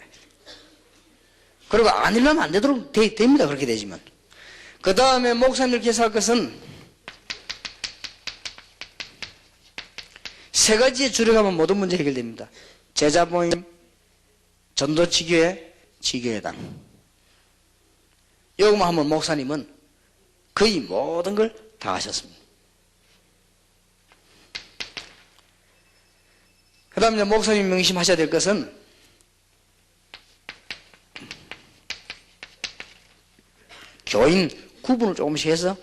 그리고 안 일어나면 안 되도록 됩니다. 그렇게 되지만. 그 다음에 목사님께서 할 것은 세 가지에 줄여가면 모든 문제 해결됩니다. 제자 모임, 전도 지교회, 지교회당. 이것만 하면 목사님은 거의 모든 걸 다 하셨습니다. 그 다음에 목사님 명심하셔야 될 것은 교인 구분을 조금씩 해서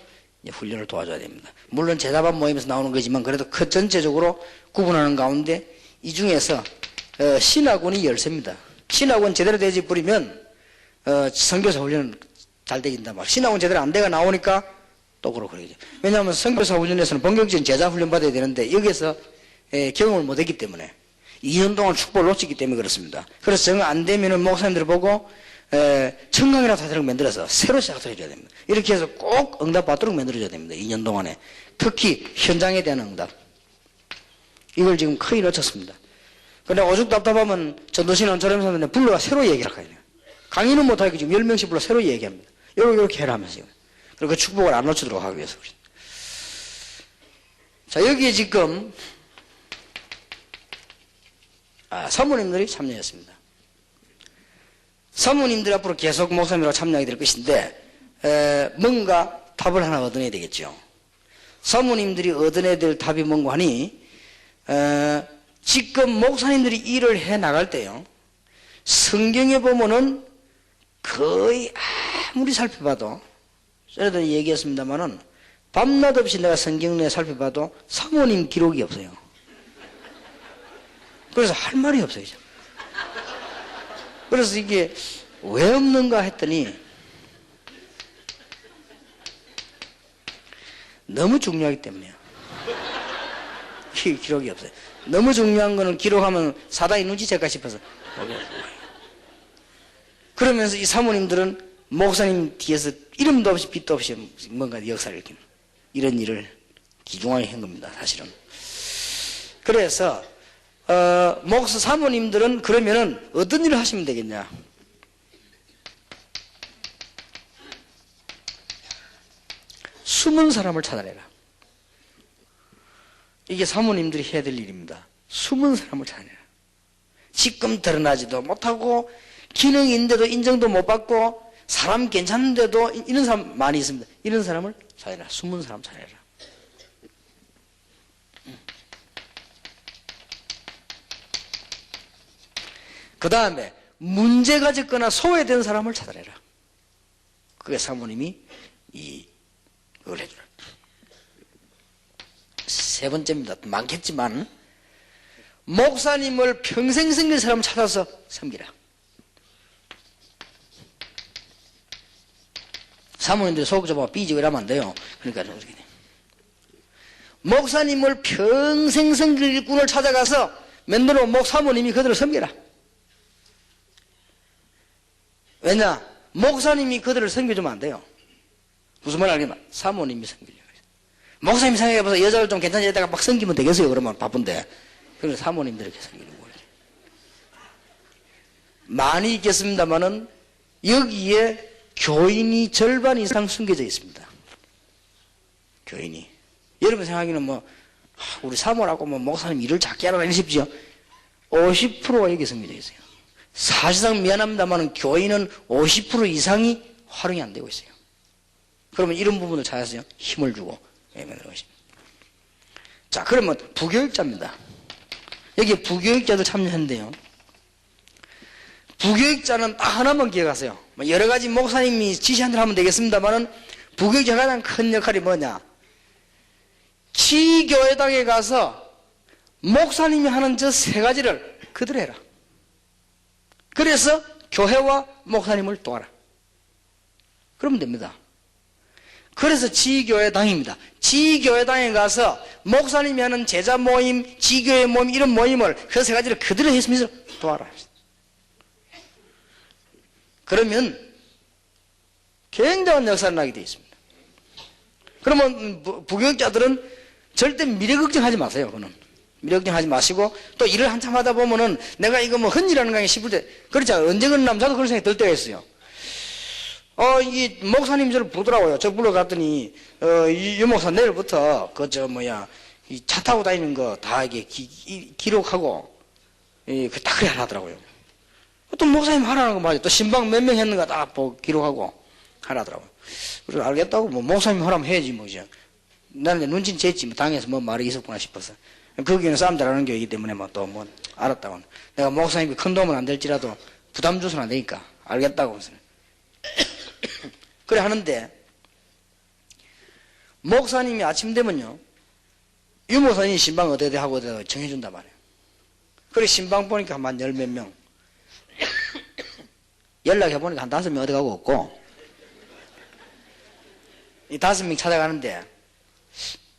훈련을 도와줘야 됩니다. 물론 제자반 모임에서 나오는 거지만 그래도 그 전체적으로 구분하는 가운데 이 중에서 신학원이 열쇠입니다. 신학원 제대로 되지 버리면 선교사 훈련은 잘 되긴단 말이에요. 신학원 제대로 안 돼가 나오니까 또 그러죠. 왜냐하면 선교사 훈련에서는 본격적인 제자 훈련 받아야 되는데 여기에서 경험을 못했기 때문에 2년 동안 축복을 놓쳤기 때문에 그렇습니다. 그래서 정 안 되면은 목사님들 보고 청강이라도 하도록 만들어서 새로 시작하도록 해줘야 됩니다. 이렇게 해서 꼭 응답 받도록 만들어줘야 됩니다. 2년 동안에. 특히 현장에 대한 응답. 이걸 지금 크게 놓쳤습니다. 근데 오죽 답답하면 전도신은 저런 사람들은 불러가 새로 얘기를 하거든요. 강의는 못하고 지금 10명씩 불러 새로 얘기합니다. 요렇게 해라 하면서요. 그리고 그 축복을 안 놓치도록 하기 위해서. 자, 여기에 지금, 사모님들이 참여했습니다. 사모님들이 앞으로 계속 목사님으로 참여하게 될 것인데, 뭔가 답을 하나 얻어내야 되겠죠. 사모님들이 얻어내야 될 답이 뭔가 하니, 지금 목사님들이 일을 해 나갈 때요, 성경에 보면은 거의 아무리 살펴봐도, 전에도 얘기했습니다만은, 밤낮 없이 내가 성경 내에 살펴봐도 사모님 기록이 없어요. 그래서 할 말이 없어요. 그래서 이게 왜 없는가 했더니, 너무 중요하기 때문이에요. 기록이 없어요. 너무 중요한 거는 기록하면 사단이 눈치챌까 싶어서. 그러면서 이 사모님들은 목사님 뒤에서 이름도 없이 빛도 없이 뭔가 역사를 일으키는 이런 일을 기중하게 한 겁니다. 사실은. 그래서 목사 사모님들은 그러면은 어떤 일을 하시면 되겠냐? 숨은 사람을 찾아내라. 이게 사모님들이 해야 될 일입니다. 숨은 사람을 찾아내라. 지금 드러나지도 못하고 기능이 있는데도 인정도 못 받고 사람 괜찮은데도 이런 사람 많이 있습니다. 이런 사람을 찾아내라. 숨은 사람 찾아내라. 그 다음에 문제가 적거나 소외된 사람을 찾아내라. 그게 사모님이 그걸 해주라. 세 번째입니다. 많겠지만 목사님을 평생 섬길 사람을 찾아서 섬기라. 사모님들이 속 좁아 삐지고 이러면 안 돼요. 그러니까 그렇게 돼. 목사님을 평생 섬길 꾼을 찾아가서 만들어 사모님이 그들을 섬기라. 왜냐? 목사님이 그들을 섬겨주면 안 돼요. 무슨 말 알겠나? 사모님이 섬기려고. 목사님이 생각해봐서 여자를 좀 괜찮은 여자가 막 섬기면 되겠어요. 그러면 바쁜데. 그래서 사모님들이 이렇게 섬기는 거예요. 많이 있겠습니다만은 여기에 교인이 절반 이상 숨겨져 있습니다. 교인이. 여러분 생각하기는 우리 사모라고 목사님 일을 작게 하라 이러십시오. 50%가 여기 숨겨져 있어요. 사실상 미안합니다만 교인은 50% 이상이 활용이 안 되고 있어요. 그러면 이런 부분을 찾아서 힘을 주고 만드는 것입니다. 자, 그러면 부교육자입니다. 여기 부교육자도 참여했는데요. 부교육자는 딱 하나만 기억하세요. 여러 가지 목사님이 지시한 대로 하면 되겠습니다만은 부교육자가 가장 큰 역할이 뭐냐? 지교회당에 가서 목사님이 하는 저 세 가지를 그대로 해라. 그래서 교회와 목사님을 도와라. 그러면 됩니다. 그래서 지교회당입니다. 지교회당에 가서 목사님이 하는 제자 모임, 지교회 모임, 이런 모임을 그 세 가지를 그대로 했으면서 도와라. 그러면 굉장한 역사를 나게 되어 있습니다. 그러면 부교육자들은 절대 미래 걱정하지 마세요. 그거는 미래 걱정하지 마시고 또 일을 한참 하다 보면은 내가 이거 헛일하는 거 싶을 때 그렇지 않아요. 언젠가는 남자도 그런 생각이 들 때가 있어요. 이 목사님 저를 부르더라고요. 저 불러갔더니 이 목사 내일부터 이 차 타고 다니는 거 다 이게 기록하고 다 그래 하더라고요. 또 목사님 하라는 거 맞아요. 또 신방 몇 명 했는가 다 기록하고 하라더라고요. 그래서 알겠다고 목사님 하라면 해야지 뭐죠. 나는 눈치는 챘지 당에서 말이 있었구나 싶어서. 거기는 사람들 아는 교회이기 때문에 알았다고. 내가 목사님이 큰 도움은 안 될지라도 부담 줘서는 안 되니까 알겠다고. 그래 하는데 목사님이 아침 되면요 유 목사님 신방 어디에 하고 어디에 정해준단 말이에요. 그래 신방 보니까 한 열 몇 명 연락해보니까 한 5명 어디 가고 없고 이 5명 찾아가는데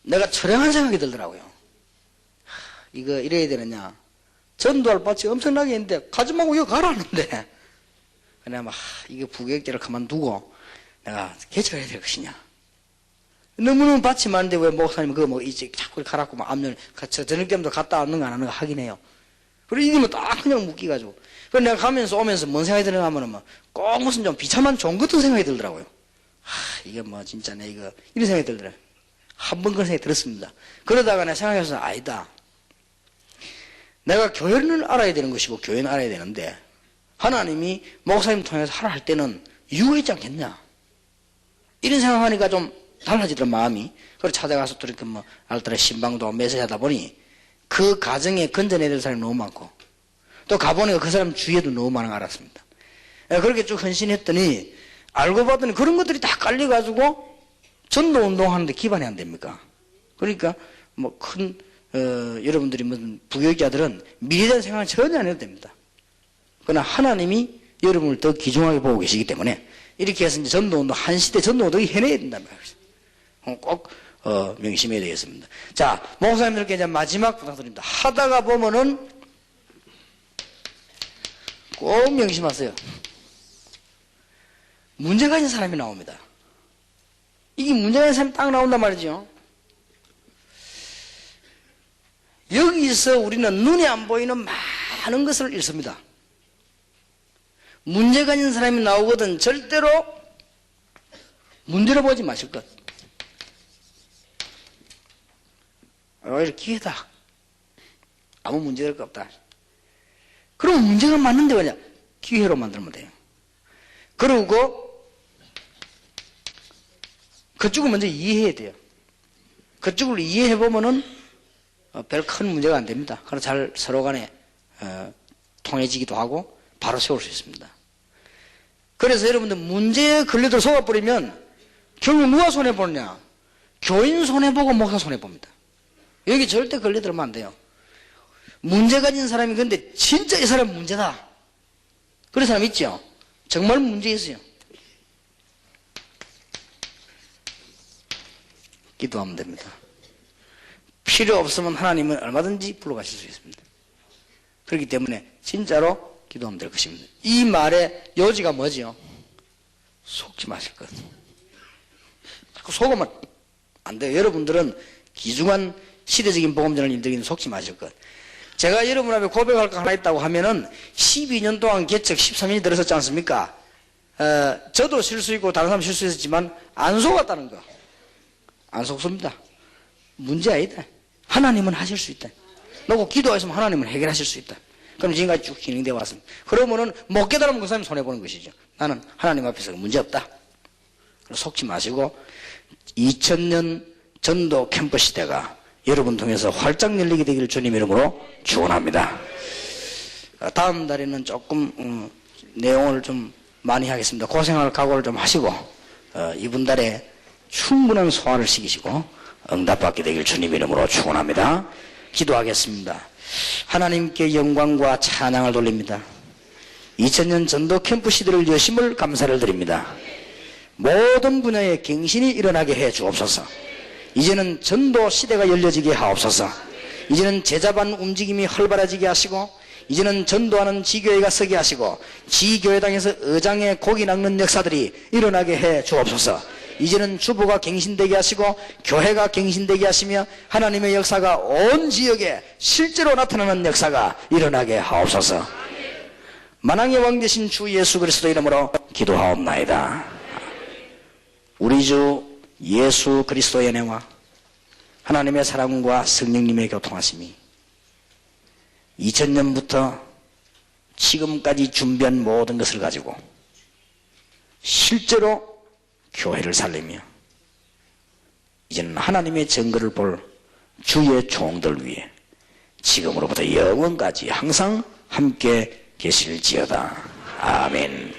내가 처량한 생각이 들더라고요. 이거 이래야 되느냐. 전도할 밭이 엄청나게 있는데 가지 말고 여기 가라는데 그냥 막 이게 부교육자를 그만두고 내가 개척해야 될 것이냐. 너무너무 밭이 많은데 왜 목사님 그거 뭐 이제 자꾸 가라고 막 앞면 저녁 때부터 갔다 왔는 거 안 하는 거 하긴 해요. 그리고 이님은 딱 그냥 묶이가지고. 그래서 내가 가면서 오면서 뭔 생각이 드는가 하면은 꼭 무슨 좀 비참한 종 같은 생각이 들더라고요. 이게 뭐 진짜 내 이거 이런 생각이 들더라고요. 한 번 그런 생각이 들었습니다. 그러다가 내가 생각해서 아니다. 내가 교회는 알아야 되는 것이고 교회는 알아야 되는데 하나님이 목사님 통해서 하라 할 때는 이유가 있지 않겠냐. 이런 생각하니까 좀 달라지더라 마음이. 그래서 찾아가서 또 이렇게 뭐 알뜰한 신방도 매서 하다 보니 그 가정에 건져내야 될 사람이 너무 많고 또 가보니까 그 사람 주위에도 너무 많은 걸 알았습니다. 그렇게 쭉 헌신했더니 알고 봤더니 그런 것들이 다 깔려가지고 전도 운동하는데 기반이 안 됩니까? 그러니까 뭐 큰 여러분들이 무슨 부교육자들은 미래에 대한 생각은 전혀 안 해도 됩니다. 그러나 하나님이 여러분을 더 귀중하게 보고 계시기 때문에 이렇게 해서 이제 전도운동 한 시대 전도운동이 해내야 된단 말이에요. 꼭 명심해야 되겠습니다. 자, 목사님들께 이제 마지막 부탁드립니다. 하다가 보면은 꼭 명심하세요. 문제가 있는 사람이 나옵니다. 이게 문제가 있는 사람이 딱 나온단 말이죠. 여기서 우리는 눈에 안 보이는 많은 것을 잃습니다. 문제가 있는 사람이 나오거든 절대로 문제로 보지 마실 것. 오히려 기회다. 아무 문제될 거 없다. 그럼 문제가 맞는데 왜냐? 기회로 만들면 돼요. 그리고 그쪽을 먼저 이해해야 돼요. 그쪽을 이해해보면은 별 큰 문제가 안 됩니다. 그래서 잘 서로 간에 통해지기도 하고 바로 세울 수 있습니다. 그래서 여러분들 문제에 걸려도 속아버리면 결국 누가 손해보느냐? 교인 손해보고 목사 손해봅니다. 여기 절대 걸려들면 안 돼요. 문제 가진 사람이 근데 진짜 이 사람 문제다. 그런 사람 있죠? 정말 문제 있어요. 기도하면 됩니다. 필요 없으면 하나님은 얼마든지 불러가실 수 있습니다. 그렇기 때문에 진짜로 기도하면 될 것입니다. 이 말의 요지가 뭐지요? 속지 마실 것. 자꾸 속으면 안 돼요. 여러분들은 귀중한 시대적인 복음전을 인들기는 속지 마실 것. 제가 여러분 앞에 고백할 거 하나 있다고 하면은 12년 동안 개척 13년이 들었었지 않습니까? 저도 실수있고 다른 사람 실수했었지만 안 속았다는 거. 안 속습니다. 문제 아니다. 하나님은 하실 수 있다. 너고 기도하시면 하나님은 해결하실 수 있다. 그럼 지금까지 쭉 진행되어 왔습니다. 그러면은 못 깨달으면 그 사람이 손해보는 것이죠. 나는 하나님 앞에서 문제 없다. 속지 마시고 2000년 전도 캠프 시대가 여러분 통해서 활짝 열리게 되기를 주님 이름으로 축원합니다. 다음 달에는 조금 내용을 좀 많이 하겠습니다. 고생할 각오를 좀 하시고 이번 달에 충분한 소화를 시키시고 응답받게 되길 주님 이름으로 축원합니다. 기도하겠습니다. 하나님께 영광과 찬양을 돌립니다. 2000년 전도 캠프 시대를 여심을 감사를 드립니다. 모든 분야에 갱신이 일어나게 해 주옵소서. 이제는 전도 시대가 열려지게 하옵소서. 이제는 제자반 움직임이 활발해지게 하시고 이제는 전도하는 지교회가 서게 하시고 지교회당에서 의장의 고기 낚는 역사들이 일어나게 해 주옵소서. 이제는 주보가 갱신되게 하시고 교회가 갱신되게 하시며 하나님의 역사가 온 지역에 실제로 나타나는 역사가 일어나게 하옵소서. 만왕의 왕 되신 주 예수 그리스도 이름으로 기도하옵나이다. 우리 주 예수 그리스도의 은혜와 하나님의 사랑과 성령님의 교통하심이 2000년부터 지금까지 준비한 모든 것을 가지고 실제로 교회를 살리며 이제는 하나님의 증거를 볼 주의 종들 위해 지금으로부터 영원까지 항상 함께 계실지어다. 아멘.